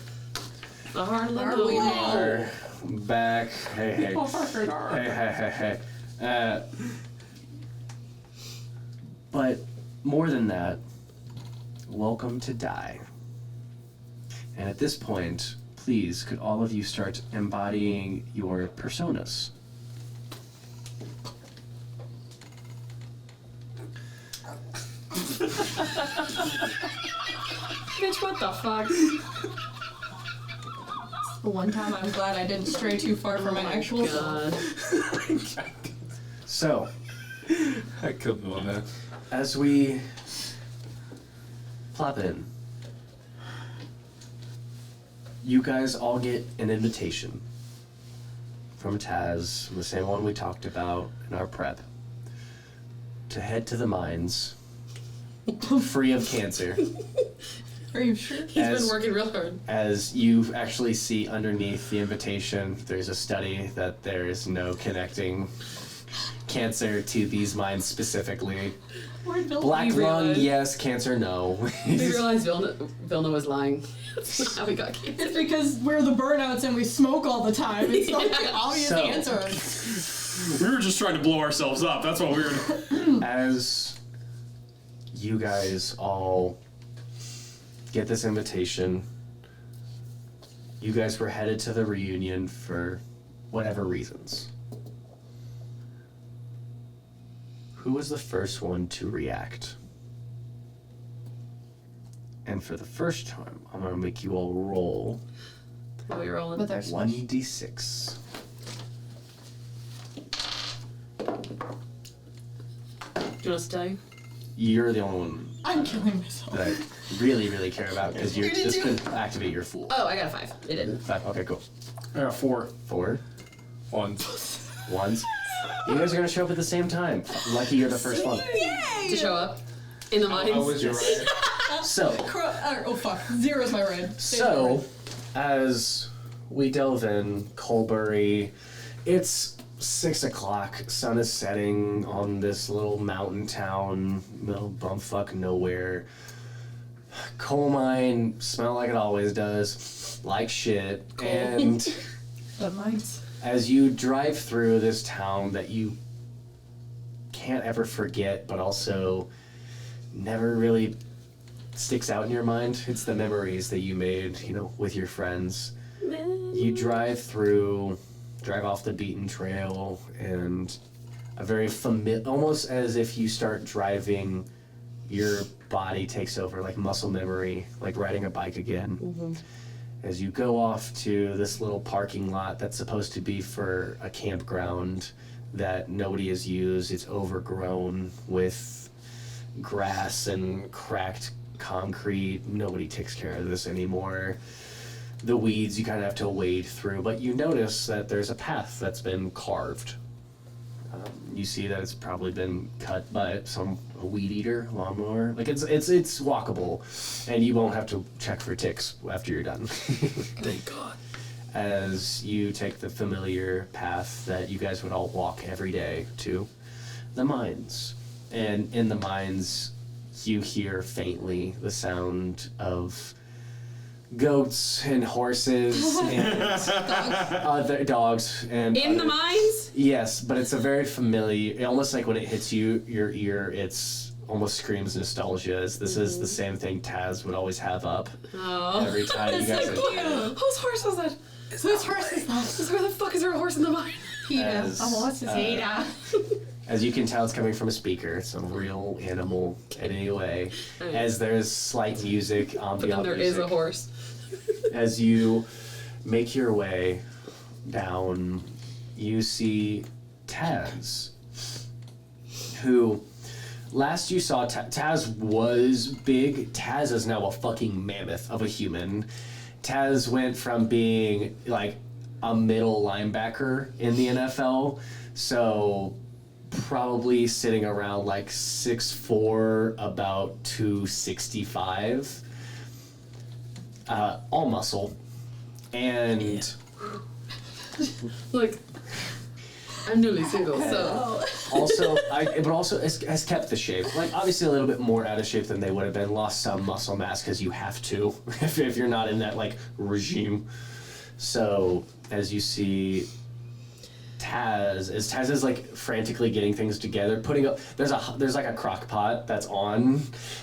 The heart of the Are we gold. now? Are back. Hey. But more than that, welcome to Die. And at this point, please, could all of you start embodying your personas? Bitch, what the fuck? The one time I'm glad I didn't stray too far from my actual self. God. So, I killed him on that. as we plop in, you guys all get an invitation from Taz, the same one we talked about in our prep, to head to the mines, free of cancer. Are you sure? He's been working real hard. As you actually see underneath the invitation, there's a study that there is no connecting cancer to these mines specifically. Black We Lung, realized- yes. Cancer, no. We realized Vilna was lying. That's not how we got cancer. It's because we're the burnouts and we smoke all the time. It's not the obvious So- answer. We were just trying to blow ourselves up. That's what we were. As you guys all get this invitation, you guys were headed to the reunion for whatever reasons. Who was the first one to react? And for the first time, I'm gonna make you all roll Are we rolling? With our 1d6. Do you want us to tell you? You're the only one I'm killing myself. that I really, really care about because Where did this you- could activate your fool. Oh, I got a 5. It didn't. 5. Okay, cool. I got 4. 4. 1. Ones. You guys are gonna show up at the same time. Lucky you're the first one. To show up in the mines. How was your ride? So, Oh fuck. Zero's my red. so as we delve in, Colbury, it's 6 o'clock. Sun is setting on this little mountain town, middle bumfuck nowhere. Coal mine, smell like it always does, like shit. And But mine's. as you drive through this town that you can't ever forget, but also never really sticks out in your mind, it's the memories that you made, with your friends. You drive off the beaten trail, and a very almost as if you start driving, your body takes over, like muscle memory, like riding a bike again. As you go off to this little parking lot that's supposed to be for a campground that nobody has used. It's overgrown with grass and cracked concrete. Nobody takes care of this anymore. The weeds you kind of have to wade through, but you notice that there's a path that's been carved. You see that it's probably been cut by a weed eater, lawnmower. Like it's walkable, and you won't have to check for ticks after you're done. Thank God. As you take the familiar path that you guys would all walk every day to the mines, and in the mines, you hear faintly the sound of goats and horses and other dogs and In the mines? Yes, but it's a very familiar, almost like when it hits your ear, it's almost screams nostalgia, as this is the same thing Taz would always have up Oh. every time you guys Whose horse was that? Whose horse is that? Where the fuck is there a horse in the mine? Peter. As, What's his Peter? As you can tell, it's coming from a speaker. It's a real animal anyway. As there's slight music, But then ambient there music. is a horse. As you make your way down, you see Taz, who last you saw Taz was big. Taz is now a fucking mammoth of a human. Taz went from being like a middle linebacker in the NFL, so probably sitting around like 6'4", about 265. All muscle, and Like, I'm newly single, so. but also has kept the shape. Like obviously a little bit more out of shape than they would have been. Lost some muscle mass because you have to if you're not in that like regime. So as you see Taz is like frantically getting things together, putting up. There's like a crock pot that's on,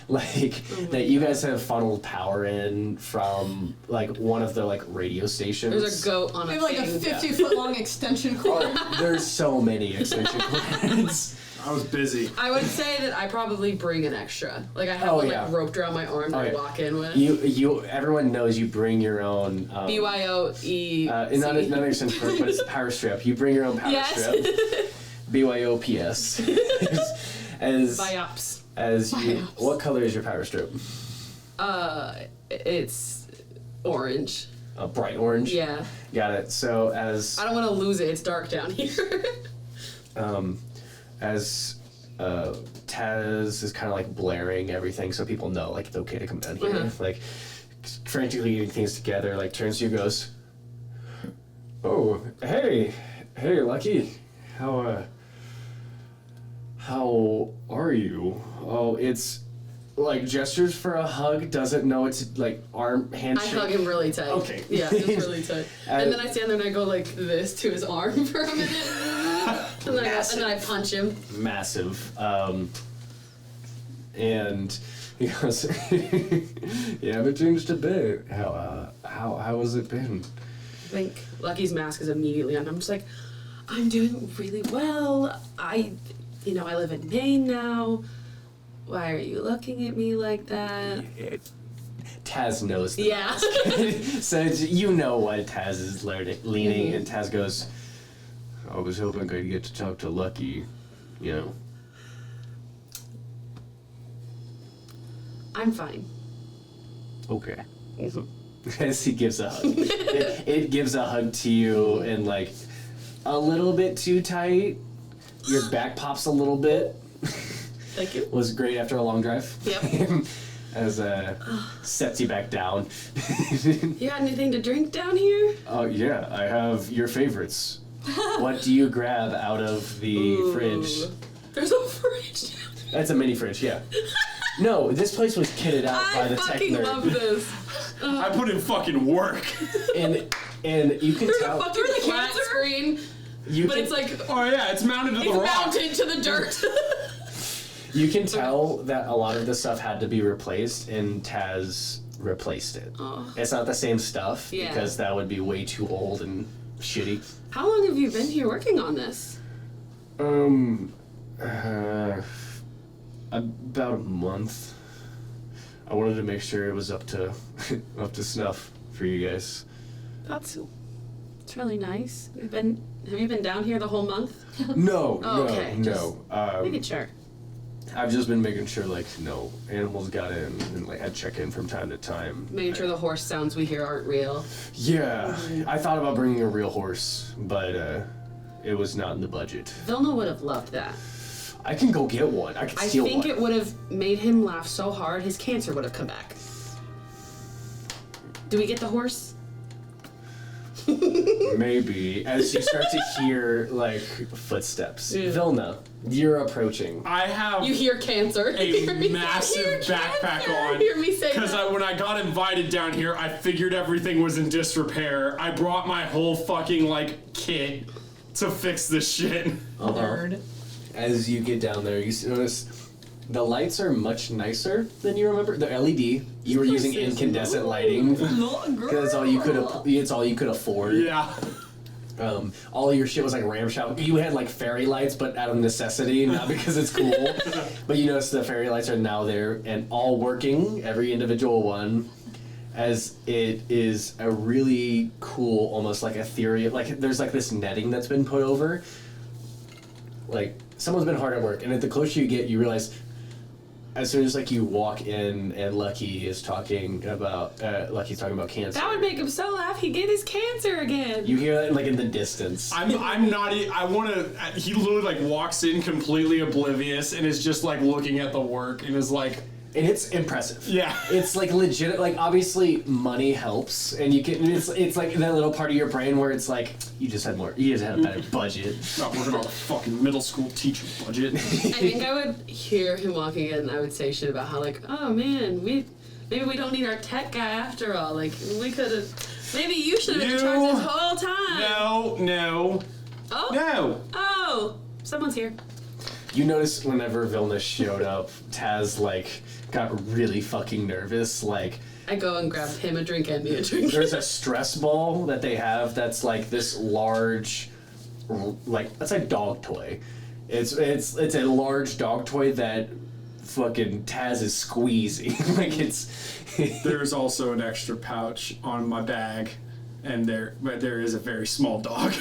like that you guys have funneled power in from like one of the like radio stations. There's a goat on We a have like a thing. 50-foot long extension cord. There's so many extension cords. I was busy. I would say that I probably bring an extra. Like I have Oh, one yeah. like roped around my arm that I Okay. walk in with. Everyone knows you bring your own. BYOE. Not an extension cord, but it's a power strip. You bring your own power Yes. strip. BYOPS. Biops. As you, what color is your power strip? It's orange. A bright orange. Yeah. Got it. So as I don't want to lose it. It's dark down here. as Taz is kind of like blaring everything, so people know like it's okay to come down here. Like frantically getting things together. Like turns to you, and goes, "Oh, hey, Lucky, how are you? Oh, it's like gestures for a hug, doesn't know it's like handshake. I hug him really tight. Okay. Yeah, just really tight. And then I stand there and I go like this to his arm for a minute. and then I punch him. Massive. And he goes, "You haven't changed a bit. How has it been?" I think Lucky's mask is immediately on. I'm just like, I'm doing really well. I live in Maine now. Why are you looking at me like that? Taz knows that. Yeah. So you know why Taz is leaning, and Taz goes, "I was hoping I'd get to talk to Lucky, you know." I'm fine. Okay. As he gives a hug. It gives a hug to you, and like a little bit too tight. Your back pops a little bit. Thank you. Was great after a long drive. Yep. As sets you back down. You got anything to drink down here? Oh yeah, I have your favorites. What do you grab out of the fridge? There's a fridge down there. That's a mini fridge, yeah. No, this place was kitted out by the tech fucking nerd. love this. I put in fucking work. And you can There's tell. a fucking flat screen, but it's like Oh yeah, it's mounted to the it's rock. mounted to the dirt. You can tell that a lot of the stuff had to be replaced, and Taz replaced it. Oh. It's not the same stuff, Yeah. because that would be way too old and shitty. How long have you been here working on this? About a month. I wanted to make sure it was up to snuff for you guys. It's really nice. Have you been down here the whole month? No, Oh, okay. no. Making sure. I've just been making sure, like, no animals got in, and like I check in from time to time. Making sure the horse sounds we hear aren't real. Yeah, I thought about bringing a real horse, but it was not in the budget. Vilna would have loved that. I can go get one. I can steal one. I think it would have made him laugh so hard his cancer would have come back. Do we get the horse? Maybe as you start to hear like footsteps. Yeah. Vilna, you're approaching. I have You hear cancer. a massive backpack on. Hear me say Because that. when I got invited down here, I figured everything was in disrepair. I brought my whole fucking like kit to fix this shit. Nerd. As you get down there, you notice the lights are much nicer than you remember. The LED, you were using incandescent lighting because that's all you could. It's all you could afford. Yeah. All your shit was like ramshackle. You had like fairy lights, but out of necessity, not because it's cool. But you notice the fairy lights are now there and all working, every individual one. As it is a really cool, almost like ethereal. Like there's like this netting that's been put over. Like someone's been hard at work, and the closer you get, you realize. As soon as like you walk in and Lucky's talking about cancer. That would make him so laugh. He'd get his cancer again. You hear that like in the distance. I'm not. I want to. He literally like walks in completely oblivious and is just like looking at the work and is like. And it's impressive. Yeah. It's like legit. Like obviously money helps, and you can. It's like that little part of your brain where it's like you just had a better budget. Not working on a fucking middle school teacher budget. I think I would hear him walking in and I would say shit about how like, oh man, maybe we don't need our tech guy after all. Like we could have. Maybe you should have been in charge this whole time. No. Oh. No. Oh. Someone's here. You notice whenever Vilna showed up, Taz like got really fucking nervous. Like I go and grab him a drink and me a drink. there's a stress ball that they have that's like this large, like that's a dog toy. It's a large dog toy that fucking Taz is squeezing. Like it's. There's also an extra pouch on my bag, and there is a very small dog.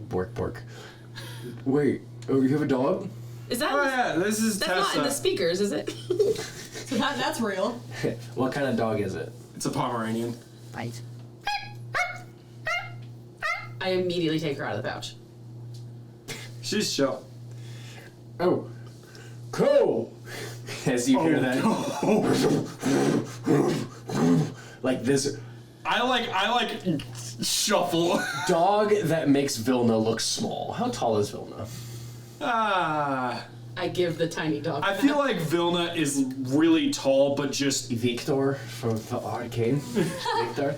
Bork. Wait, oh, you have a dog? Is that? Oh yeah, this is That's Tessa. not in the speakers, is it? So that's real. What kind of dog is it? It's a Pomeranian. Bite. I immediately take her out of the pouch. She's chill. Oh, Crowe! As you hear that, like this I like shuffle. dog that makes Vilna look small. How tall is Vilna? I give the tiny dog. I feel like Vilna is really tall, but just Victor from the Arcane. Victor.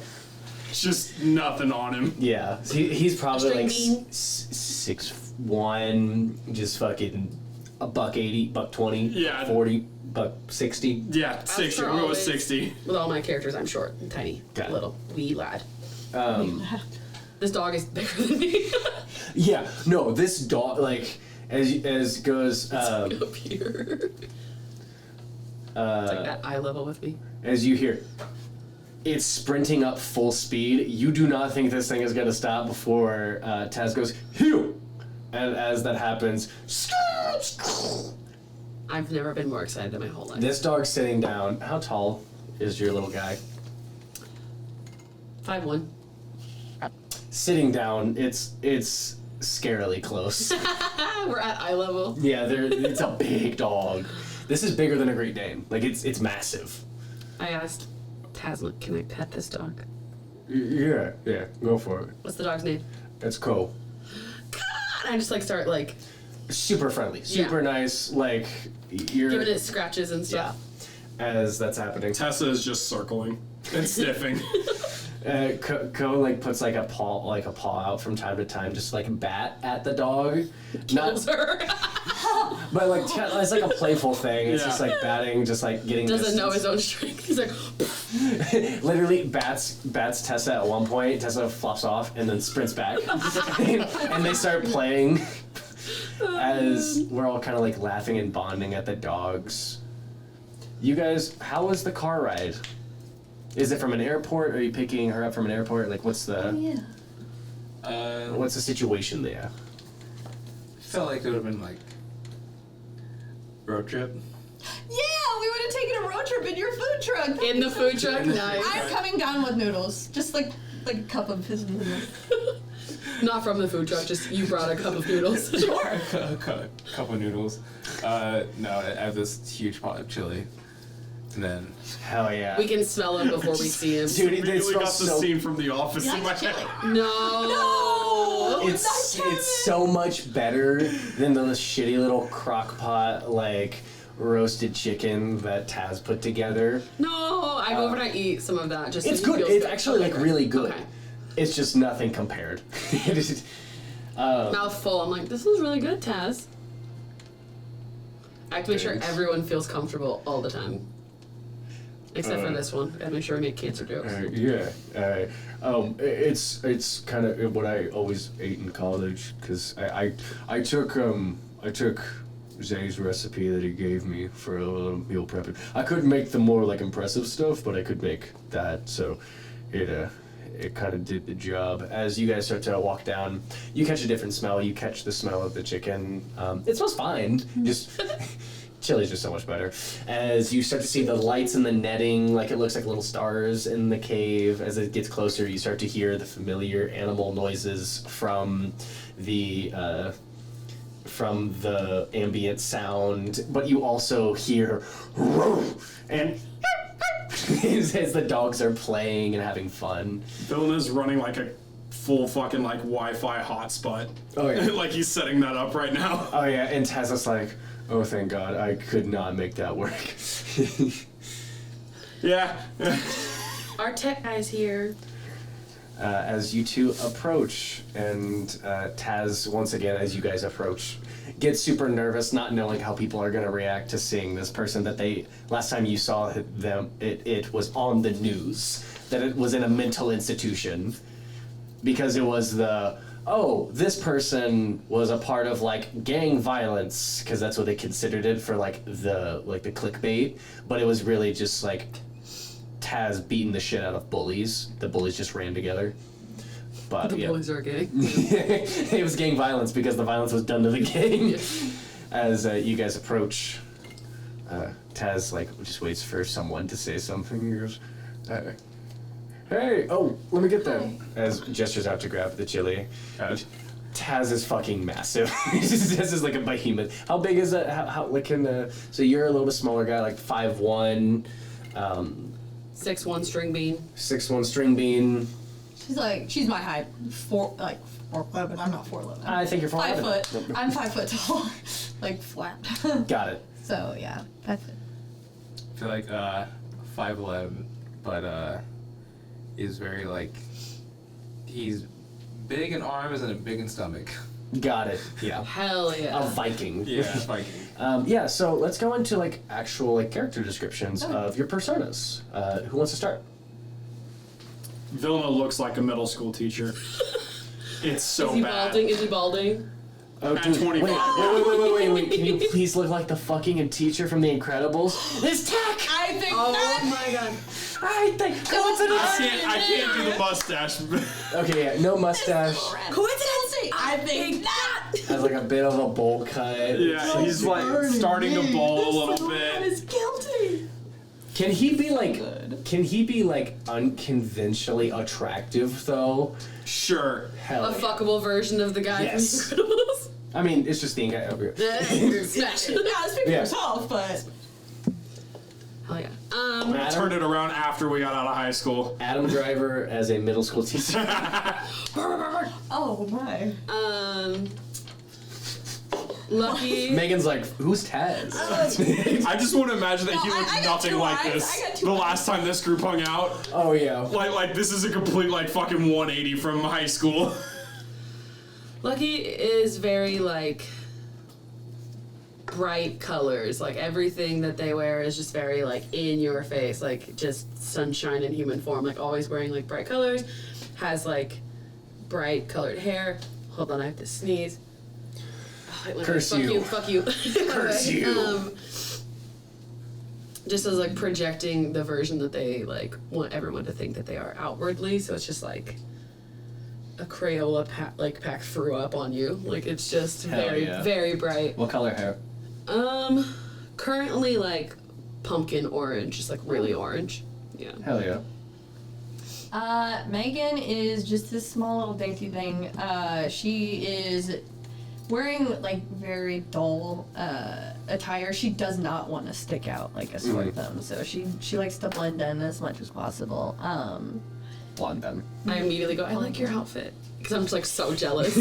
just nothing on him. Yeah, he's probably like String 6'1", just fucking $180, $120, Yeah. $40, $60. Yeah, 60. We'll go with 60. With all my characters, I'm short and tiny, Okay. little wee lad. This dog is bigger than me. Yeah, no, this dog like as goes Up here. It's like at eye level with me. as you hear. It's sprinting up full speed. You do not think this thing is going to stop before Taz goes, "Hew!" And as that happens, I've never been more excited in my whole life. this dog's sitting down. How tall is your little guy? 5'1". Sitting down, it's scarily close. We're at eye level. Yeah, it's a big dog. This is bigger than a Great Dane. Like, it's massive. I asked Taz, can I pet this dog? Yeah, go for it. What's the dog's name? It's cool. And I just like start like Super friendly, super nice, like, you're... giving it scratches and stuff. As that's happening. Tessa is just circling and sniffing. Ko like puts like a paw out from time to time, just like bat at the dog. Kills her. But like it's like a playful thing. It's Yeah. just like batting, just like getting. Doesn't know his distance. own strength. He's like, Literally bats Tessa at one point. Tessa flops off and then sprints back, and they start playing. As we're all kind of like laughing and bonding at the dogs. You guys, how was the car ride? Is it from an airport? Are you picking her up from an airport? Like, what's the what's the situation there? Felt like it would have been like road trip. Yeah, we would have taken a road trip in your food truck. in the food truck. Nice. I'm coming down with noodles, just like a cup of his noodles. Not from the food truck. Just you brought a cup of noodles. Sure. A couple of noodles. No, I have this huge pot of chili. And then Hell yeah. We can smell him before we see him. Dude, it Immediately got smells the so... scene from The Office You in my like chili? head. No. It's so much better than the shitty little crock pot, like, roasted chicken that Taz put together. No. I go over and I eat some of that. Just so It's he good. feels It's good. actually, like, really good. Okay. It's just nothing compared. Mouth full. I'm like, this is really good, Taz. I have to make sure everyone feels comfortable all the time. Except for this one. I make sure I make cancer jokes. It's kind of what I always ate in college because I took Zay's recipe that he gave me for a little meal prepping. I couldn't make the more like impressive stuff, but I could make that, so it kind of did the job. As you guys start to walk down, you catch a different smell. You catch the smell of the chicken. It smells fine. Just chili's just so much better. As you start to see the lights and the netting, like it looks like little stars in the cave. As it gets closer, you start to hear the familiar animal noises from the ambient sound, but you also hear and as the dogs are playing and having fun. Vilna's running like a full fucking like Wi-Fi hotspot. Oh yeah. Like he's setting that up right now. Oh yeah, and Taz is like, oh thank God, I could not make that work. Yeah. Our tech guy's here. As you two approach, and Taz, once again, as you guys approach, gets super nervous, not knowing how people are going to react to seeing this person that last time you saw them, it was on the news, that it was in a mental institution, because it was this person was a part of, like, gang violence, because that's what they considered it for, the clickbait, but it was really just, like, Taz beating the shit out of bullies. The bullies just ran together. But The bullies are gay. it was gang violence because the violence was done to the gang. As you guys approach, Taz just waits for someone to say something. He goes, "Hey, oh, let me get that." As gestures out to grab the chili. Taz is fucking massive. Taz is like a behemoth. How big is that? So you're a little bit smaller guy, like 5'1". 6'1" string bean. 6'1" string bean. She's my height. 4'11". I'm not 4'11". I think you're 5 4'11". foot. I'm 5 foot tall. like flat. Got it. So yeah, that's it. I feel like 5'11", but is very like he's big in arms and big in stomach. Got it. Yeah. Hell yeah. A Viking. Yeah, Viking. Yeah. So let's go into like actual like character descriptions of your personas. Who wants to start? Vilna looks like a middle school teacher. It's so Is he bad. balding? Is he balding? Oh, At dude, 25. wait. Can you please look like the fucking teacher from The Incredibles? This tech! I think Oh my god. I think coincidence. I can't do the mustache. Okay, yeah, no mustache. coincidence. I think not. Has like a bit of a bowl cut. Yeah, he's like starting to ball a little bit. Is guilty. Can he be like unconventionally attractive though? Sure. Hell A yeah. fuckable version of the guy Yes. from The Incredibles. I mean, it's just the guy over here. Smash it. Yeah, speak for Yeah. yourself, but Hell yeah. I turned it around after we got out of high school. Adam Driver as a middle school teacher. oh my. Lucky. Megan's like, who's Taz? I just want to imagine that he No, looked I got nothing two like eyes. this I got two the eyes. last time this group hung out. Oh yeah. Like this is a complete like fucking 180 from high school. Lucky is very like bright colors. Like everything that they wear is just very like in your face, like just sunshine in human form. Like always wearing like bright colors. Has like bright colored hair. Hold on, I have to sneeze. Oh, wait, Curse fuck you. Fuck you. Curse you. Just as like projecting the version that they like want everyone to think that they are outwardly. So it's just like a Crayola pack threw up on you. Like it's just Hell very yeah. very bright. What color hair? Currently like pumpkin orange, just like really orange. Yeah. Hell yeah. Megan is just this small little dainty thing. She is wearing like very dull attire. She does not want to stick out like a sore thumb, so she likes to blend in as much as possible. Blonde then. I immediately go, I like your outfit. Because I'm just like so jealous.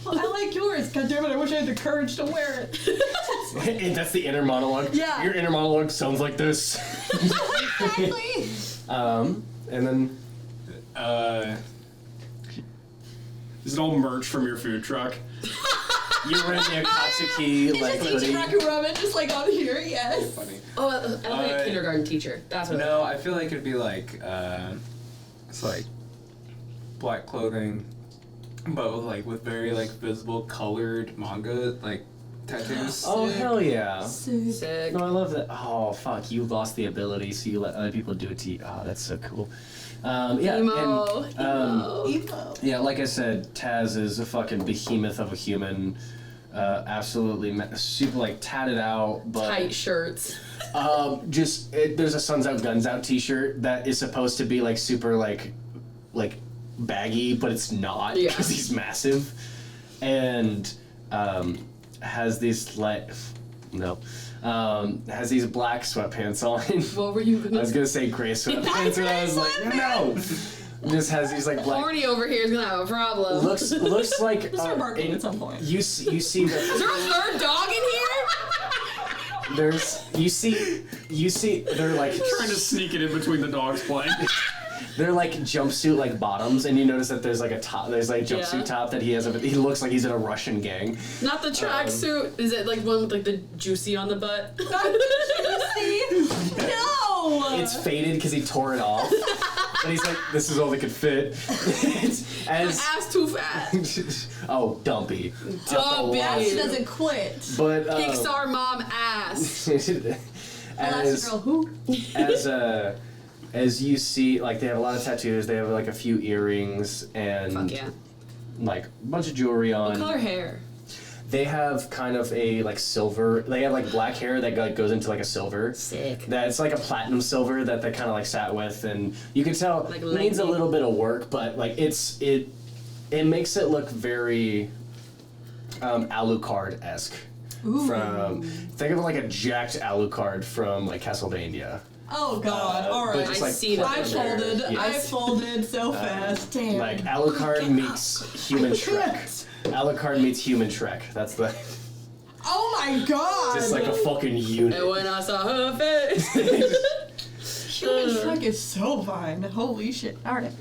I like yours. God damn it! I wish I had the courage to wear it. And that's the inner monologue. Yeah. Your inner monologue sounds like this. Exactly. And then Is it all merch from your food truck? you're wearing the Akatsuki like Just hoodie. Raku ramen, just like on here. Yes. Funny. Oh, I like a kindergarten teacher. That's what No, I feel like it'd be like it's like black clothing, but with very like visible colored manga like tattoos. Oh hell yeah. Sick. No, I love that. Oh fuck, you lost the ability, so you let other people do it to you. Oh, that's so cool. Yeah, Emo. and Emo. yeah, like I said, Taz is a fucking behemoth of a human. Absolutely super like tatted out, but Tight shirts. there's a Suns Out Guns Out T-shirt that is supposed to be like super like baggy, but it's not Yeah. because he's massive, and has these has these black sweatpants on. What were you I gonna was gonna say gray sweatpants, and I was like, no. Just has these like black. Horny over here is gonna have a problem. Looks like Start barking at some point. you see Is the there a third dog in here? you see they're like Trying to sneak it in between the dogs playing. they're like jumpsuit like bottoms, and you notice that there's like a top, there's like jumpsuit Yeah. top that he has. He looks like he's in a Russian gang. Not the tracksuit. Is it like one with like the juicy on the butt? No. It's faded because he tore it off, and he's like, "This is all that could fit." It's as Ass too fat. oh, dumpy. Dumpy. She doesn't quit. But Pixar mom ass. Last girl who? as you see, like they have a lot of tattoos. They have like a few earrings and Fuck yeah. like a bunch of jewelry on. What color hair? They have kind of a like silver. They have like black hair that goes into like a silver. Sick. That's like a platinum silver that they kind of like sat with, and you can tell Like it needs a lightning. little bit of work, but like it makes it look very Alucard-esque. From think of it like a jacked Alucard from like Castlevania. Oh God! All but right. just, I like, see that. I folded. Yes. I folded so fast. Damn. Like Alucard meets Human Shrek. Alucard meets Human Shrek. That's the. Oh my god! Just like a fucking unit. And when I saw her face. Human Shrek is so fine. Holy shit. Alright.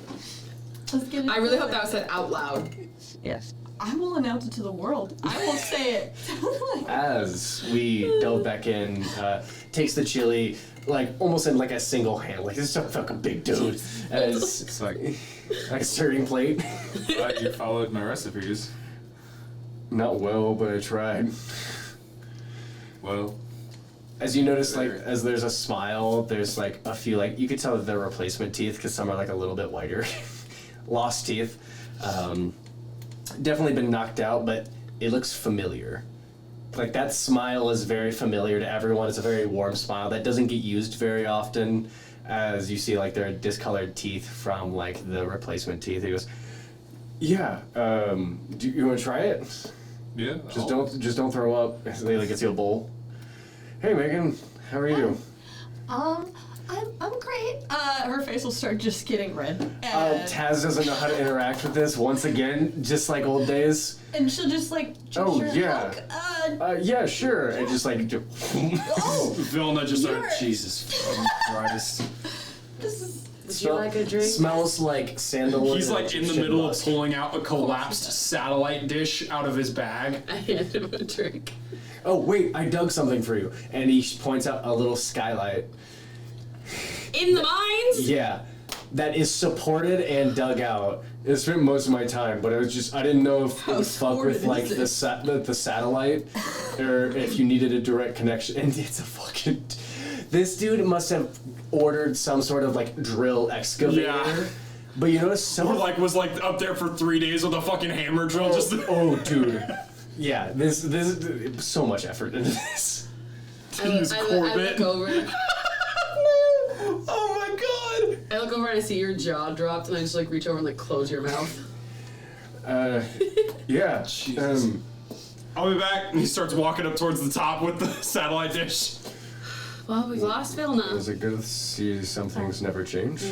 Let's get it. I really hope that was said out loud. Yes. I will announce it to the world. I will say it. As we delve back in, takes the chili, like, almost in, like, a single hand. Like, this is a fucking big dude. As, It's like, like a serving plate. you followed my recipes. Not well, but I tried. Well, As you notice, like, as there's a smile, there's, like, a few, like, you could tell that they're replacement teeth, because some are, like, a little bit whiter. Lost teeth. Definitely been knocked out, but it looks familiar. Like, that smile is very familiar to everyone. It's a very warm smile that doesn't get used very often. As you see, like, there are discolored teeth from, like, the replacement teeth. He goes, yeah, do you want to try it? yeah. Just don't throw up. They, like, gets you a bowl. Hey, Megan, how are you? I'm great. Her face will start just getting red. Taz doesn't know how to interact with this once again, just like old days. And she'll just like Oh, gesture, yeah. look, Yeah, sure. And just like, oh, Vilna just You're- Jesus fucking Christ. this is Would you like a drink? Smells like sandalwood. He's and like in the shit middle of musk. pulling out a collapsed satellite dish out of his bag. I handed him a drink. Oh wait, I dug something for you, and he points out a little skylight. In the mines? Yeah, that is supported and dug out. I spent most of my time, but I didn't know if it would fuck with supported like is the satellite, or if you needed a direct connection. And it's a fucking. This dude must have ordered some sort of like drill excavator. Yeah. But you notice some Or of like was like up there for 3 days with a fucking hammer drill. Just oh, dude. Yeah, this so much effort into this. use I Corbett. look over. Oh my god! I look over and I see your jaw dropped, and I just like reach over and like close your mouth. Yeah. Jesus. I'll be back. And he starts walking up towards the top with the satellite dish. Well, we lost Vilna. Is it good to see some things never change?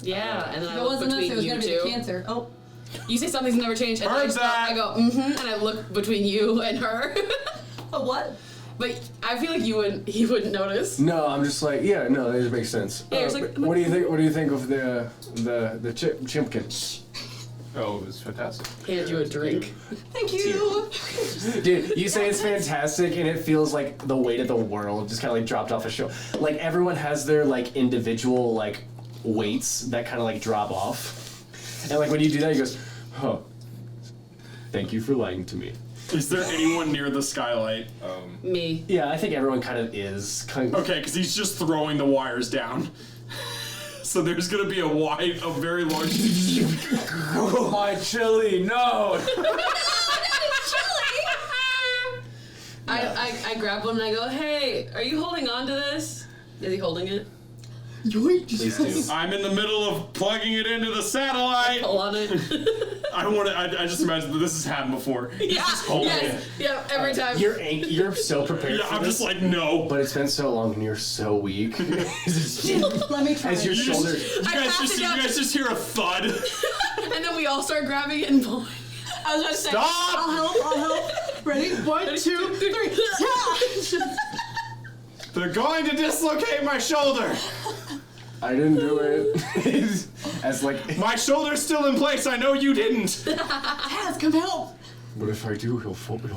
Yeah, and then if I it look wasn't us, between it was you gonna be two. the cancer. Oh, You say something's never changed, and Heard that. I go, and I look between you and her. a what? But I feel like he wouldn't notice. No, I'm just like, yeah, no, that makes sense. Yeah, it's like- what do you think? What do you think of the chimpkin? Oh, it was fantastic. Hand you a drink. Thank you. Dude, you say it's fantastic, and it feels like the weight of the world just kind of like dropped off a shoulder. Like everyone has their like individual like weights that kind of like drop off, and like when you do that, he goes, "Huh, thank you for lying to me." Is there anyone near the skylight? Me. Yeah, I think everyone kind of is. Okay, because he's just throwing the wires down. So there's gonna be a very large. Oh, my chili, no! I grab one and I go, hey, are you holding on to this? Is he holding it? Please do. I'm in the middle of plugging it into the satellite. Pull on it. I just imagine that this has happened before. Yeah. holding Yes. Yeah. Every time. You're so prepared. Yeah, for I'm this, just like, no. but it's been so long and you're so weak. Let me try. As your You shoulder. guys just hear a thud. And then we all start grabbing it and pulling. I was gonna say. Stop! I'll help. Ready? 1, 2, 3. Yeah. They're going to dislocate my shoulder. I didn't do it. As like. My shoulder's still in place. I know you didn't. Taz, come help. But if I do, he'll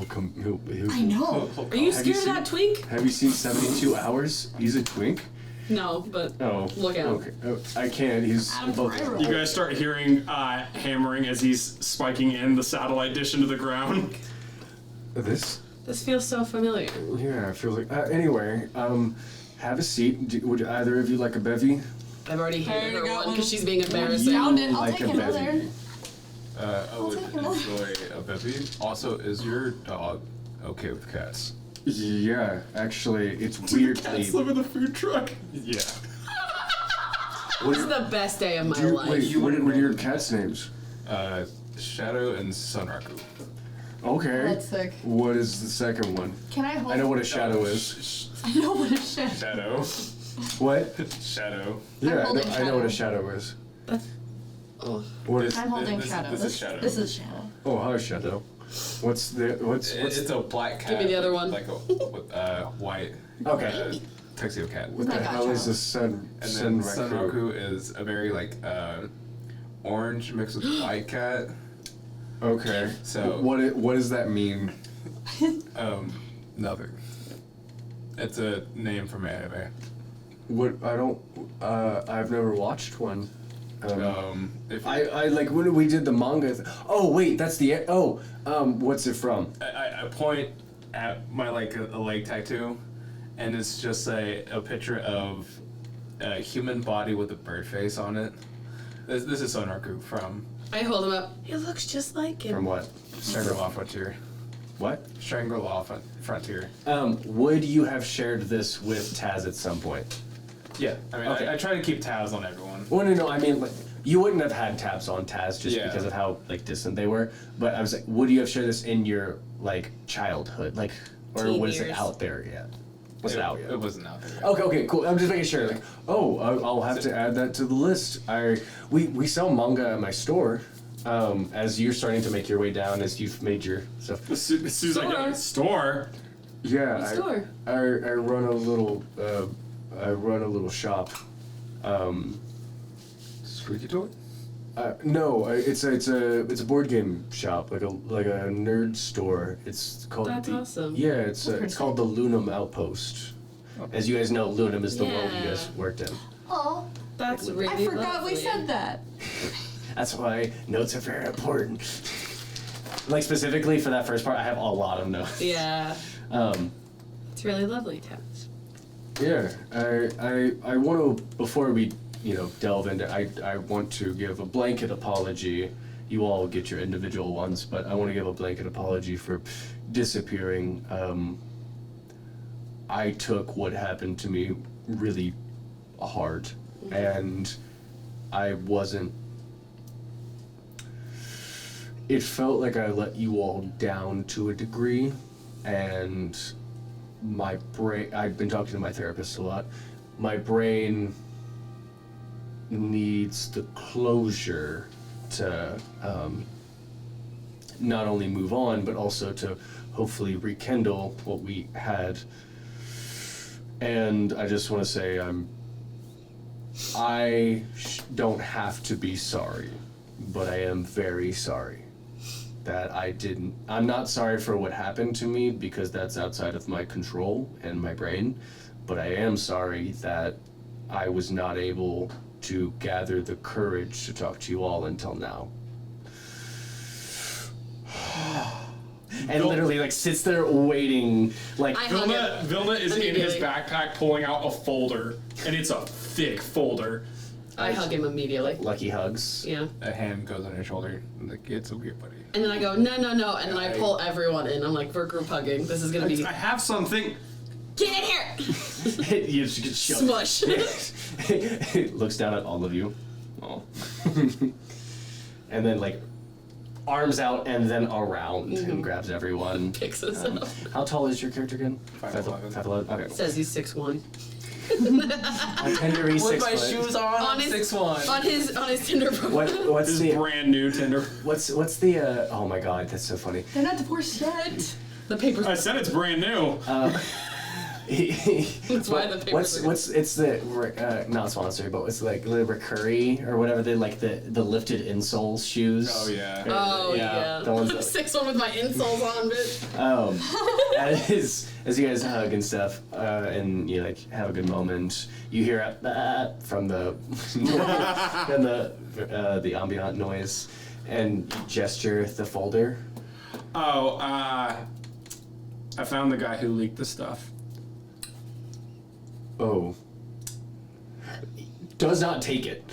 come. He'll I know. Are you Have you scared of seen- that twink? Have you seen 72 Hours? He's a twink. No, but Oh. look out. Okay. Oh, I can't. He's both. You guys start hearing hammering as he's spiking in the satellite dish into the ground. This? This feels so familiar. Yeah, I feel like. Anyway, have a seat. Would either of you like a bevy? I've already handed her already got one one. because she's being embarrassing. Found it. I'll Like take a another. bevy. I would take another. enjoy a bevy. Also, is your dog okay with cats? Yeah, actually, it's weirdly. Cats live in the food truck. Yeah. This is the best day of my Wait, life. what are your cats' names? Shadow and Sunraku. Okay. That's sick. What is the second one? Can I hold? I know what a shadow is. I know what a shadow. Shadow. What? Shadow. Yeah, holding I know what a shadow. shadow is. Oh. What is? I'm holding This- shadow. this is Shadow. This is shadow. Oh, hi, Shadow. What's It's a black cat. Give me the other one. Like a with white. Okay. Tuxedo cat. What the hell is this Sun And then Raku? Sunraku is a very orange mixed with white cat. Okay. So what does that mean? Nothing. It's a name from anime. I've never watched one. If I like when we did the manga. Oh wait, that's the what's it from? I point at my a leg tattoo, and it's just a picture of a human body with a bird face on it. This is Sonraku from I hold him up. It looks just like him. From what? Shangri-La Frontier. What? Shangri-La Frontier. Would you have shared this with Taz at some point? Yeah, I mean, Okay. I try to keep tabs on everyone. Well, no, I mean, like, you wouldn't have had tabs on Taz just Yeah. because of how distant they were. But I was like, would you have shared this in your childhood, or Teen was it years. out there yet? Was it out yet? It wasn't out there yet. Okay, cool. I'm just making sure. I'll have to add that to the list. We sell manga at my store. As you're starting to make your way down, as you've made your stuff. As soon as I get to the store. Yeah, What store? I run a little shop. Squeaky toy? No, it's a board game shop, like a nerd store. It's called. That's awesome. Yeah, it's called the Lunam Outpost. As you guys know, Lunam is the world you guys worked in. Oh, That's really I forgot we lovely. said that. That's why notes are very important. Like specifically for that first part, I have a lot of notes. Yeah. Um, It's really lovely, Taz. yeah, I want to before we delve into. I want to give a blanket apology. You all get your individual ones, but I want to give a blanket apology for disappearing. I took what happened to me really hard, and I wasn't. It felt like I let you all down to a degree, and my brain. I've been talking to my therapist a lot. My brain needs the closure to not only move on, but also to hopefully rekindle what we had. And I just want to say I don't have to be sorry, but I am very sorry that I'm not sorry for what happened to me because that's outside of my control and my brain, but I am sorry that I was not able to gather the courage to talk to you all until now. And literally sits there waiting I hug him. Vilna is in his Immediately. backpack pulling out a folder, and it's a thick folder. I hug him immediately. lucky hugs. Yeah. A hand goes on your shoulder. It's okay, buddy. And then I go, no, and then I pull everyone in. I'm like, we're group hugging. This is gonna be. I have something. Get in here! You just get shoved. Smush. Looks down at all of you. Oh. And then arms out and then around and grabs everyone. Picks us up. How tall is your character again? 5'11". 5'11". Okay. Says he's 6'1". A tendery With 6 my foot. shoes on, his 6'1". on his Tinder profile. What's This the is brand new Tinder. what's the oh my god, that's so funny. They're not divorced yet. The papers. I said it's brand new. That's why the papers. What's it's the not sponsored, but it's the Recurry or whatever the the lifted insoles shoes. Oh yeah. Oh yeah. the ones that, 6'1" with my insoles on, bitch. as you guys hug and stuff, and you have a good moment, you hear from the from the ambient noise, and you gesture the folder. Oh, I found the guy who leaked the stuff. Oh. Does not take it.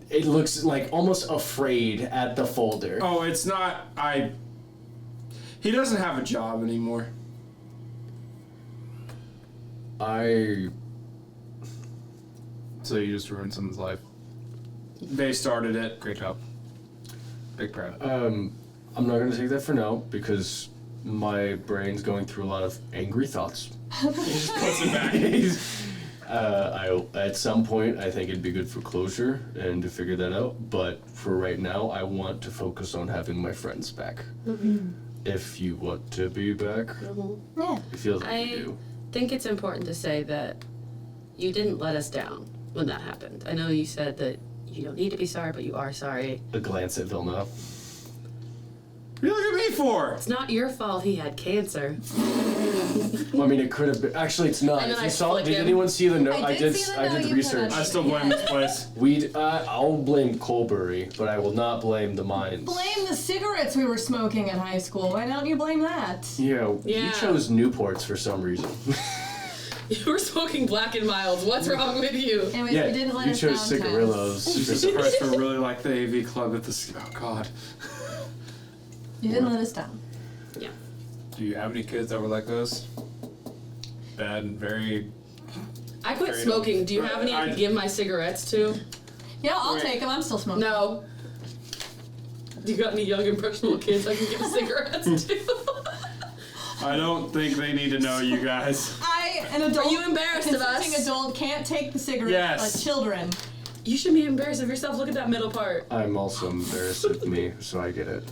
It looks almost afraid at the folder. Oh, it's not. He doesn't have a job anymore. So you just ruined someone's life. They started it. Great job. Big proud. I'm not gonna take that for now because my brain's going through a lot of angry thoughts. He just puts it back. At some point, I think it'd be good for closure and to figure that out. But for right now, I want to focus on having my friends back. if you want to be back. Yeah. It feels like I you do. think it's important to say that you didn't let us down when that happened. I know you said that you don't need to be sorry, but you are sorry. A glance at Vilna. What are you looking at me for? It's not your fault he had cancer. Well, I mean, it could have been. Actually, it's not. And then If I you saw, flick did him. anyone see the note? I did see the I note did you the put research. on. I still blame this place. I'll blame Colbury, but I will not blame the mines. Blame the cigarettes we were smoking in high school. Why don't you blame that? Yeah, you Yeah. chose Newports for some reason. You were smoking Black and Milds. What's wrong with you? Anyways, Yeah, we didn't let you us chose down. cigarillos. Jesus Christ, we're really like the AV club at this. Oh God. You didn't let us down. Yeah. Do you have any kids that were like us? Bad and very. I quit Very smoking. Do you have any I could give my cigarettes to? Yeah, I'll Wait. take them. I'm still smoking. No. Do you got any young impressionable kids I can give cigarettes to? I don't think they need to know, you guys. An adult. Are you embarrassed of us? consenting adult can't take the cigarettes. Yes. Children. You should be embarrassed of yourself. Look at that middle part. I'm also embarrassed of me, so I get it.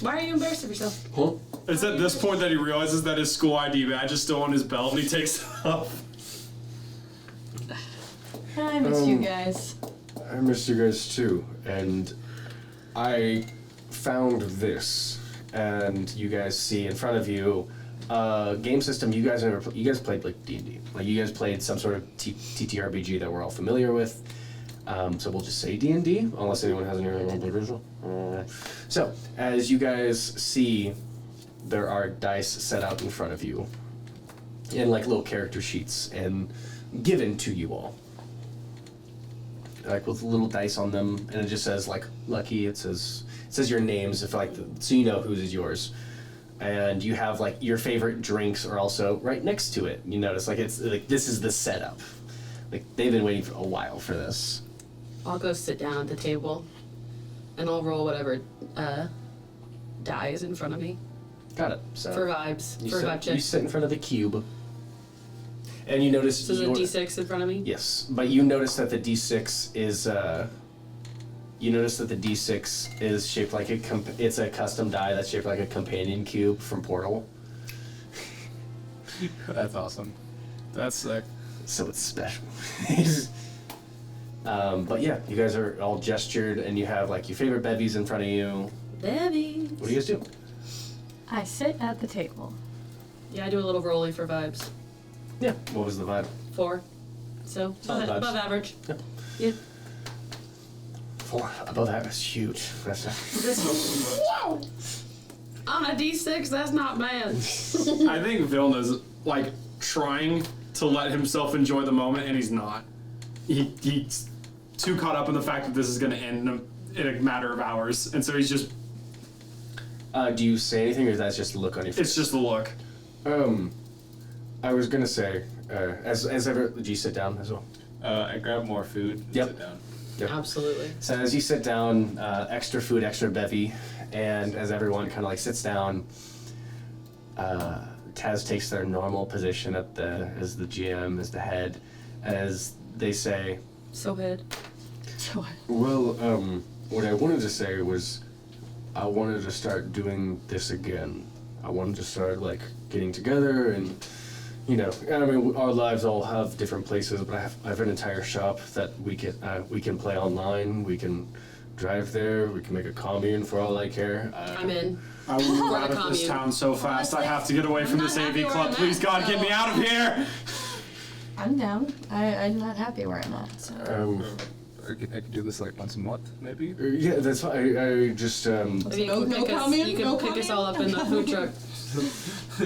Why are you embarrassed of yourself? Huh? It's at this point that he realizes that his school ID badge is still on his belt and he takes it off. I miss you guys. I missed you guys too, and I found this, and you guys see in front of you game system you guys played like D&D, like you guys played some sort of TTRPG that we're all familiar with. So we'll just say D&D, unless anyone has any other. So as you guys see, there are dice set out in front of you, in like little character sheets, and given to you all. Like with little dice on them, and it just says like lucky. It says your names, if like so you know whose is yours, and you have like your favorite drinks are also right next to it. You notice like it's like this is the setup. Like they've been waiting for a while for this. I'll go sit down at the table, and I'll roll whatever die is in front of me Got it. So for vibes. you For sit, vibe check. you sit in front of the cube, and you notice. So there's a your- D6 in front of me. Yes, but you notice that the D6 is you notice that the D6 is shaped like it's a custom die that's shaped like a companion cube from Portal. That's awesome. That's sick. So it's special. But yeah, you guys are all gestured, and you have like your favorite bevies in front of you. Baby. What do you guys do? I sit at the table. Yeah, I do a little rolling for vibes. Yeah. What was the vibe? 4. So Solid above vibes. average. Yeah. Yeah. 4. Above that is huge. That's Wow. On a D6, that's not bad. I think Vilna's like trying to let himself enjoy the moment, and he's not. He's too caught up in the fact that this is going to end in a matter of hours, and so he's just. do you say anything, or is that just a look on your face? It's just the look. I was gonna say, as ever, do you sit down as well? I grab more food and Yep. sit down. Yep. Absolutely. So as you sit down, extra food, extra bevy, and as everyone kind of like sits down, Taz takes their normal position as the GM, as the head, as they say, So head. well, what I wanted to say was, I wanted to start doing this again. I wanted to start like getting together and, you know, I mean, our lives all have different places, but I have an entire shop that we can play online. We can drive there. We can make a commune for all I care. I'm in. I will move For out the of this commune. town so fast. I have to get away from I'm this not happy AV where club. I'm Please, at, God, so- get me out of here! I'm down. I'm not happy where I'm at. So. I could do this like once a month, maybe. Yeah, that's fine. I just Maybe you can No pick us, commune? you can No pick us commune? all up in the food truck.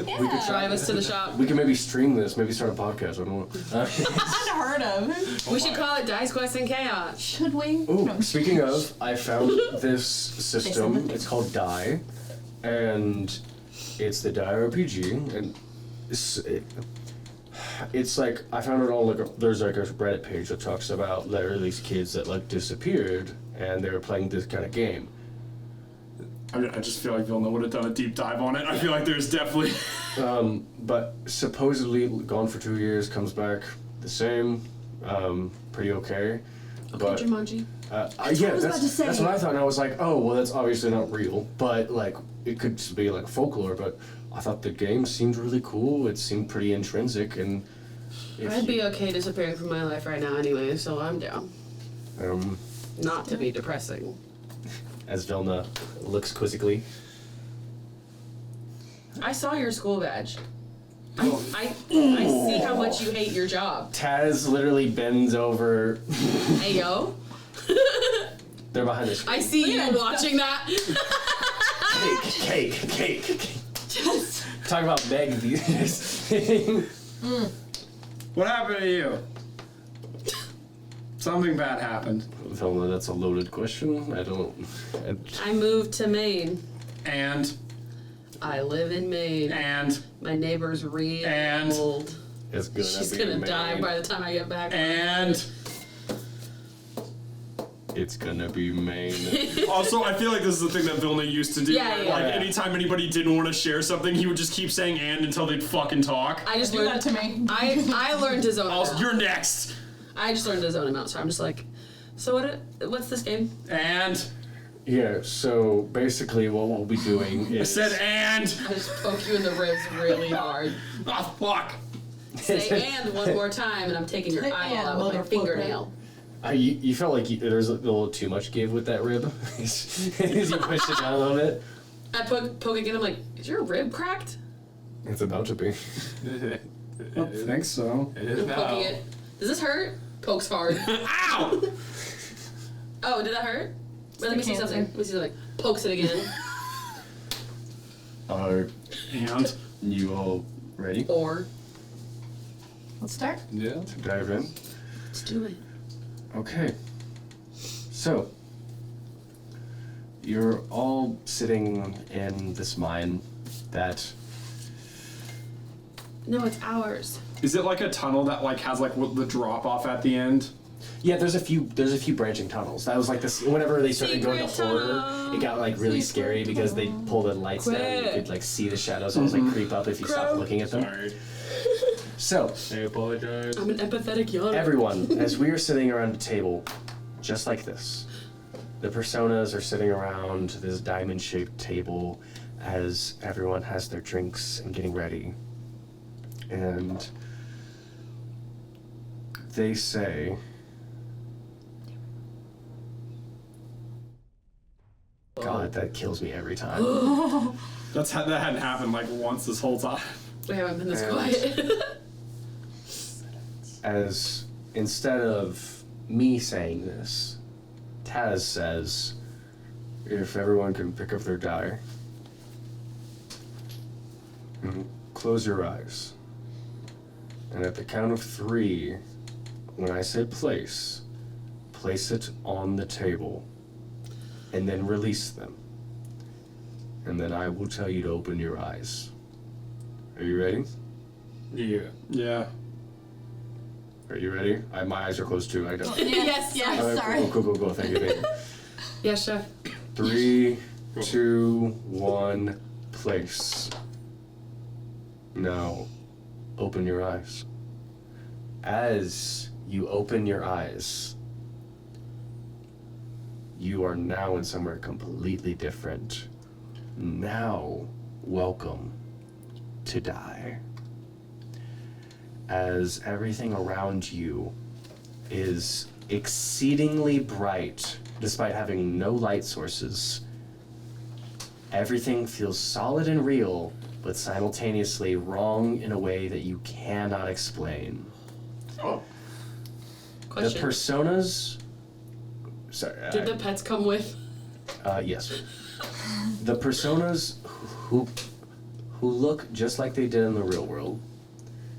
Yeah. Drive us to the shop. we can maybe stream this. Maybe start a podcast. I don't know. Unheard of. We should call it Dice Quest and Chaos. Should we? Oh, No. speaking of, I found this system. It's called Die, and it's the Die RPG, and it's like I found it on like there's like a Reddit page that talks about there are these kids that like disappeared and they were playing this kind of game. I just feel like Vilna would have done a deep dive on it. I feel like there's definitely. But supposedly gone for 2 years, comes back the same, pretty okay. But Jumanji. yeah, what I was about to say. that's what I thought, and I was like, oh, well, that's obviously not real. But like, it could just be like folklore, but I thought the game seemed really cool. It seemed pretty intrinsic, and I'd be okay disappearing from my life right now anyway, so I'm down. Not to be depressing. As Vilna looks quizzically. I saw your school badge. I see how much you hate your job. Taz literally bends over. Hey, yo. They're behind the screen. I see you watching that. Cake. Talk about Meg these days. What happened to you? Something bad happened. Vilna, that's a loaded question. I moved to Maine. And I live in Maine. And my neighbor's real old. It's gonna She's be gonna Maine. die by the time I get back. And it's gonna be Maine. also, I feel like this is the thing that Vilna used to do. Yeah, where, yeah, like yeah. anytime anybody didn't want to share something, he would just keep saying "and" until they'd fucking talk. I just Do learned that to me. I learned to zone him out. You're next. I just learned to zone him out, so I'm just like, so what's this game? And Yeah, so basically what we'll be doing I is... said "and." I just poke you in the ribs really hard. Oh fuck. Say "and" one more time, and I'm taking your Say eyeball out with my "and," fingernail. You felt like there was a little too much give with that rib. As you pushed it down a little bit. I poke again. I'm like, is your rib cracked? It's about to be. I don't think so. It is I'm now. poking it. Does this hurt? Pokes hard. Ow! Oh, did that hurt? Wait, let me see cancer. something. Let me see something. Pokes it again. Are And you all ready Or Let's start. Yeah. to dive in? let's do it. Okay. So, you're all sitting in this mine that... No, it's ours. is it like a tunnel that like has like the drop off at the end? Yeah, there's a few branching tunnels. That was like this. Whenever they started going to Secret horror, tunnel. it got like really scary because they pulled the lights down. And you Quit. could like see the shadows almost like creep up if you stopped Crowe. looking at them. Sorry. So, I apologize. I'm an empathetic yawner. everyone, as we are sitting around a table, just like this, the personas are sitting around this diamond-shaped table as everyone has their drinks and getting ready. And they say, God, that kills me every time. That hadn't happened like once this whole time. We haven't been this And- quiet. As instead of me saying this, Taz says, if everyone can pick up their die, and close your eyes. And at the count of 3, when I say place it on the table, and then release them. And then I will tell you to open your eyes. Are you ready? Yeah. Yeah. Are you ready? My eyes are closed too. I don't. Yes, All right, sorry. Go. Thank you. Yeah, chef. 3, 2, 1, place. Now, open your eyes. As you open your eyes, you are now in somewhere completely different. Now, welcome to die. As everything around you is exceedingly bright, despite having no light sources. Everything feels solid and real, but simultaneously wrong in a way that you cannot explain. Oh. Question. The personas... Sorry. Did the pets come with? Yes. The personas who look just like they did in the real world,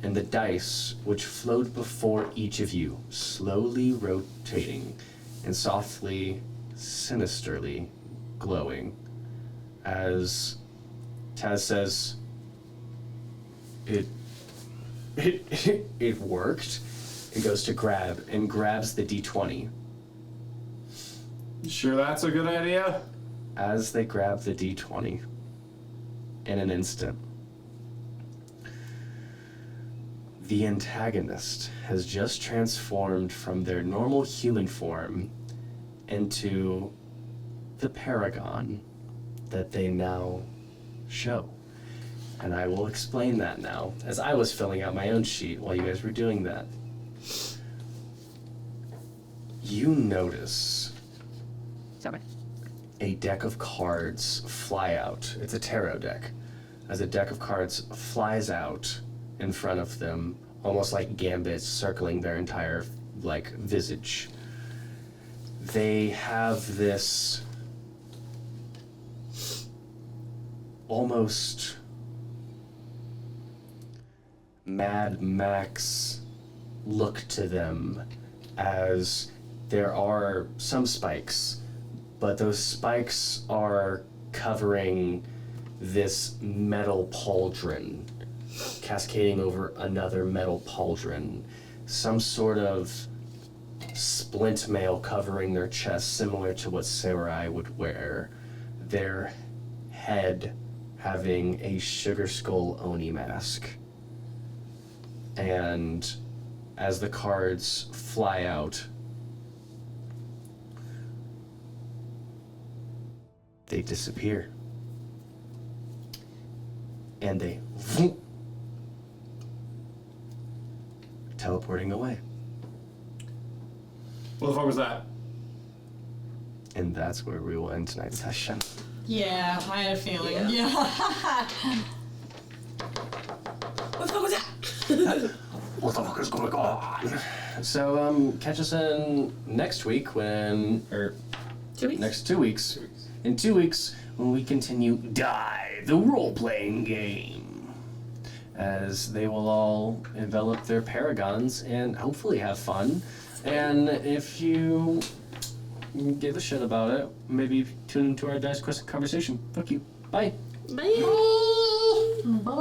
and the dice which float before each of you, slowly rotating and softly, sinisterly glowing, as Taz says, it worked. It goes to grab and grabs the D20. You sure that's a good idea? As they grab the D20, in an instant, the antagonist has just transformed from their normal human form into the paragon, that they now show. And I will explain that now, as I was filling out my own sheet while you guys were doing that. You notice a deck of cards fly out. It's a tarot deck. As a deck of cards flies out in front of them, almost like gambits circling their entire, visage. They have this almost Mad Max look to them, as there are some spikes, but those spikes are covering this metal pauldron, cascading over another metal pauldron, some sort of splint mail covering their chest, similar to what samurai would wear, their head having a sugar skull oni mask. And as the cards fly out, they disappear. And they teleporting away. What the fuck was that? And that's where we will end tonight's session. Yeah, I had a feeling. Yeah. What the fuck was that? What the fuck is going on? So, catch us in next week or 2 weeks? next 2 weeks. In 2 weeks, when we continue Die, the role-playing game. As they will all envelop their paragons and hopefully have fun. And if you give a shit about it, maybe tune into our Dice Quest conversation. Fuck you. Bye. Bye. Bye.